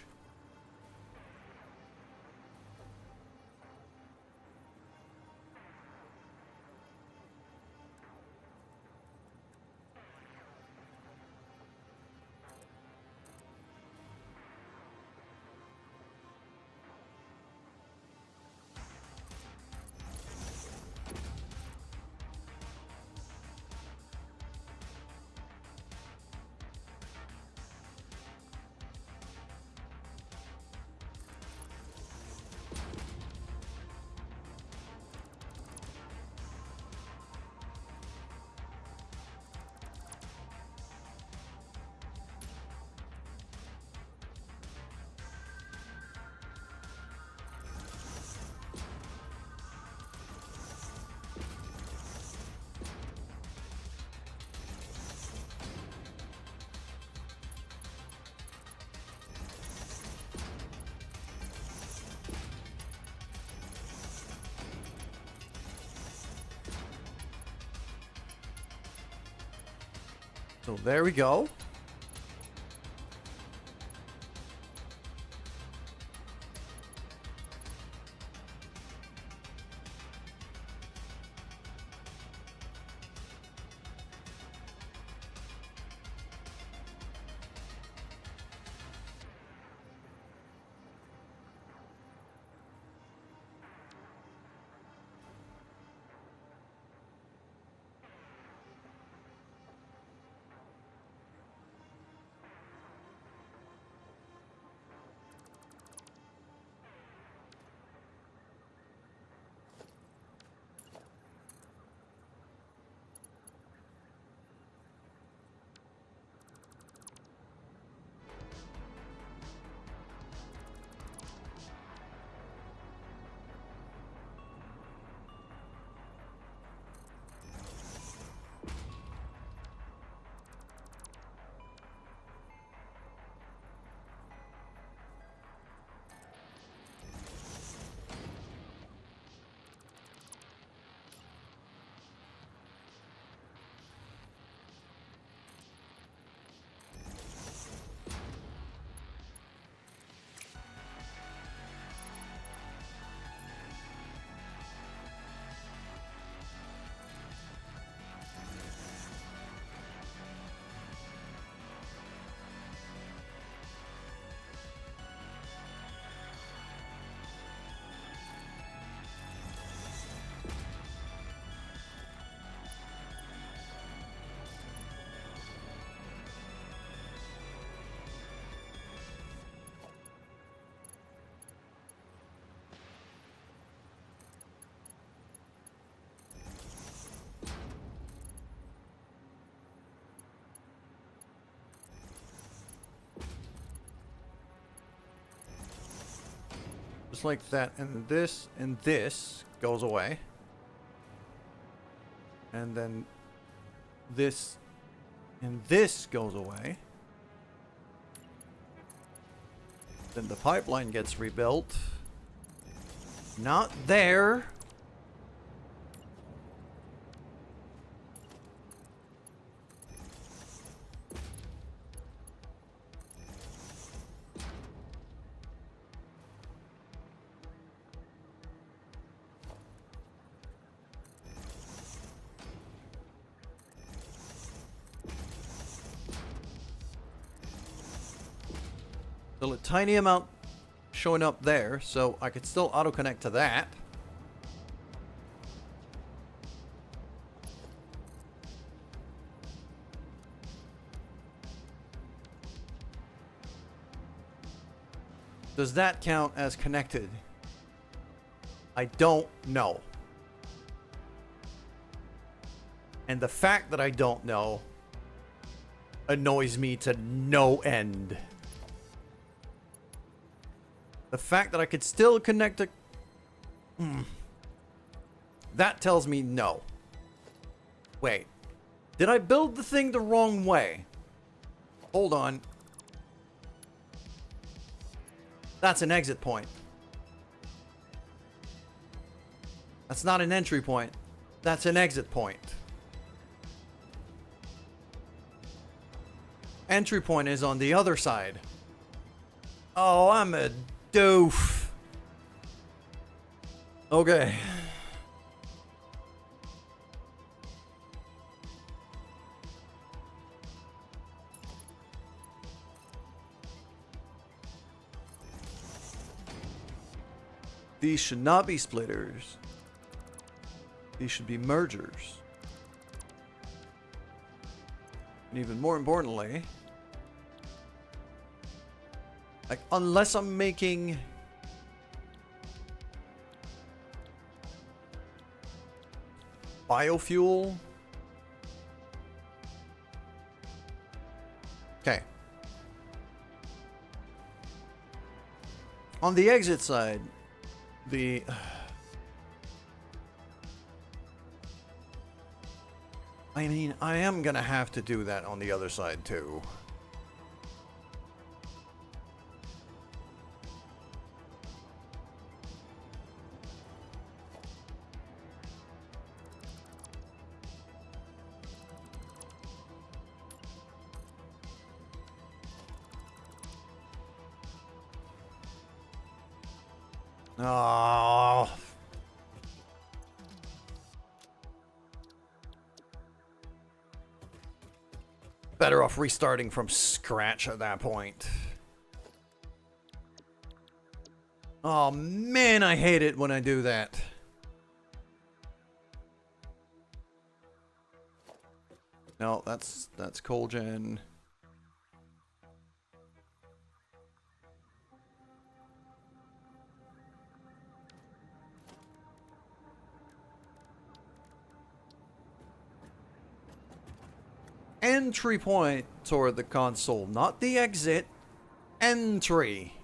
So there we go. Just like that, and this goes away. And then this and this goes away. Then the pipeline gets rebuilt. Not there. Still a tiny amount showing up there, so I could still auto-connect to that. Does that count as connected? I don't know. And the fact that I don't know annoys me to no end. The fact that I could still connect to... that tells me no. Wait. Did I build the thing the wrong way? Hold on. That's an exit point. That's not an entry point. That's an exit point. Entry point is on the other side. Oh, I'm a doof. Okay. These should not be splitters. These should be mergers. And even more importantly, like, unless I'm making biofuel. Okay. On the exit side, I mean, I am gonna have to do that on the other side too. Oh. Better off restarting from scratch at that point. Oh man, I hate it when I do that. No, that's coal gen. Entry point toward the console, not the exit. Entry.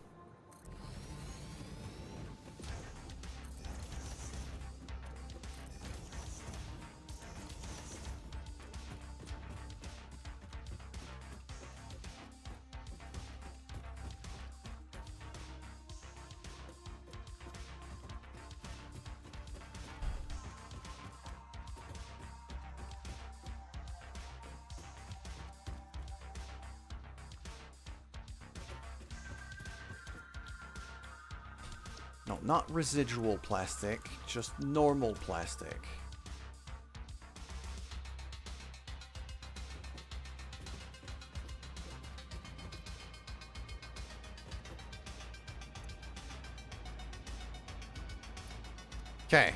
No, not residual plastic, just normal plastic. Okay.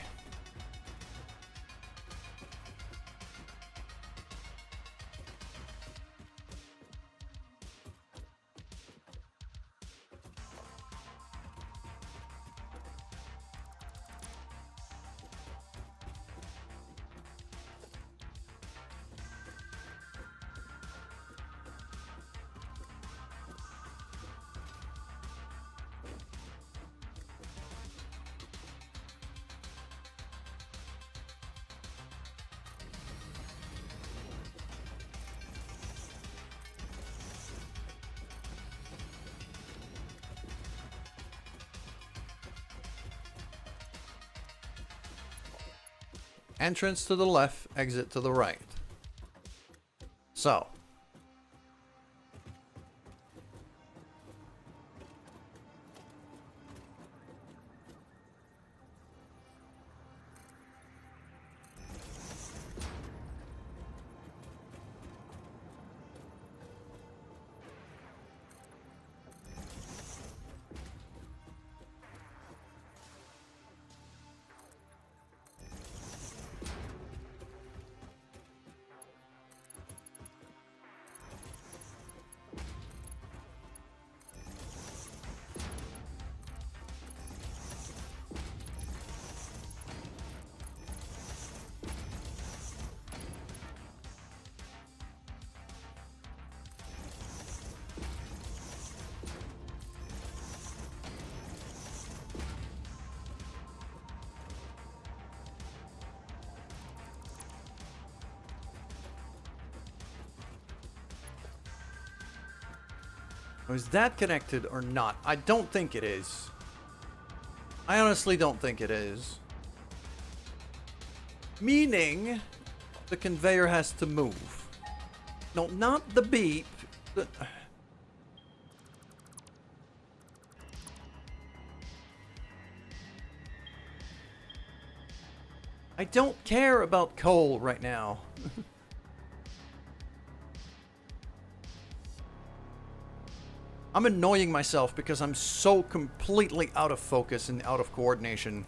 Entrance to the left, exit to the right. So. Is that connected or not? I don't think it is. I honestly don't think it is. Meaning, the conveyor has to move. No, not the beep. I don't care about coal right now. I'm annoying myself because I'm so completely out of focus and out of coordination.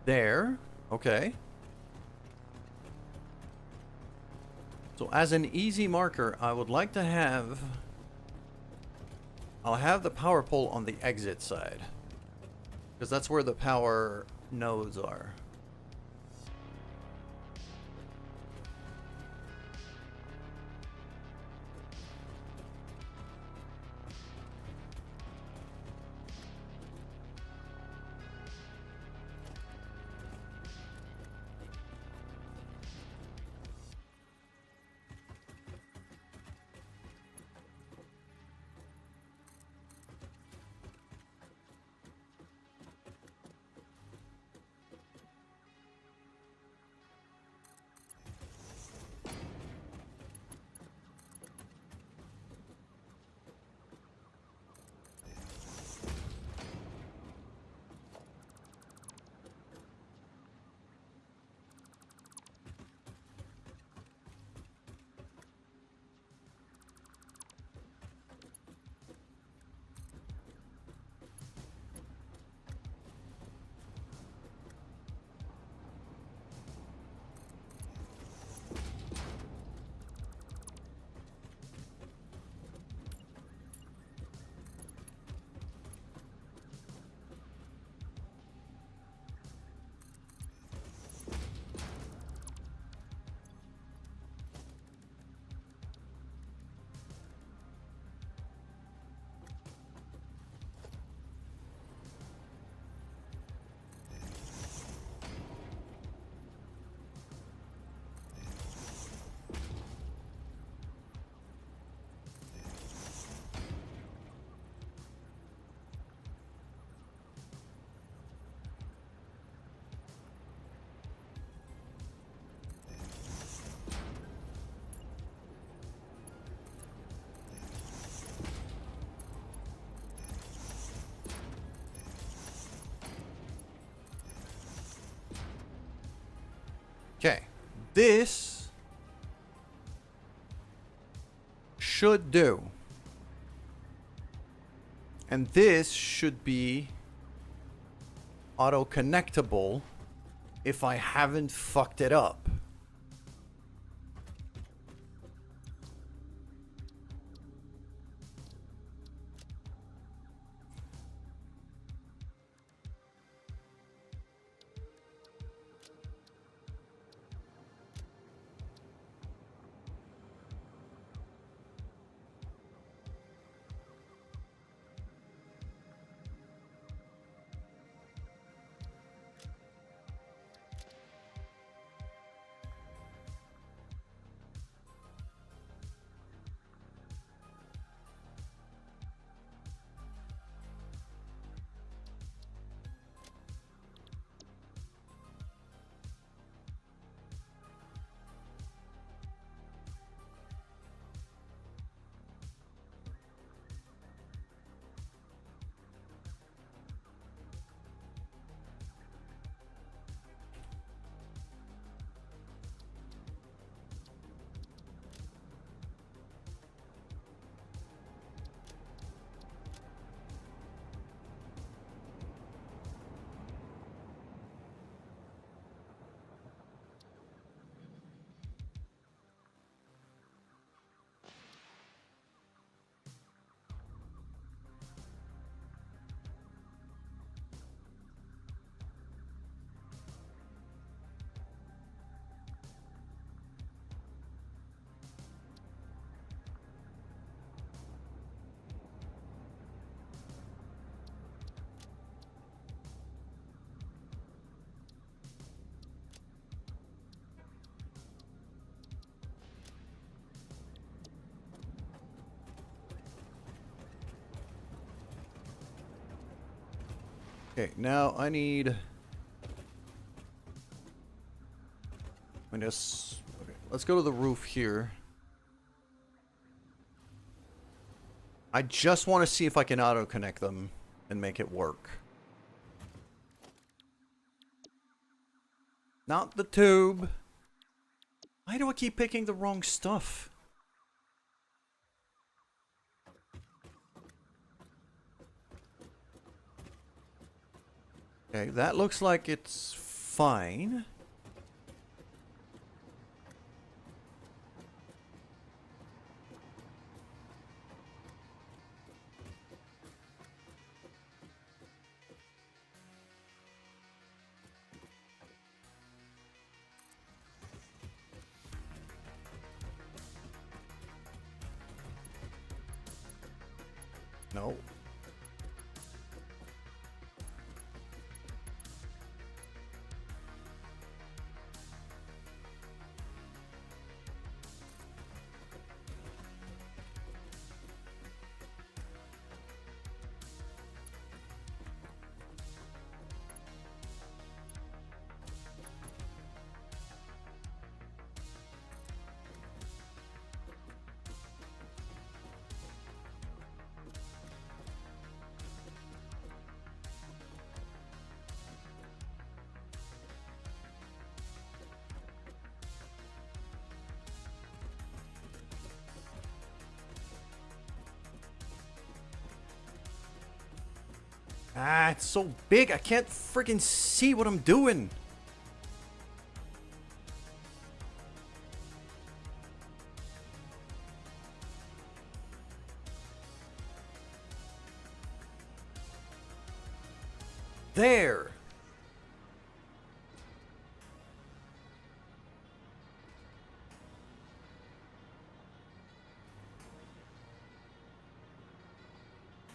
There. Okay. So as an easy marker, I would like to have... I'll have the power pole on the exit side. Because that's where the power nodes are. Okay, this should do. And this should be auto-connectable if I haven't fucked it up. Okay, now I need... Okay, let's go to the roof here. I just want to see if I can auto-connect them and make it work. Not the tube. Why do I keep picking the wrong stuff? Okay, that looks like it's fine. No. Ah, it's so big, I can't freaking see what I'm doing. There.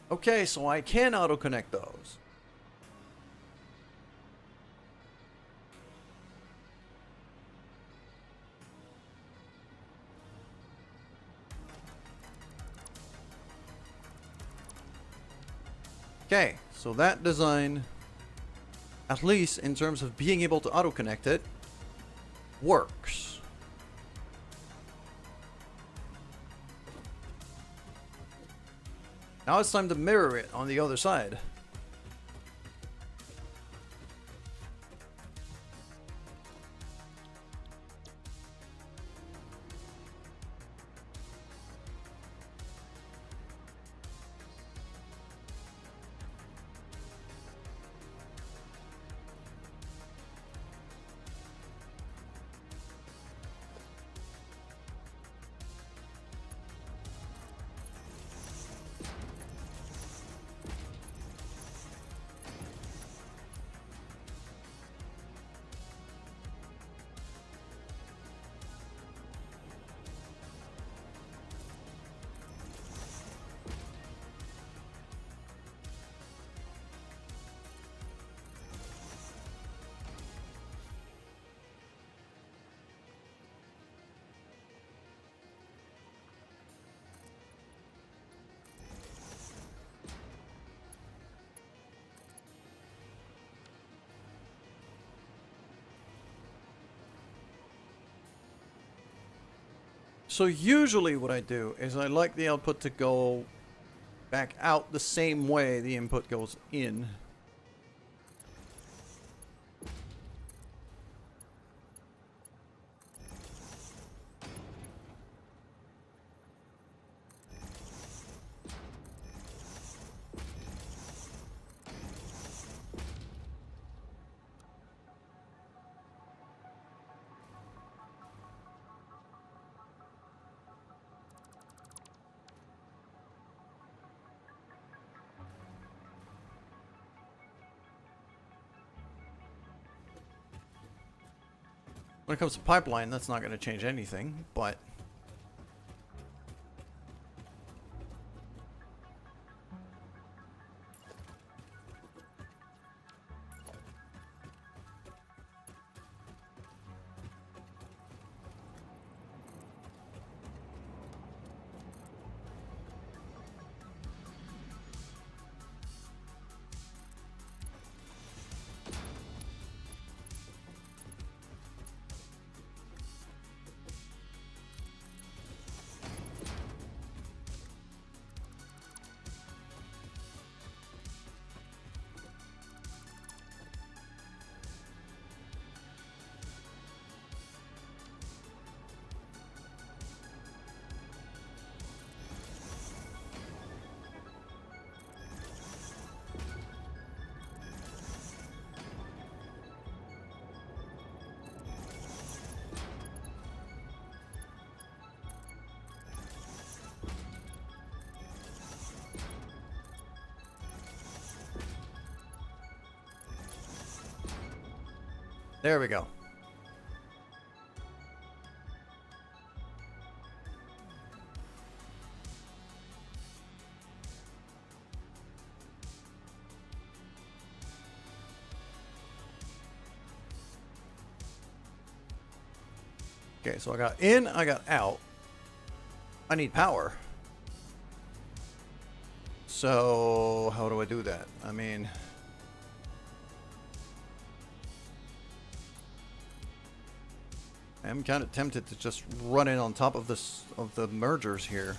Okay, so I can auto-connect those. Okay, so that design, at least in terms of being able to auto-connect it, works. Now it's time to mirror it on the other side. So usually what I do is I like the output to go back out the same way the input goes in. When it comes to pipeline, that's not going to change anything, but... There we go. Okay, so I got in, I got out. I need power. So, how do I do that? I mean, I'm kind of tempted to just run in on top of this, of the mergers here.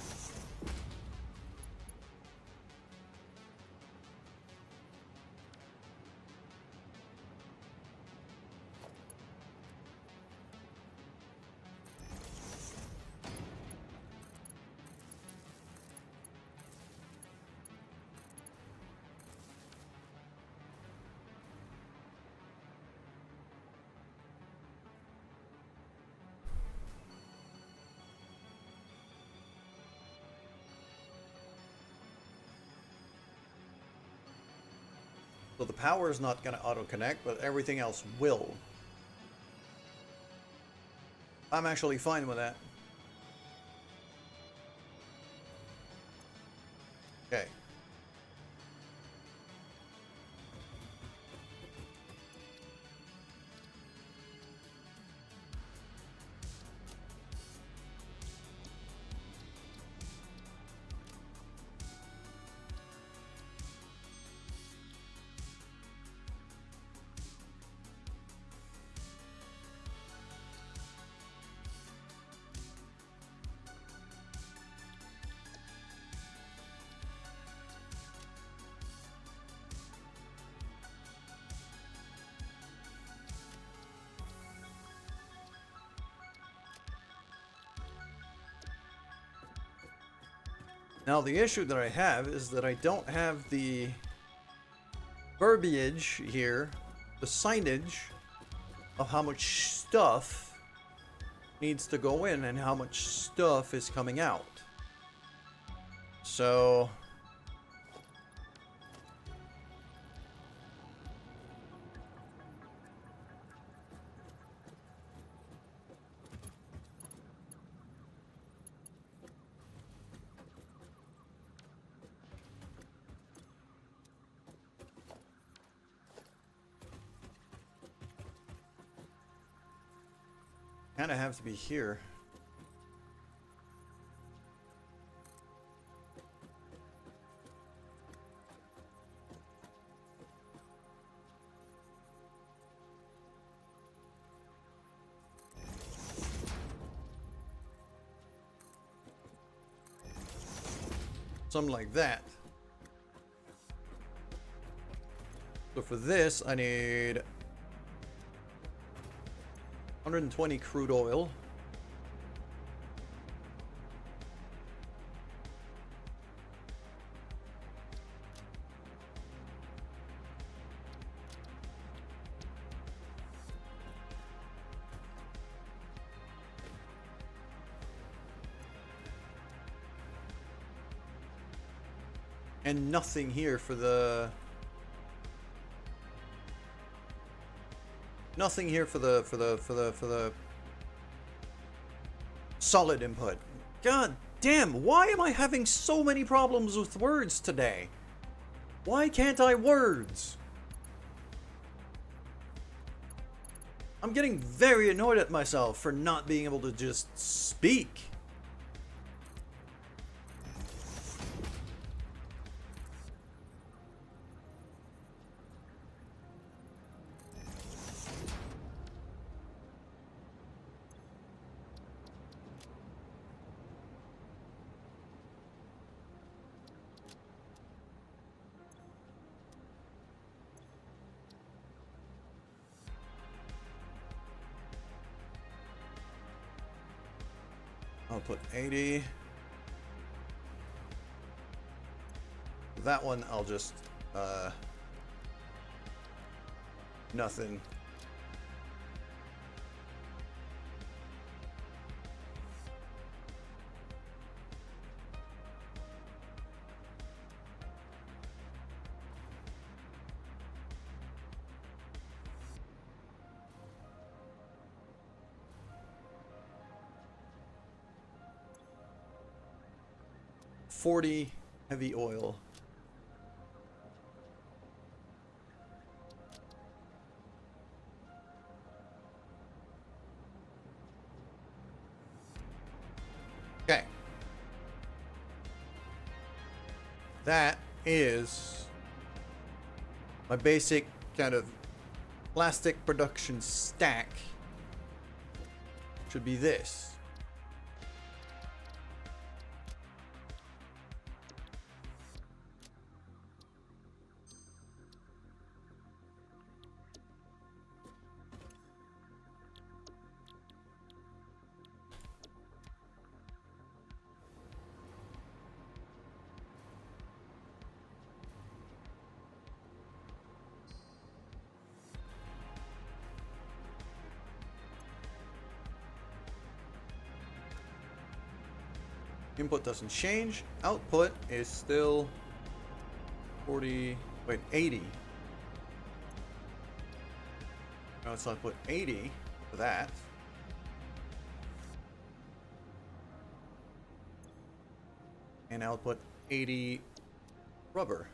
So the power is not going to auto-connect, but everything else will. I'm actually fine with that. Okay. Now the issue that I have is that I don't have the verbiage here, the signage of how much stuff needs to go in and how much stuff is coming out. So kind of have to be here. Something like that. So for this, I need 120 crude oil. And nothing here for the solid input. God damn, why am I having so many problems with words today? Why can't I words? I'm getting very annoyed at myself for not being able to just speak. I'll put 80. That one, I'll just, nothing. 40 heavy oil. Okay. That is my basic kind of plastic production stack. Should be this. Input doesn't change. Output is still 80. Now so I put 80 for that. And output 80 rubber.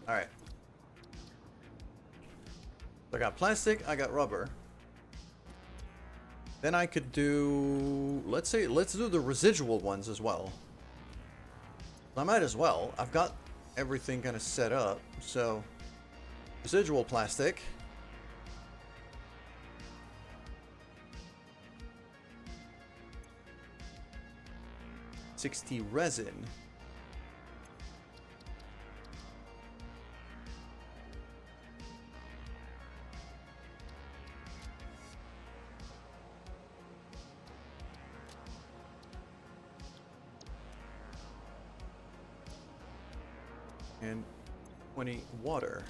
All right. So I got plastic, I got rubber. Then I could do, let's do the residual ones as well. I might as well. I've got everything kind of set up. So residual plastic. $60 resin. And 20 water.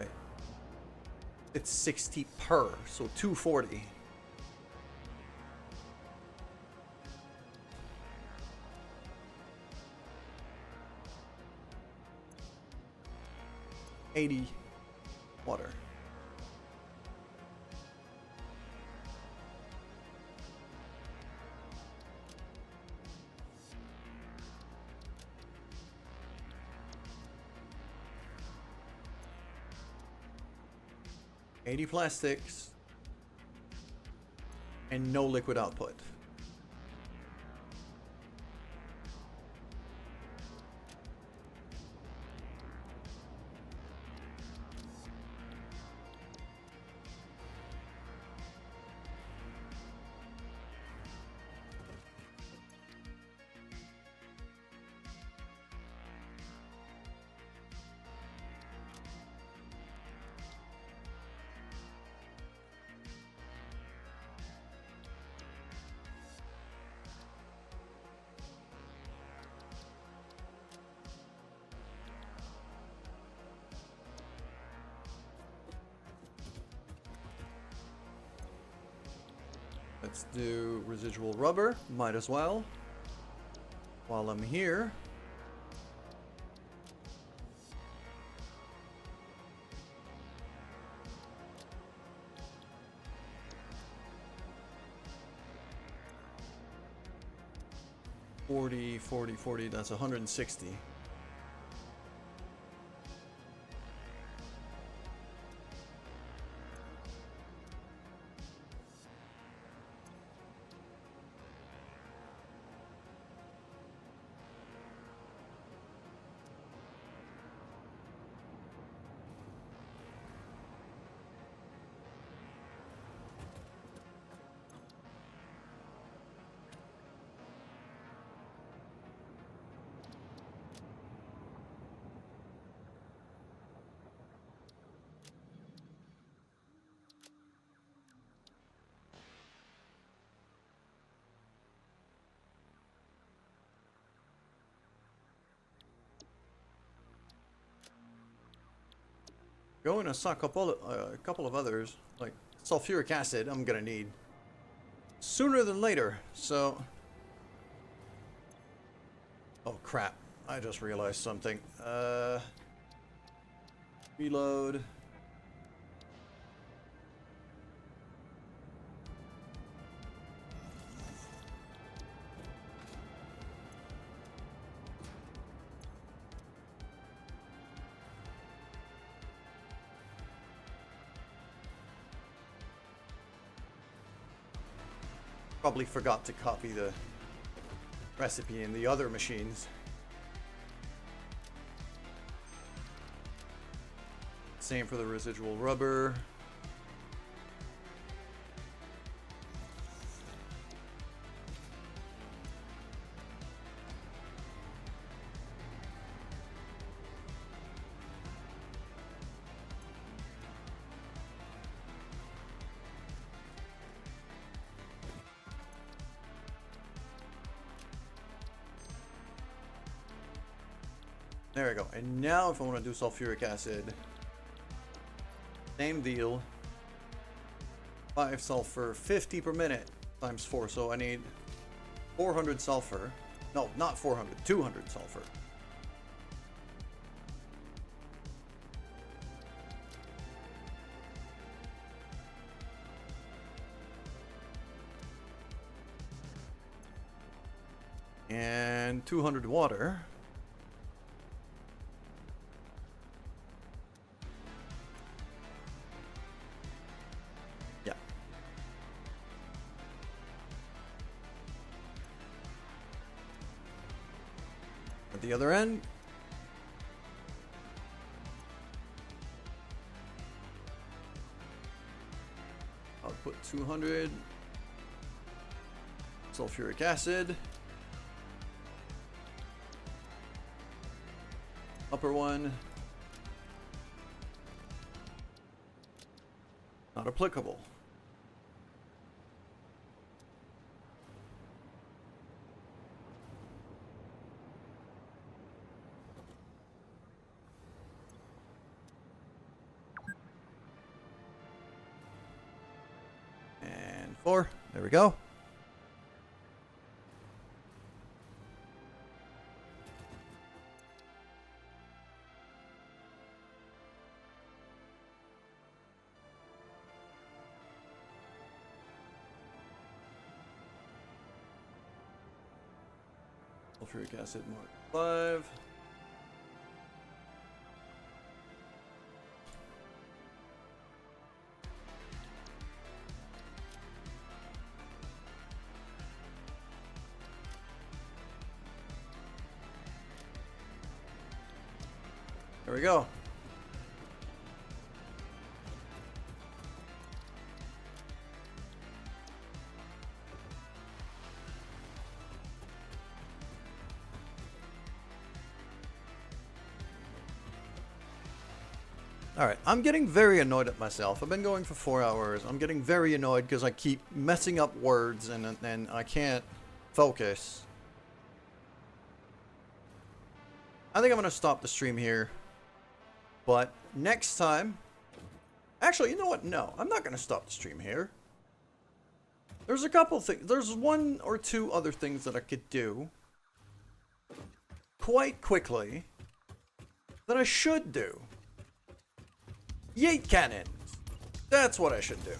Okay. It's 60 per, so 240. $80 water. $80 plastics and no liquid output. Let's do residual rubber. Might as well. While I'm here. $40, that's 160. Going to suck up a couple of others, like sulfuric acid, I'm gonna need sooner than later, so... Oh crap, I just realized something. Reload. Probably forgot to copy the recipe in the other machines. Same for the residual rubber. There we go. And now if I want to do sulfuric acid, same deal. 5 sulfur, 50 per minute times 4. So I need 400 sulfur. No, not 400, 200 sulfur. And 200 water. The other end. I'll put 200 sulfuric acid. Upper one. Not applicable. Four. There we go. Sulfuric acid mark 5. There we go. Alright, I'm getting very annoyed at myself. I've been going for 4 hours. I'm getting very annoyed because I keep messing up words and I can't focus. I think I'm going to stop the stream here. But next time... Actually, you know what? No, I'm not going to stop the stream here. There's a couple things. There's one or two other things that I could do quite quickly that I should do. Yeet cannons. That's what I should do.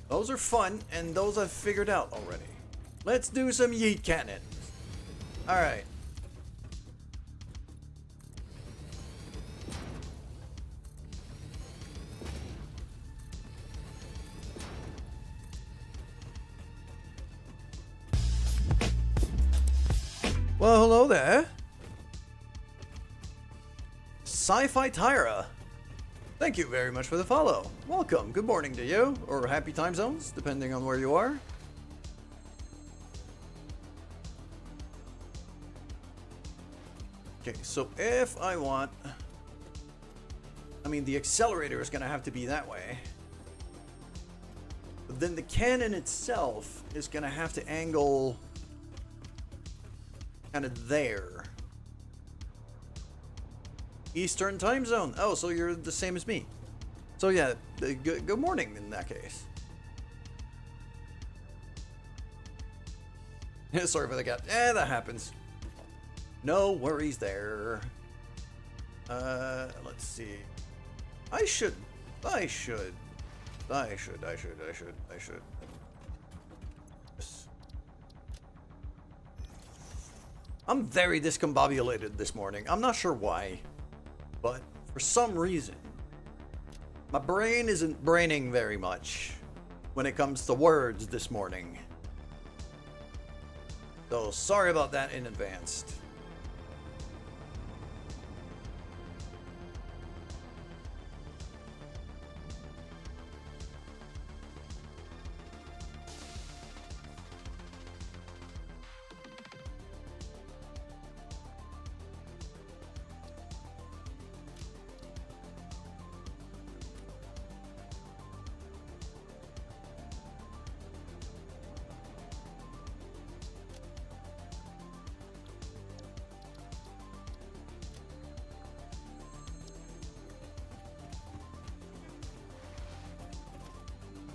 Those are fun, and those I've figured out already. Let's do some yeet cannons. Alright. Well, hello there. Sci-Fi Tyra. Thank you very much for the follow. Welcome. Good morning to you, or happy time zones, depending on where you are. Okay, so if I want... I mean, the accelerator is going to have to be that way. But then the cannon itself is going to have to angle... kind of there. Eastern time zone. Oh, so you're the same as me. So yeah, good morning in that case. Sorry for the cat. That happens. No worries there. Let's see. I should. I'm very discombobulated this morning. I'm not sure why, but for some reason, my brain isn't braining very much when it comes to words this morning. So sorry about that in advance.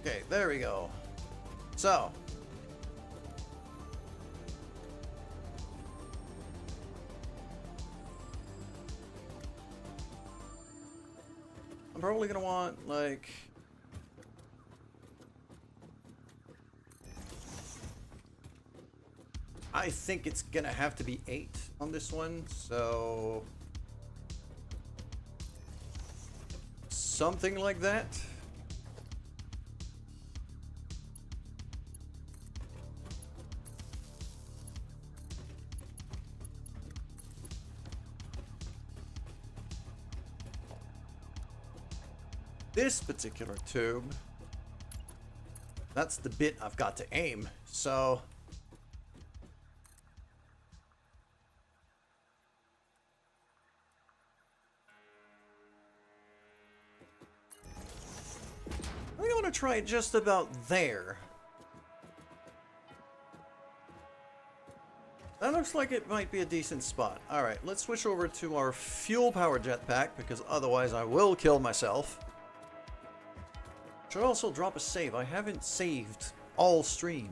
Okay, there we go. So. I'm probably gonna want, like... I think it's gonna have to be 8 on this one, so... something like that. This particular tube, that's the bit I've got to aim, so... I think I want to try it just about there. That looks like it might be a decent spot. Alright, let's switch over to our fuel power jetpack, because otherwise I will kill myself. Should also drop a save. I haven't saved all stream.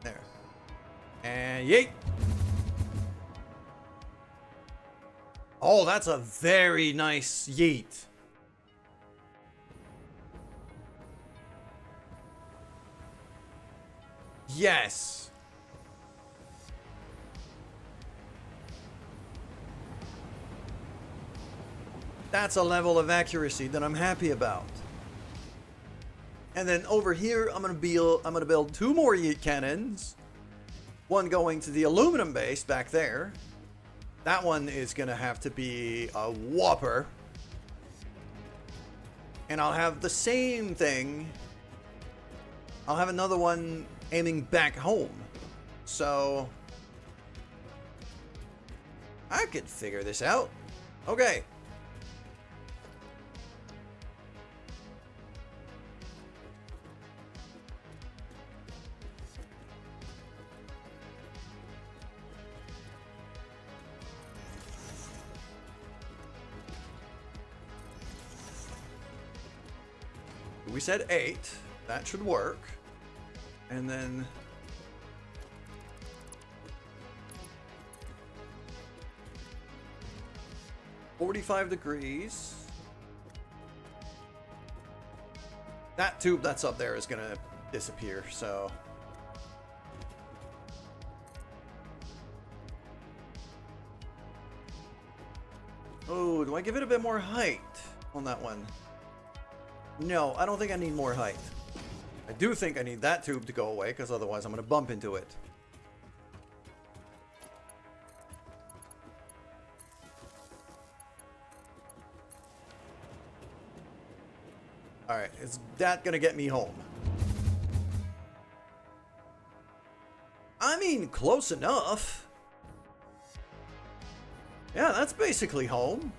There. And yeet! Oh, that's a very nice yeet. Yes! That's a level of accuracy that I'm happy about. And then over here, I'm gonna build 2 more yeet cannons. One going to the aluminum base back there. That one is gonna have to be a whopper. And I'll have the same thing. I'll have another one aiming back home. So I could figure this out. Okay. We said 8. That should work. And then 45 degrees. That tube that's up there is gonna disappear, so. Oh, do I give it a bit more height on that one? No, I don't think I need more height. I do think I need that tube to go away, because otherwise I'm gonna bump into it. Alright, is that gonna get me home? I mean, close enough. Yeah, that's basically home.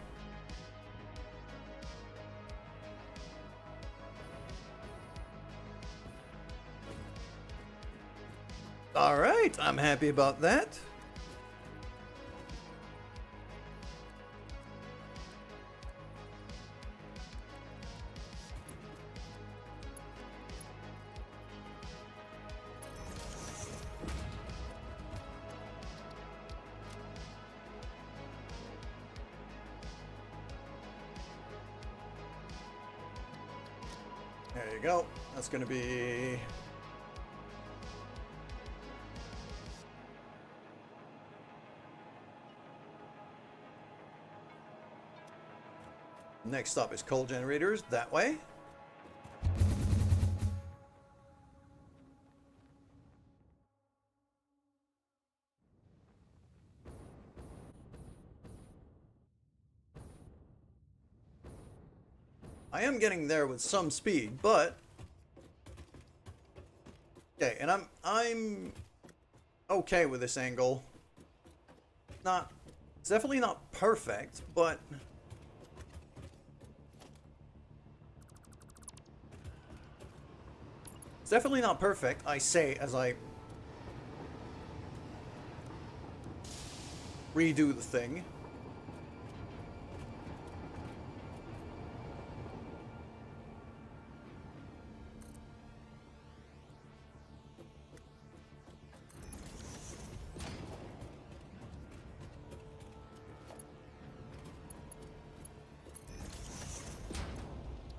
Alright, I'm happy about that. There you go. That's going to be... Next up is coal generators, that way. I am getting there with some speed, but okay, and I'm okay with this angle. It's definitely not perfect, but it's definitely not perfect, I say as I redo the thing.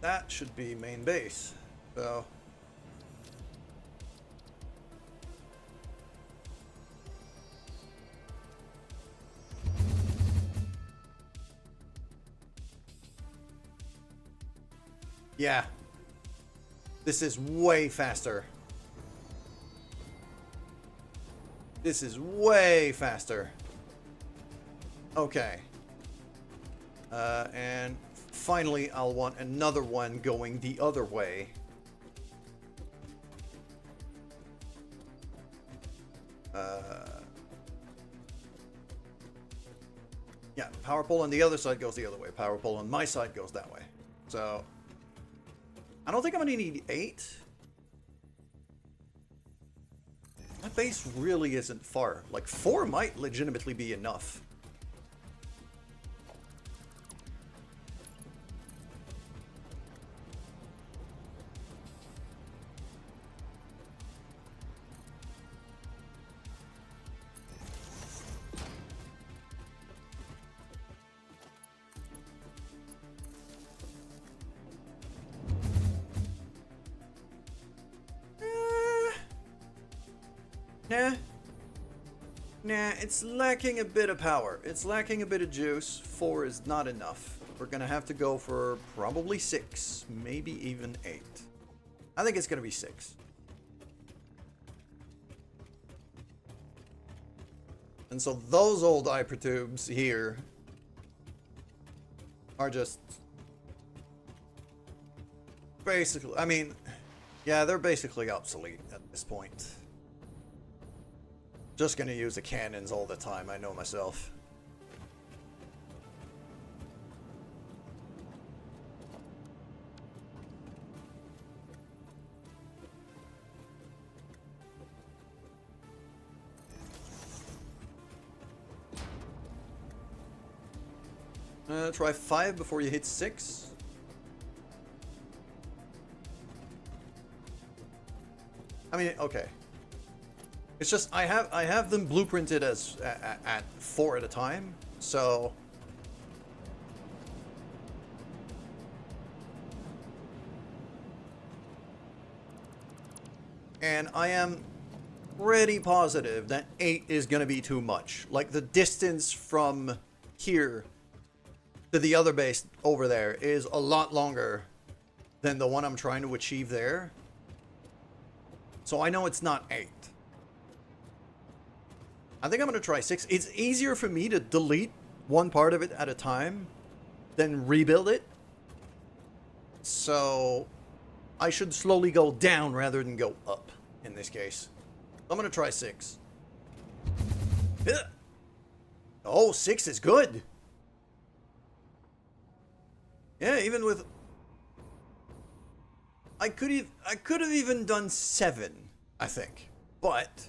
That should be main base, so. Yeah. This is way faster. This is way faster. Okay. And finally, I'll want another one going the other way. Yeah, power pole on the other side goes the other way. Power pole on my side goes that way. So, I don't think I'm gonna need 8. That base really isn't far. Like, 4 might legitimately be enough. Nah, it's lacking a bit of power. It's lacking a bit of juice. 4 is not enough. We're gonna have to go for probably 6, maybe even 8. I think it's gonna be 6. And so those old hypertubes here are just basically, I mean, yeah, they're basically obsolete at this point. Just gonna use the cannons all the time, I know myself. Try 5 before you hit 6. I mean, okay. It's just I have them blueprinted as at 4 at a time, so and I am pretty positive that 8 is gonna be too much. Like the distance from here to the other base over there is a lot longer than the one I'm trying to achieve there. So I know it's not 8. I think I'm going to try 6. It's easier for me to delete one part of it at a time than rebuild it. So I should slowly go down rather than go up in this case. I'm going to try 6. Oh, 6 is good. Yeah, even with... I could have even done 7, I think. But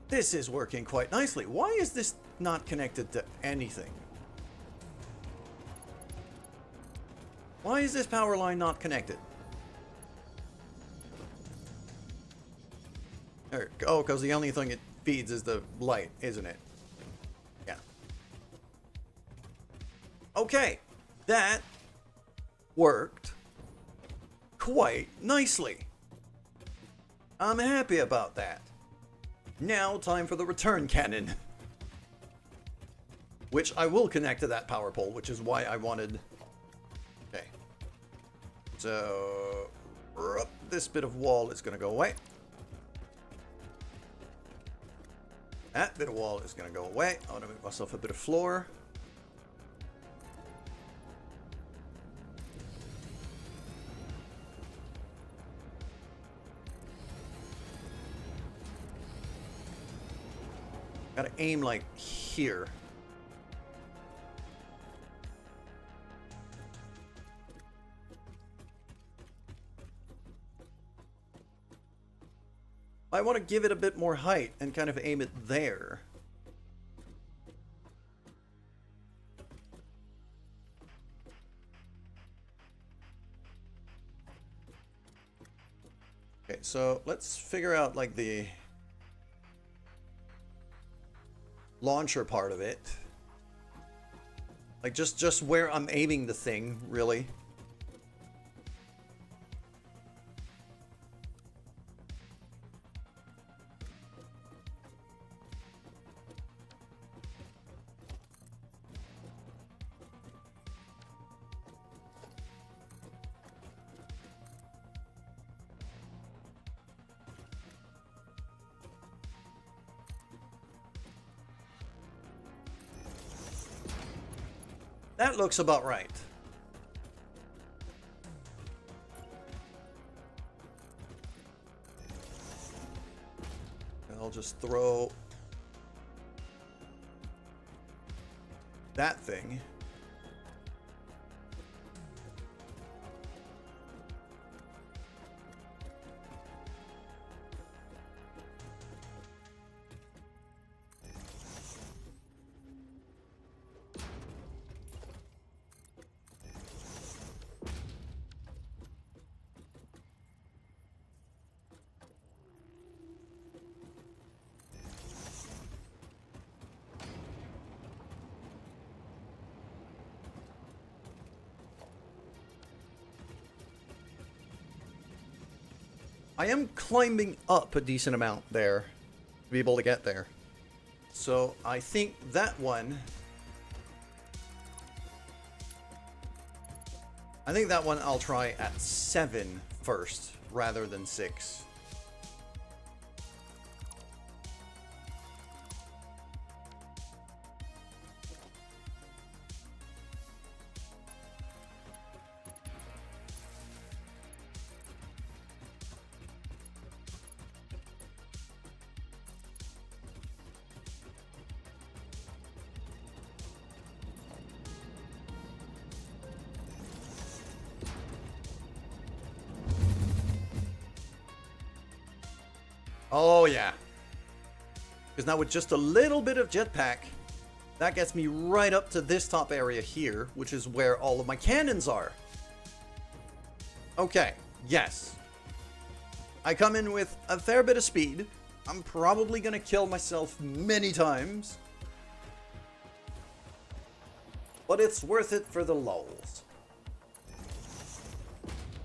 this is working quite nicely. Why is this not connected to anything? Why is this power line not connected? There, oh, because the only thing it feeds is the light, isn't it? Yeah. Okay. That worked quite nicely. I'm happy about that. Now, time for the return cannon. Which I will connect to that power pole, which is why I wanted... Okay. So... this bit of wall is going to go away. That bit of wall is going to go away. I want to make myself a bit of floor. Gotta aim like here. I want to give it a bit more height and kind of aim it there. Okay, so let's figure out like the launcher part of it. Like just where I'm aiming the thing, really. That looks about right. I'll just throw that thing. I am climbing up a decent amount there to be able to get there. So I think that one... I'll try at 7 first rather than 6. Oh, yeah. Because now with just a little bit of jetpack, that gets me right up to this top area here, which is where all of my cannons are. Okay, yes. I come in with a fair bit of speed. I'm probably gonna kill myself many times. But it's worth it for the lulz.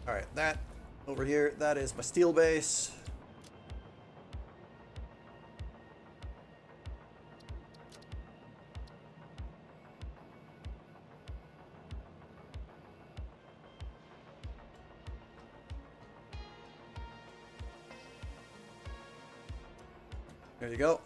Alright, that over here, that is my steel base. There you go.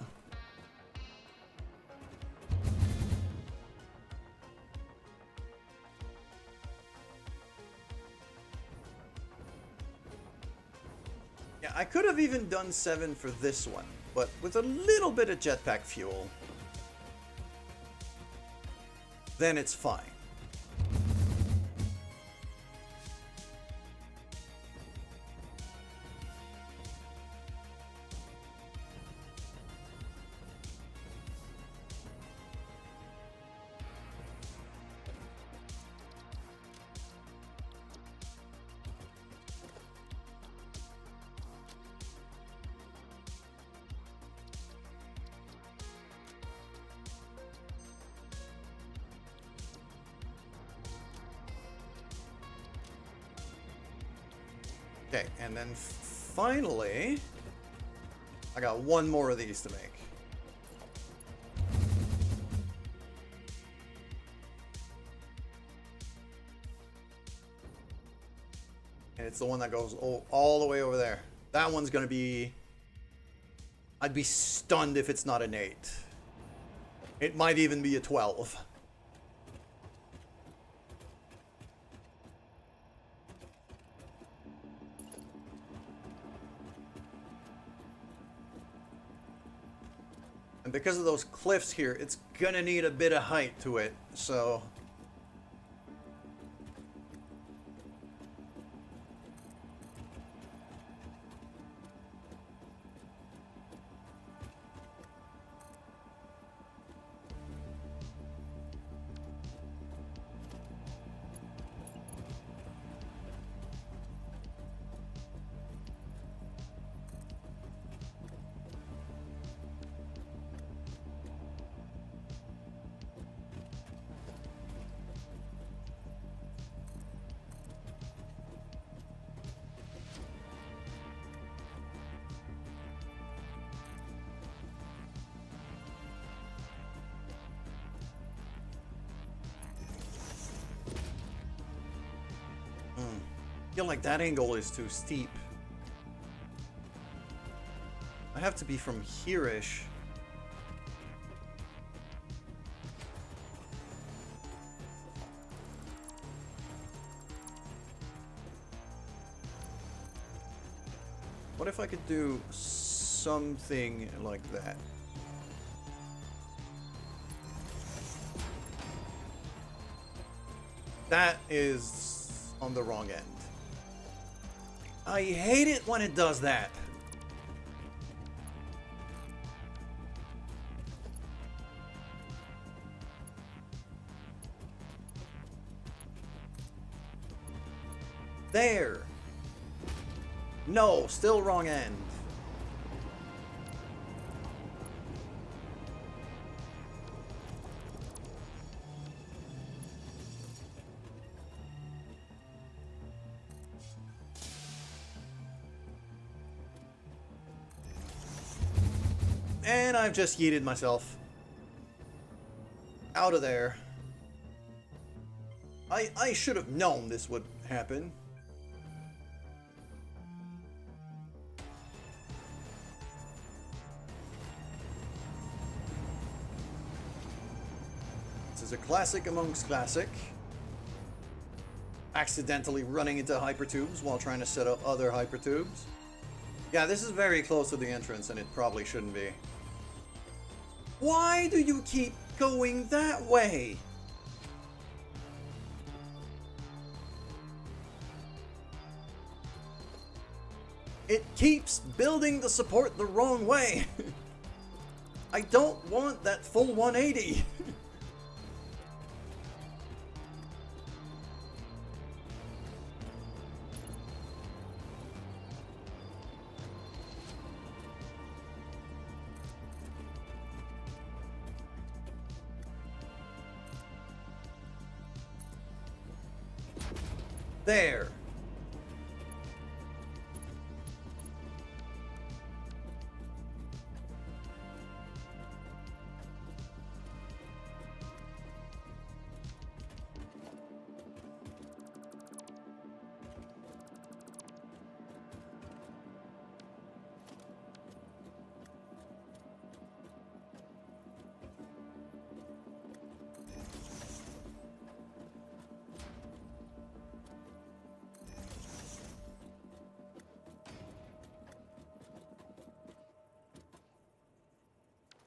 Yeah, I could have even done 7 for this one, but with a little bit of jetpack fuel, then it's fine. Okay, and then finally, I got one more of these to make. And it's the one that goes all the way over there. That one's gonna be... I'd be stunned if it's not an 8. It might even be a 12. And because of those cliffs here, it's gonna need a bit of height to it, so... I feel like that angle is too steep. I have to be from here-ish. What if I could do something like that? That is on the wrong end. I hate it when it does that. There. No, still wrong end. And I've just yeeted myself out of there. I should have known this would happen. This is a classic amongst classic. Accidentally running into hypertubes while trying to set up other hypertubes. Yeah, this is very close to the entrance and it probably shouldn't be. Why do you keep going that way? It keeps building the support the wrong way. I don't want that full 180. There.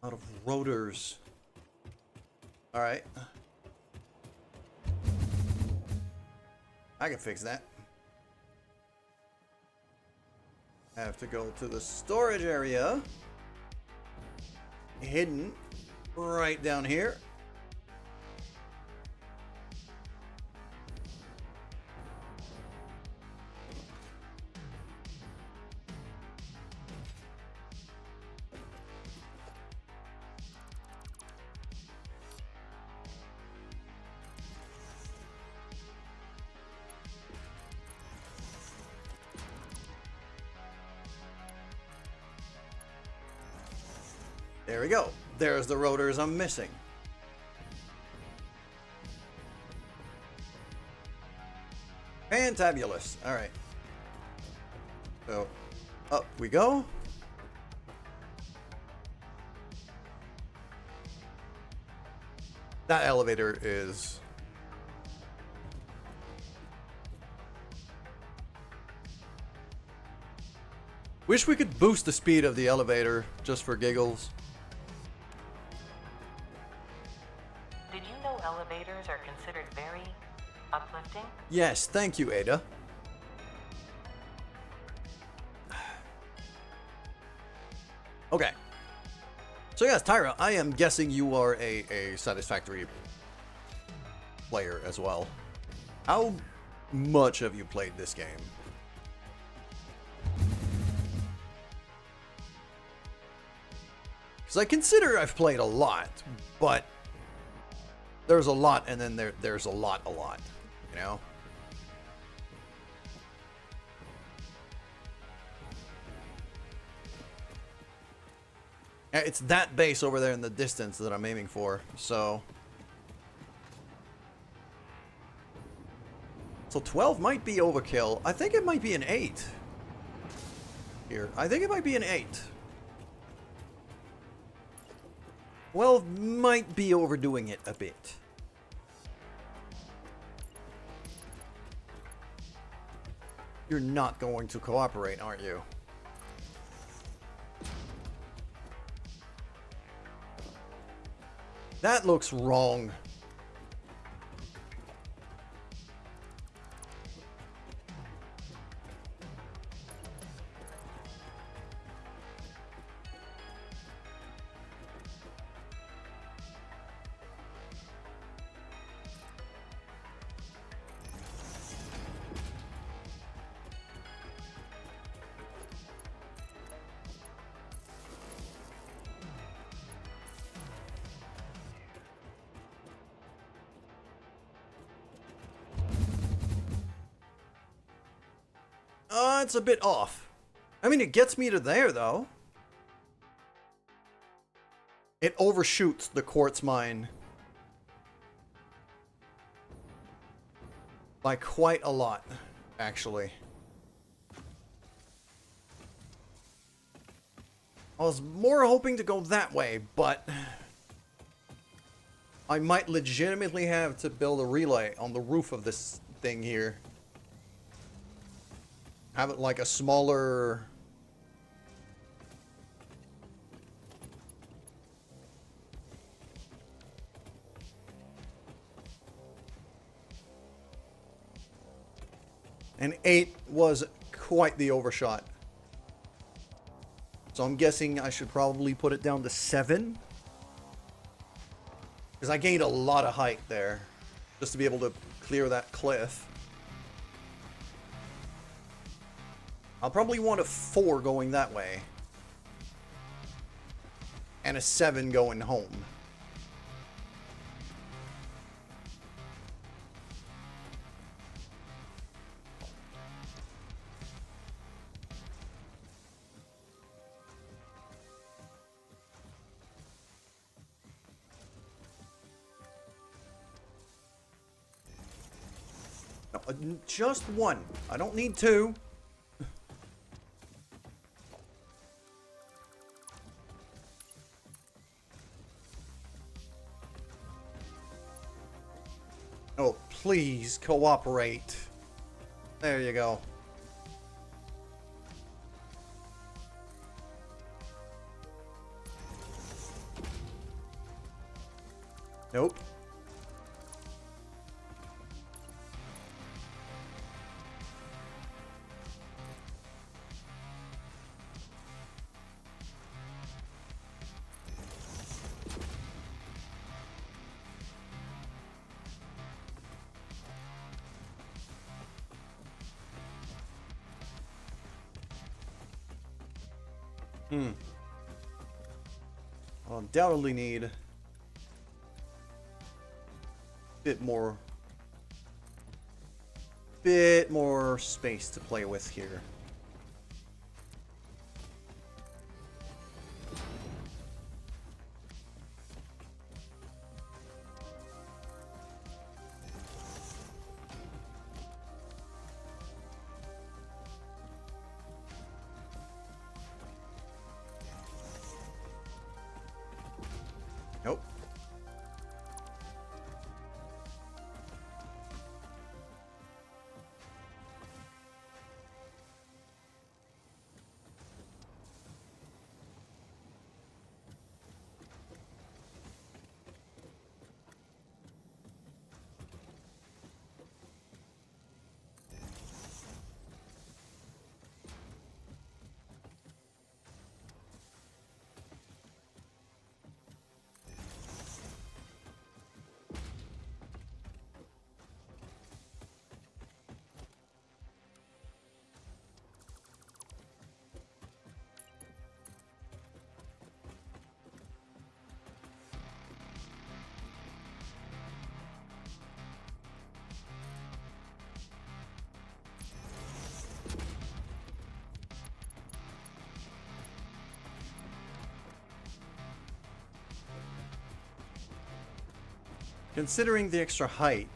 Out of rotors. All right. I can fix that. I have to go to the storage area. Hidden right down here. There we go. There's the rotors I'm missing. Fantabulous. All right. So, up we go. That elevator is... Wish we could boost the speed of the elevator just for giggles. Did you know elevators are considered very uplifting? Yes, thank you, Ada. Okay. So yes, Tyra, I am guessing you are a Satisfactory player as well. How much have you played this game? Because I consider I've played a lot, but there's a lot and then there's a lot, you know? It's that base over there in the distance that I'm aiming for, so... So 12 might be overkill. I think it might be an 8. Here. I think it might be an 8. 12 might be overdoing it a bit. You're not going to cooperate, aren't you? That looks wrong. It's a bit off. I mean, it gets me to there, though. It overshoots the quartz mine by quite a lot, actually. I was more hoping to go that way, but I might legitimately have to build a relay on the roof of this thing here. Have it like a smaller... An 8 was quite the overshot. So I'm guessing I should probably put it down to 7. Because I gained a lot of height there. Just to be able to clear that cliff. I'll probably want a 4 going that way. And a 7 going home. Just one. I don't need two. Oh, please cooperate. There you go. Nope. I'll undoubtedly need a bit more space to play with here. Nope. Considering the extra height,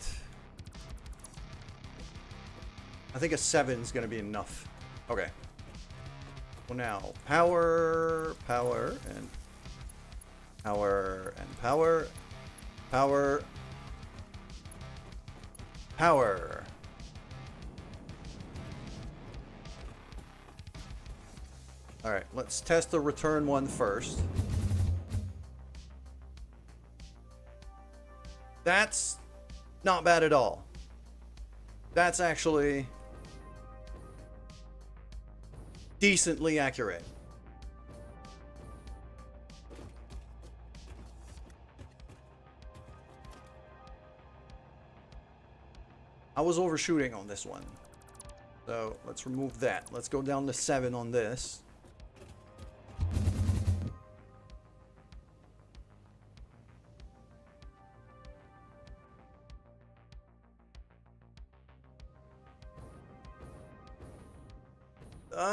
I think a 7 is going to be enough. Okay. Well, now power, power, and power, and power, power, power. All right, let's test the return one first. That's not bad at all. That's actually decently accurate. I was overshooting on this one. So let's remove that. Let's go down to 7 on this.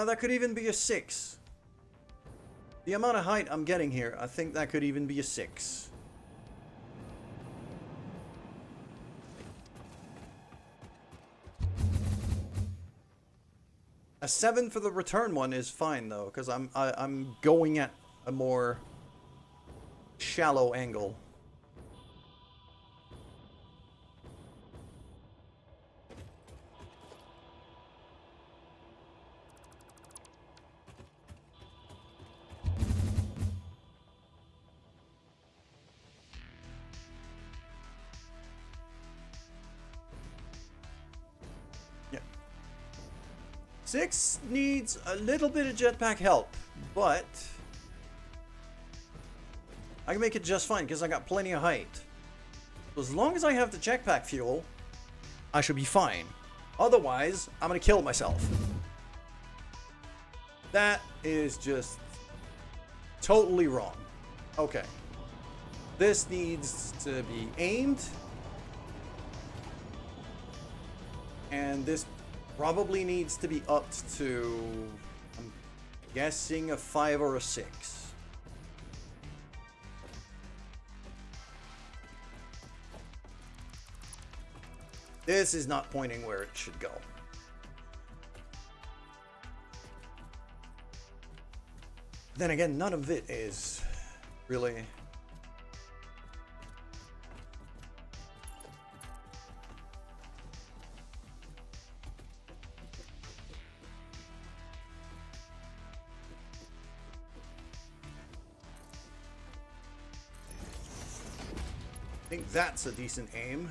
That could even be a 6. The amount of height I'm getting here, I think that could even be a 6. A 7 for the return one is fine though, because I'm going at a more shallow angle. Yeah. 6 needs a little bit of jetpack help, but I can make it just fine because I got plenty of height. So as long as I have the jetpack fuel, I should be fine. Otherwise, I'm gonna kill myself. That is just totally wrong. Okay. This needs to be aimed. And this probably needs to be upped to, I'm guessing, a 5 or a 6. This is not pointing where it should go. Then again, none of it is really. I think that's a decent aim.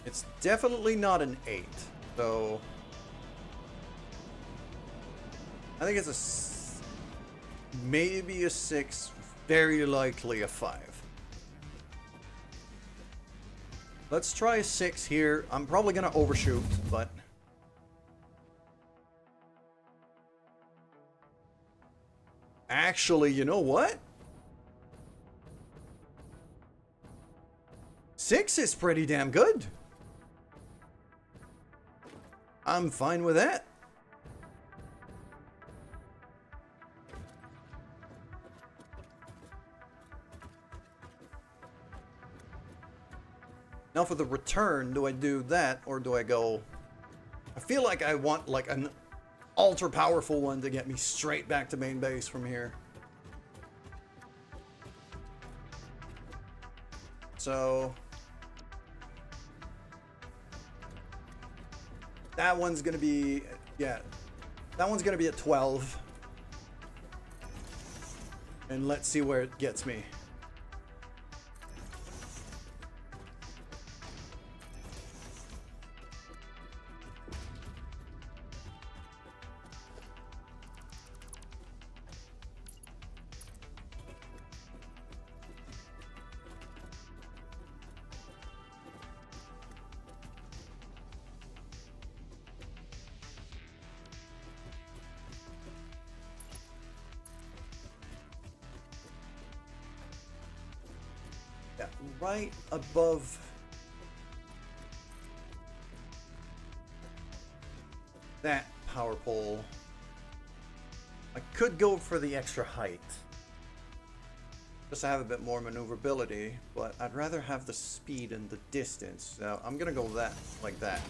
It's definitely not an 8, so I think it's maybe a 6, very likely a 5. Let's try a 6 here. I'm probably gonna overshoot, but actually, you know what? 6 is pretty damn good. I'm fine with that. Now for the return, do I do that or do I go... I feel like I want like an ultra powerful one to get me straight back to main base from here. So... that one's gonna be... yeah. That one's gonna be at 12. And let's see where it gets me. Yeah, right above that power pole. I could go for the extra height, just to have a bit more maneuverability, but I'd rather have the speed and the distance. So I'm gonna go that like that.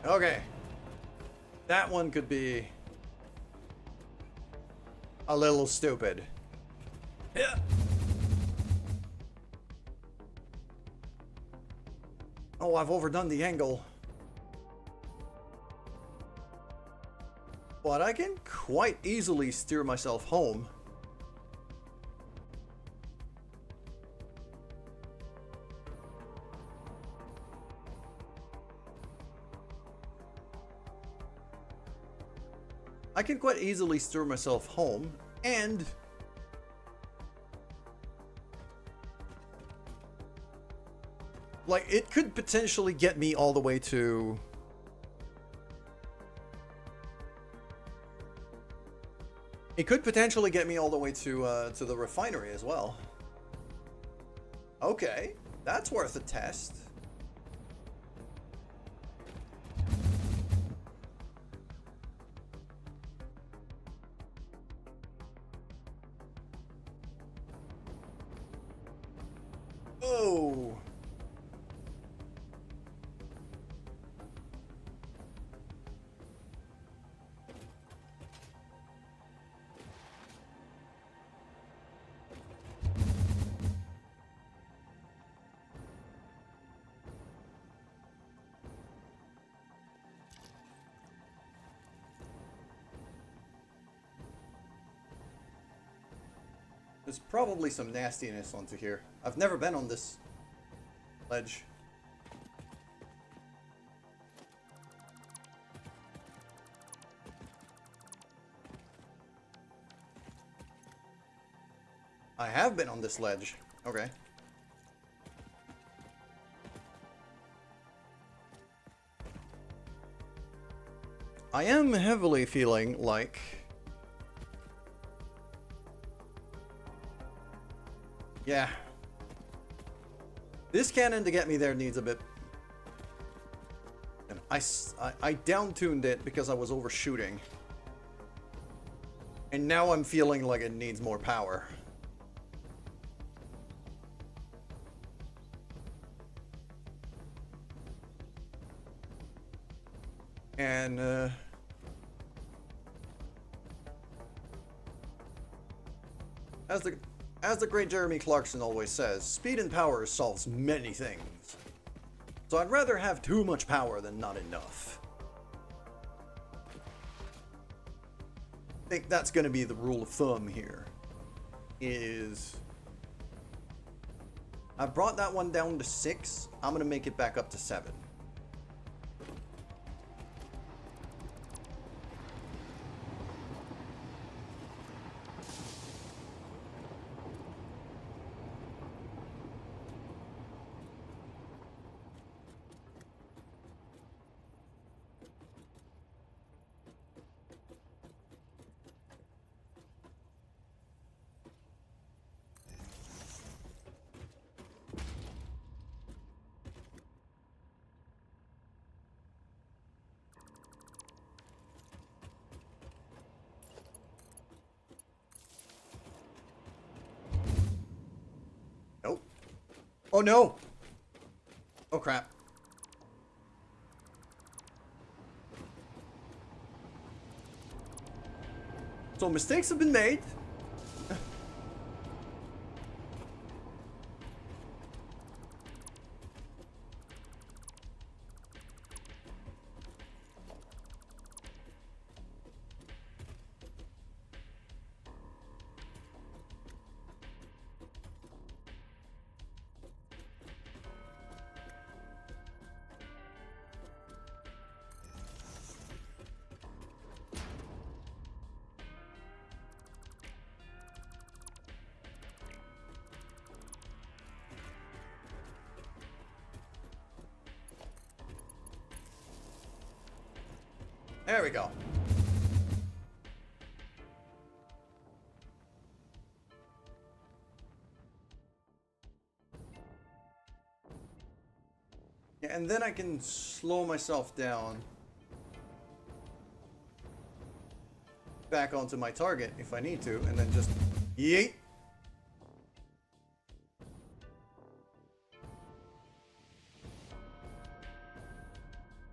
Okay. That one could be a little stupid. Yeah. Oh, I've overdone the angle. But I can quite easily steer myself home. I can quite easily steer myself home, and like it could potentially get me all the way to to the refinery as well. Okay, that's worth a test. Oh. There's probably some nastiness onto here. I've never been on this ledge. I have been on this ledge. Okay. I am heavily feeling like yeah. This cannon to get me there needs a bit. I down-tuned it because I was overshooting. And now I'm feeling like it needs more power. And as the great Jeremy Clarkson always says, speed and power solves many things. So I'd rather have too much power than not enough. I think that's going to be the rule of thumb here. Is I brought that one down to 6. I'm going to make it back up to 7. Nope. Oh no! Oh crap. So mistakes have been made. There we go. Yeah, and then I can slow myself down back onto my target if I need to, and then just yeet.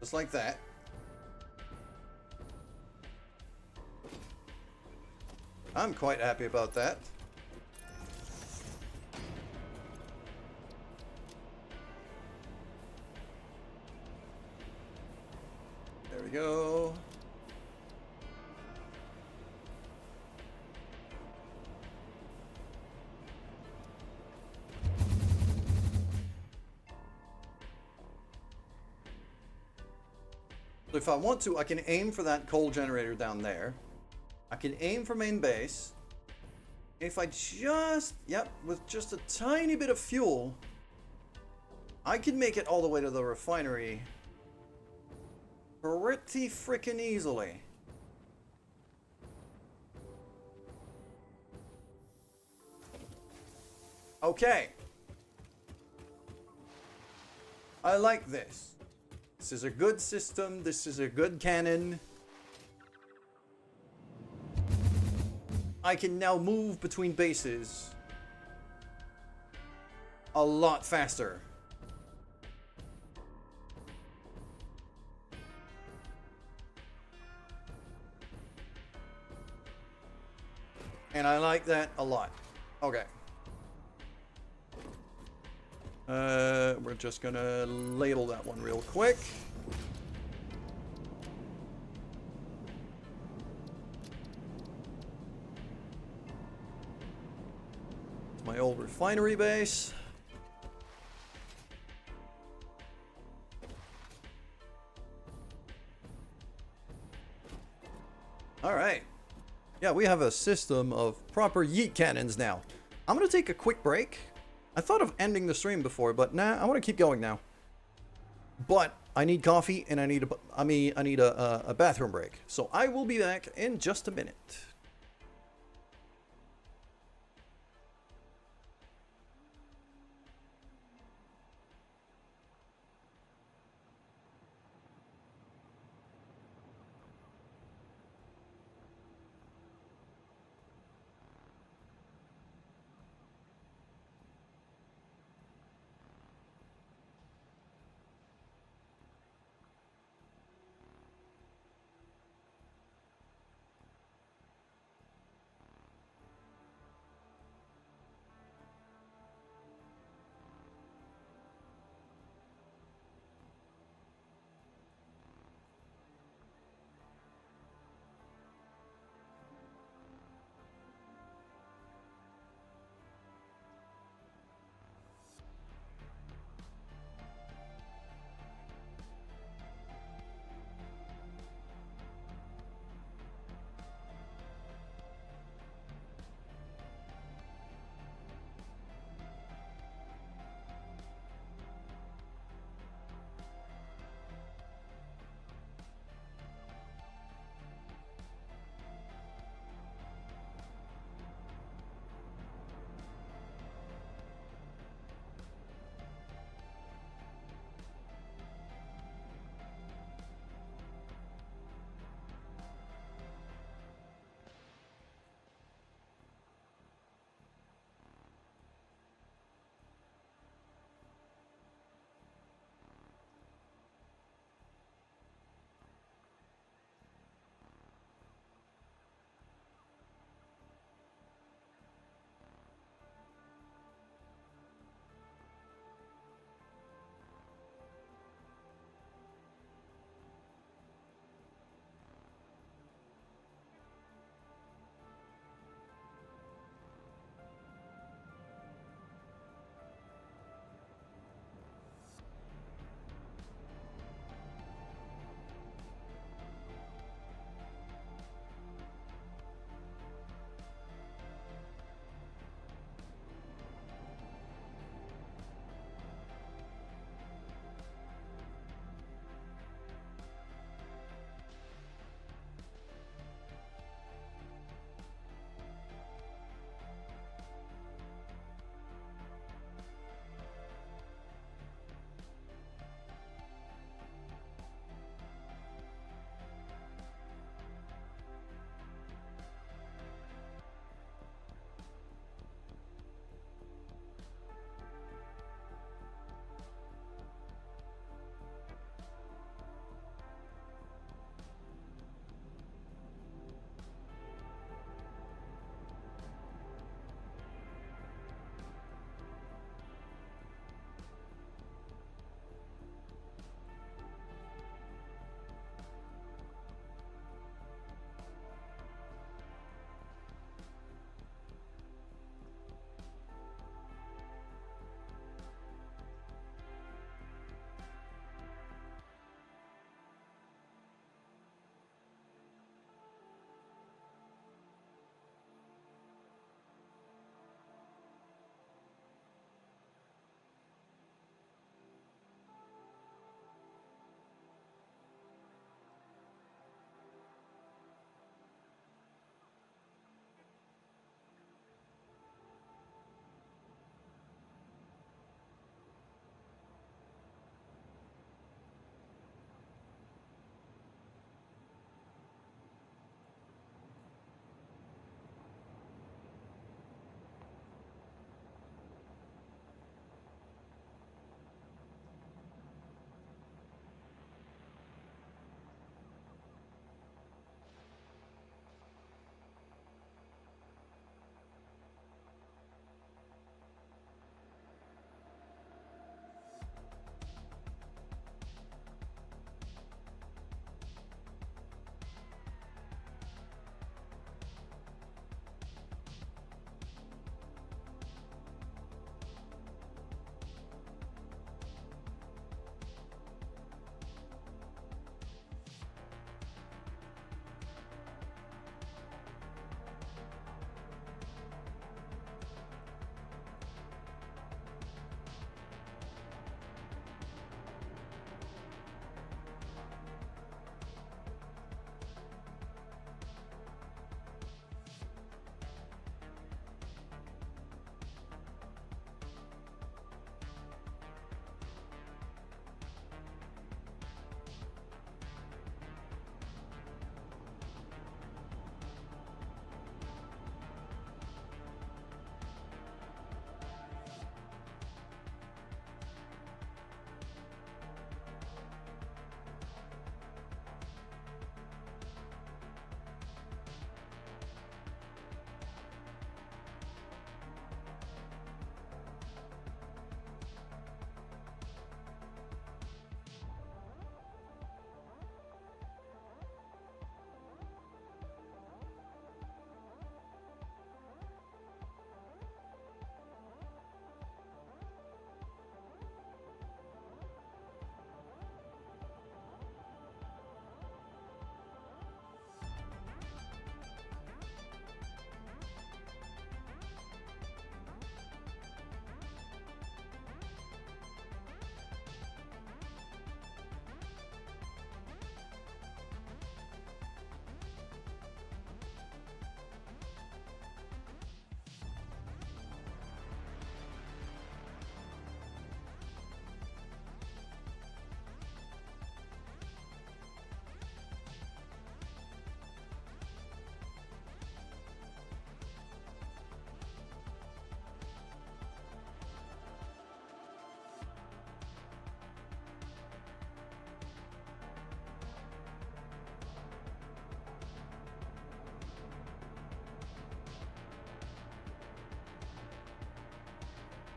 Just like that. I'm quite happy about that. There we go. So if I want to, I can aim for that coal generator down there. I can aim for main base. If I just, yep, with just a tiny bit of fuel, I can make it all the way to the refinery pretty freaking easily. Okay. I like this. This is a good system. This is a good cannon. I can now move between bases a lot faster. And I like that a lot. Okay. We're just gonna label that one real quick. my old refinery base. Alright. Yeah, we have a system of proper yeet cannons now. I'm gonna take a quick break. I thought of ending the stream before, but nah, I want to keep going now. But I need coffee and I need a bathroom break. So I will be back in just a minute.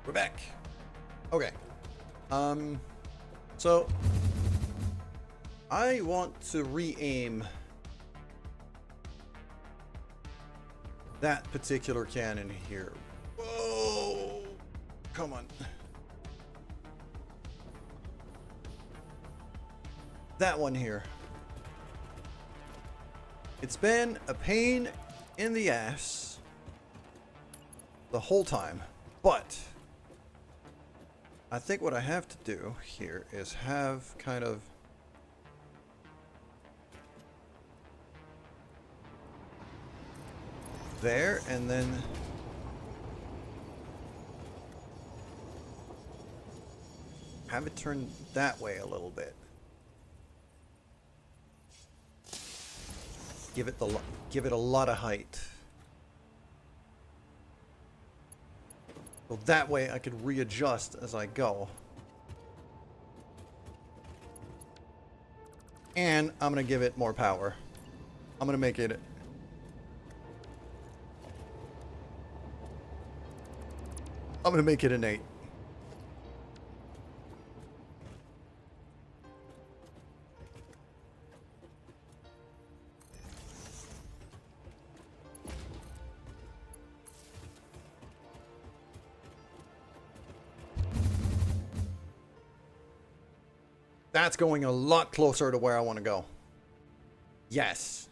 We're back. Okay. So I want to re-aim that particular cannon here. Whoa! Come on. That one here. It's been a pain in the ass the whole time, but I think what I have to do here is have kind of there, and then have it turn that way a little bit. Give it a lot of height. So that way I could readjust as I go. And I'm gonna give it more power. I'm gonna make it an 8. That's going a lot closer to where I want to go. Yes.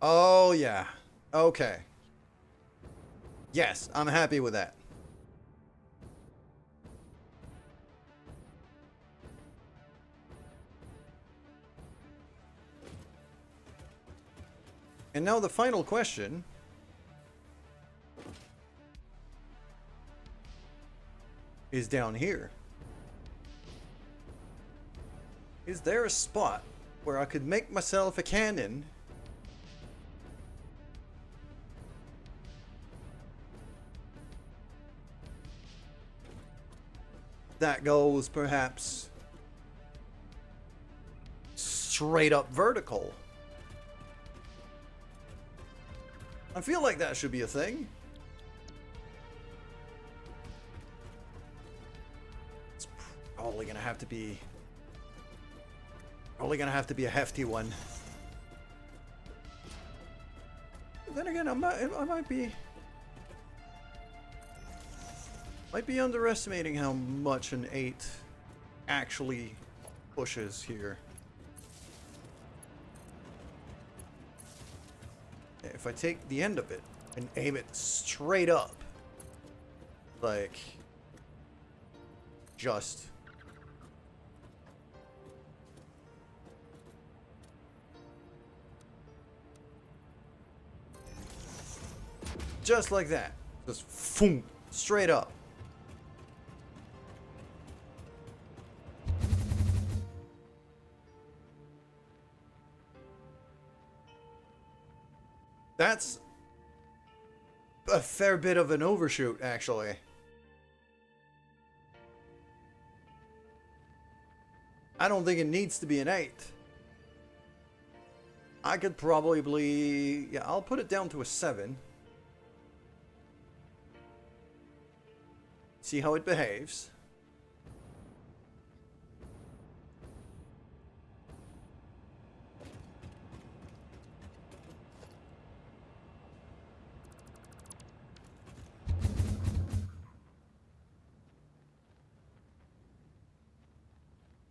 Oh, yeah. Okay. Yes, I'm happy with that. And now the final question is down here. Is there a spot where I could make myself a cannon that goes perhaps straight up vertical? I feel like that should be a thing. It's probably gonna have to be a hefty one. But then again, I might be underestimating how much an 8 actually pushes here. If I take the end of it and aim it straight up, like just like that, just boom, straight up. That's a fair bit of an overshoot, actually. I don't think it needs to be an 8. I could probably... yeah, I'll put it down to a 7. See how it behaves.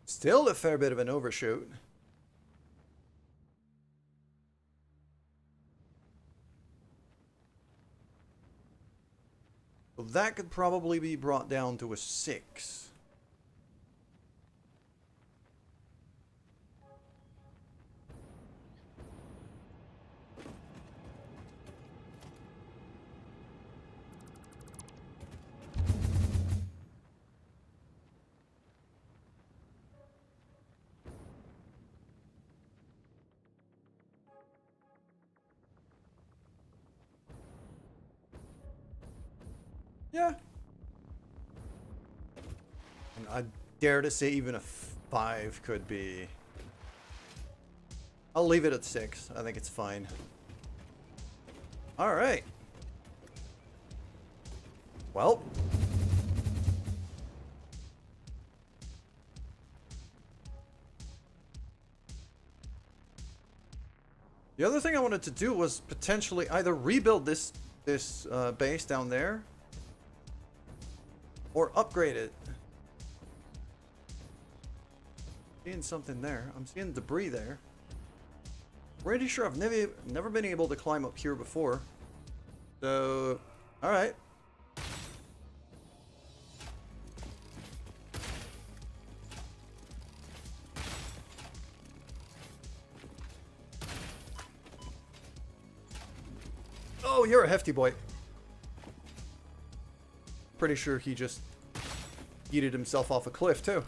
Still a fair bit of an overshoot. So that could probably be brought down to a 6. Yeah. And I dare to say even a 5 could be... I'll leave it at 6. I think it's fine. Alright. Well. The other thing I wanted to do was potentially either rebuild this base down there or upgrade it. Seeing something there. I'm seeing debris there. Pretty sure I've never been able to climb up here before. So, all right. Oh, you're a hefty boy. Pretty sure he just yeeted himself off a cliff too.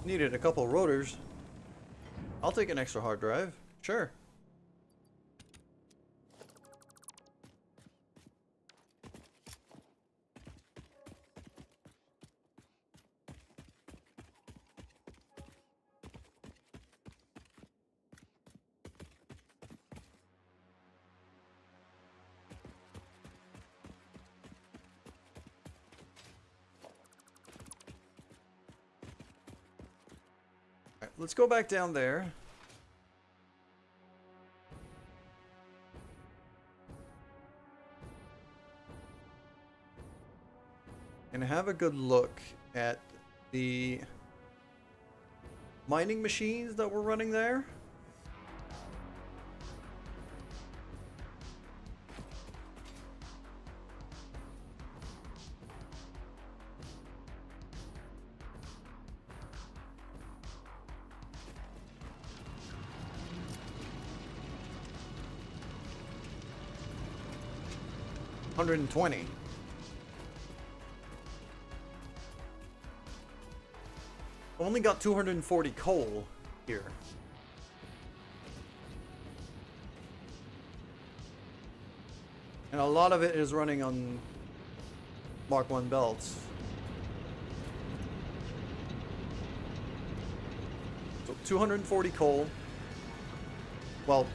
Needed a couple rotors. I'll take an extra hard drive. Sure. Let's go back down there. And have a good look at the mining machines that we're running there. $120. Only got 240 coal here. And a lot of it is running on Mark 1 belts. So 240 coal. Well,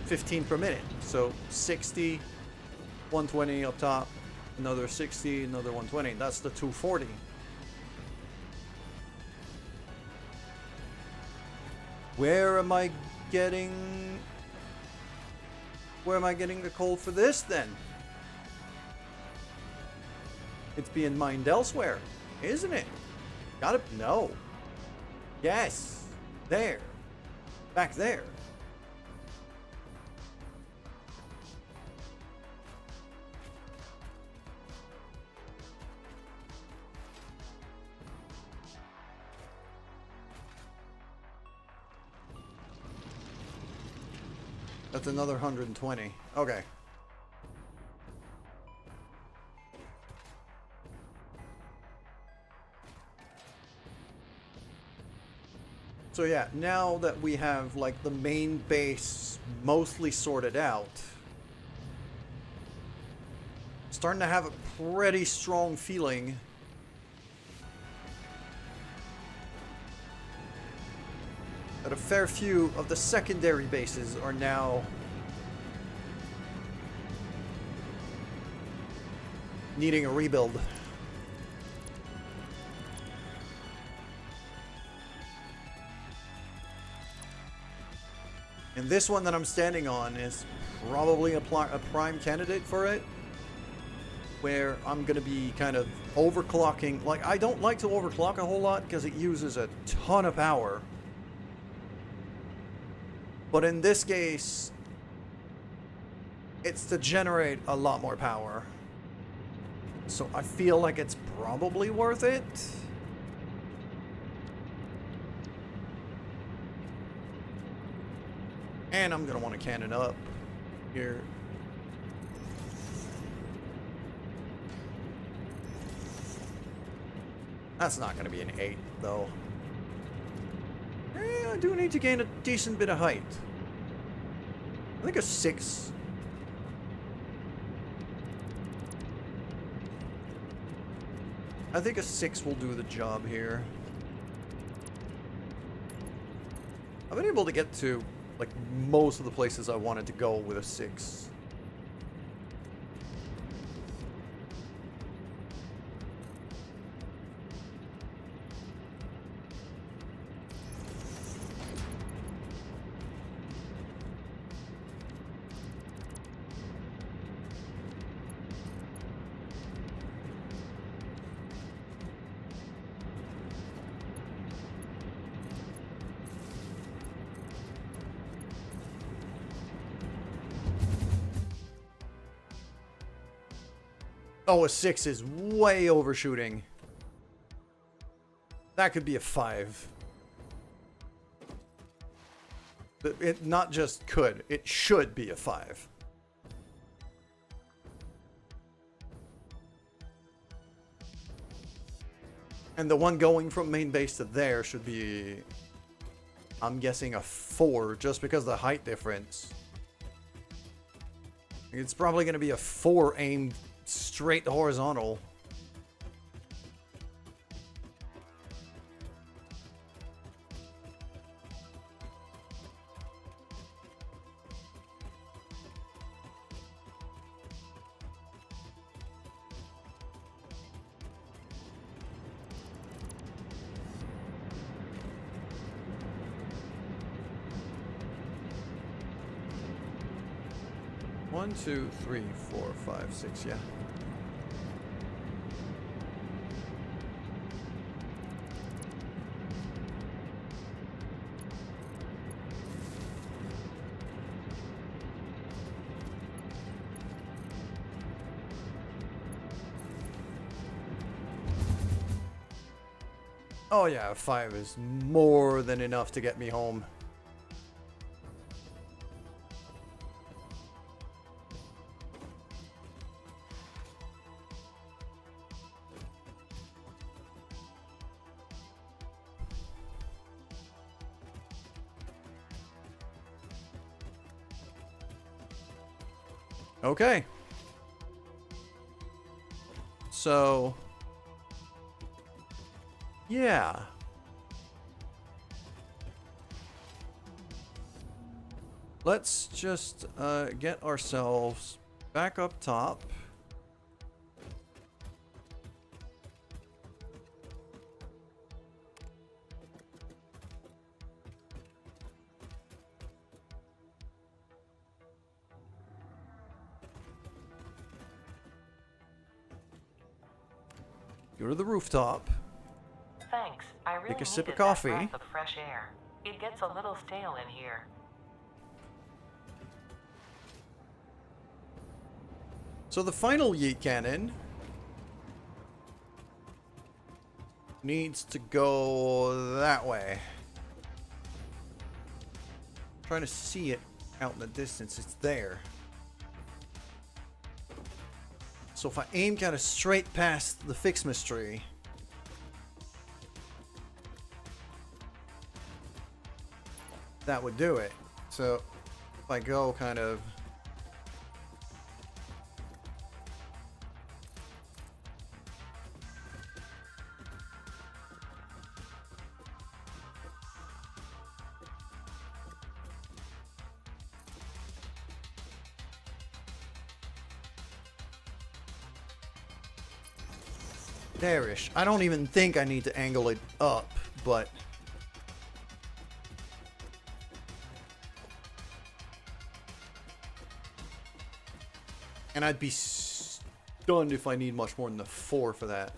15 per minute. So 60, 120 up top, another 60, another 120. That's the 240. Where am I getting the coal for this then? It's being mined elsewhere, isn't it? Gotta, no. Yes. There. Back there. That's another 120. Okay. So yeah, now that we have like the main base mostly sorted out, starting to have a pretty strong feeling that a fair few of the secondary bases are now needing a rebuild. And this one that I'm standing on is probably a prime candidate for it, where I'm going to be kind of overclocking. Like, I don't like to overclock a whole lot because it uses a ton of power. But in this case, it's to generate a lot more power. So I feel like it's probably worth it. And I'm going to want to cannon up here. That's not going to be an 8, though. I do need to gain a decent bit of height. I think a 6. I think a 6 will do the job here. I've been able to get to, like, most of the places I wanted to go with a 6. Oh, a 6 is way overshooting. That could be a 5. It not just could, it should be a 5. And the one going from main base to there should be, I'm guessing, a 4, just because of the height difference. It's probably going to be a 4 aimed straight horizontal. One, two, three, 4, 5, 6, yeah. Oh yeah, 5 is more than enough to get me home. Okay. So, yeah. Let's just get ourselves back up top. Go to the rooftop. Thanks. I really Take a sip of needed coffee. that breath of fresh air. It gets a little stale in here. So the final yeet cannon needs to go that way. I'm trying to see it out in the distance. It's there. So if I aim kind of straight past the Fixmas tree, that would do it. So if I go kind of There-ish. I don't even think I need to angle it up, but... And I'd be stunned if I need much more than the 4 for that.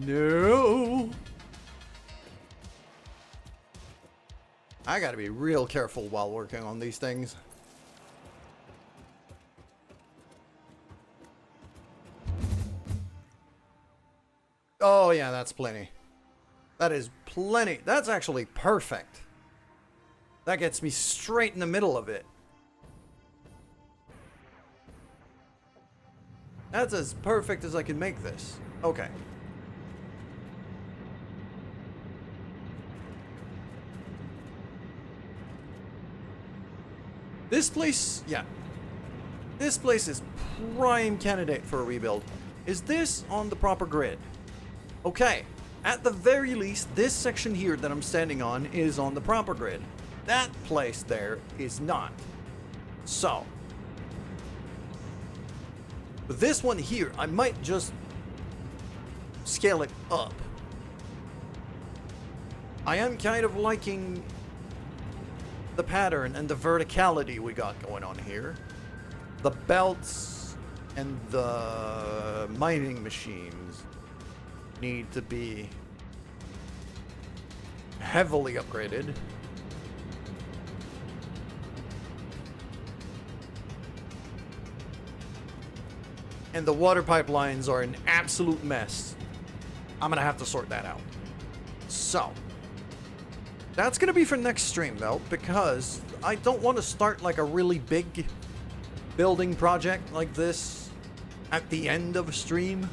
No! I gotta be real careful while working on these things. Oh yeah, that's plenty. That is plenty. That's actually perfect. That gets me straight in the middle of it. That's as perfect as I can make this. Okay. This place, yeah. This place is prime candidate for a rebuild. Is this on the proper grid? Okay. At the very least, this section here that I'm standing on is on the proper grid. That place there is not. So. But this one here, I might just scale it up. I am kind of liking the pattern and the verticality we got going on here. The belts and the mining machines need to be heavily upgraded. And the water pipelines are an absolute mess. I'm gonna have to sort that out. So that's gonna be for next stream though, because I don't want to start like a really big building project like this at the end of a stream.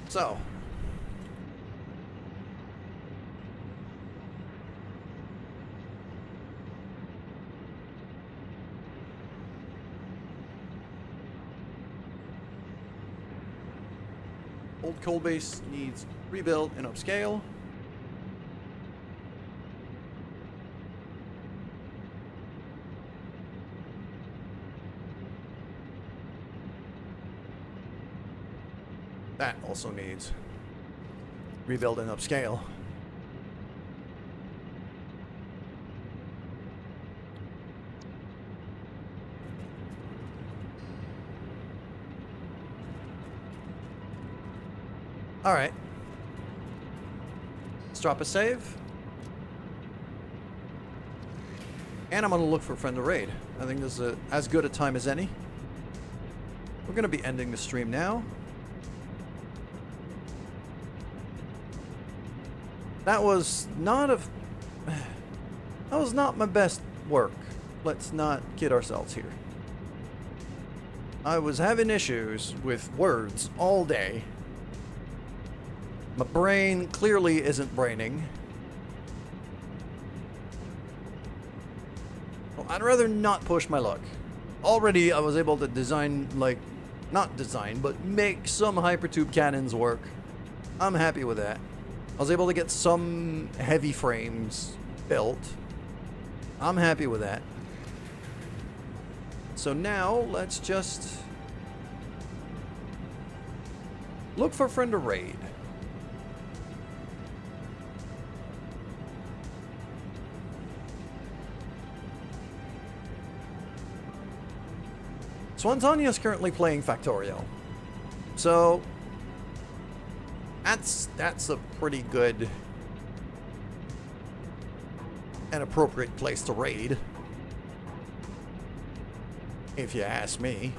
So old coal base needs rebuild and upscale. That also needs rebuild and upscale. All right. Let's drop a save. And I'm going to look for a friend to raid. I think this is as good a time as any. We're going to be ending the stream now. That was not my best work. Let's not kid ourselves here. I was having issues with words all day. My brain clearly isn't braining. Well, I'd rather not push my luck. Already I was able to design, like, not design, but make some hypertube cannons work. I'm happy with that. I was able to get some heavy frames built. I'm happy with that. So now, let's just look for a friend to raid. Swantania is currently playing Factorio. So that's a pretty good and appropriate place to raid, if you ask me.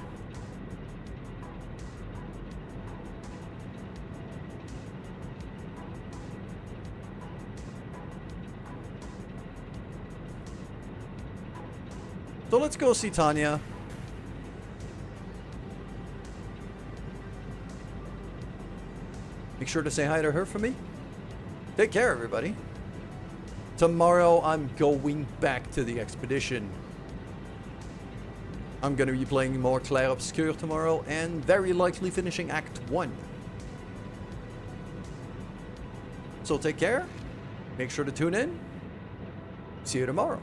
So let's go see Tanya. Make sure to say hi to her for me. Take care, everybody. Tomorrow, I'm going back to the expedition. I'm going to be playing more Clair Obscur tomorrow and very likely finishing Act 1. So take care. Make sure to tune in. See you tomorrow.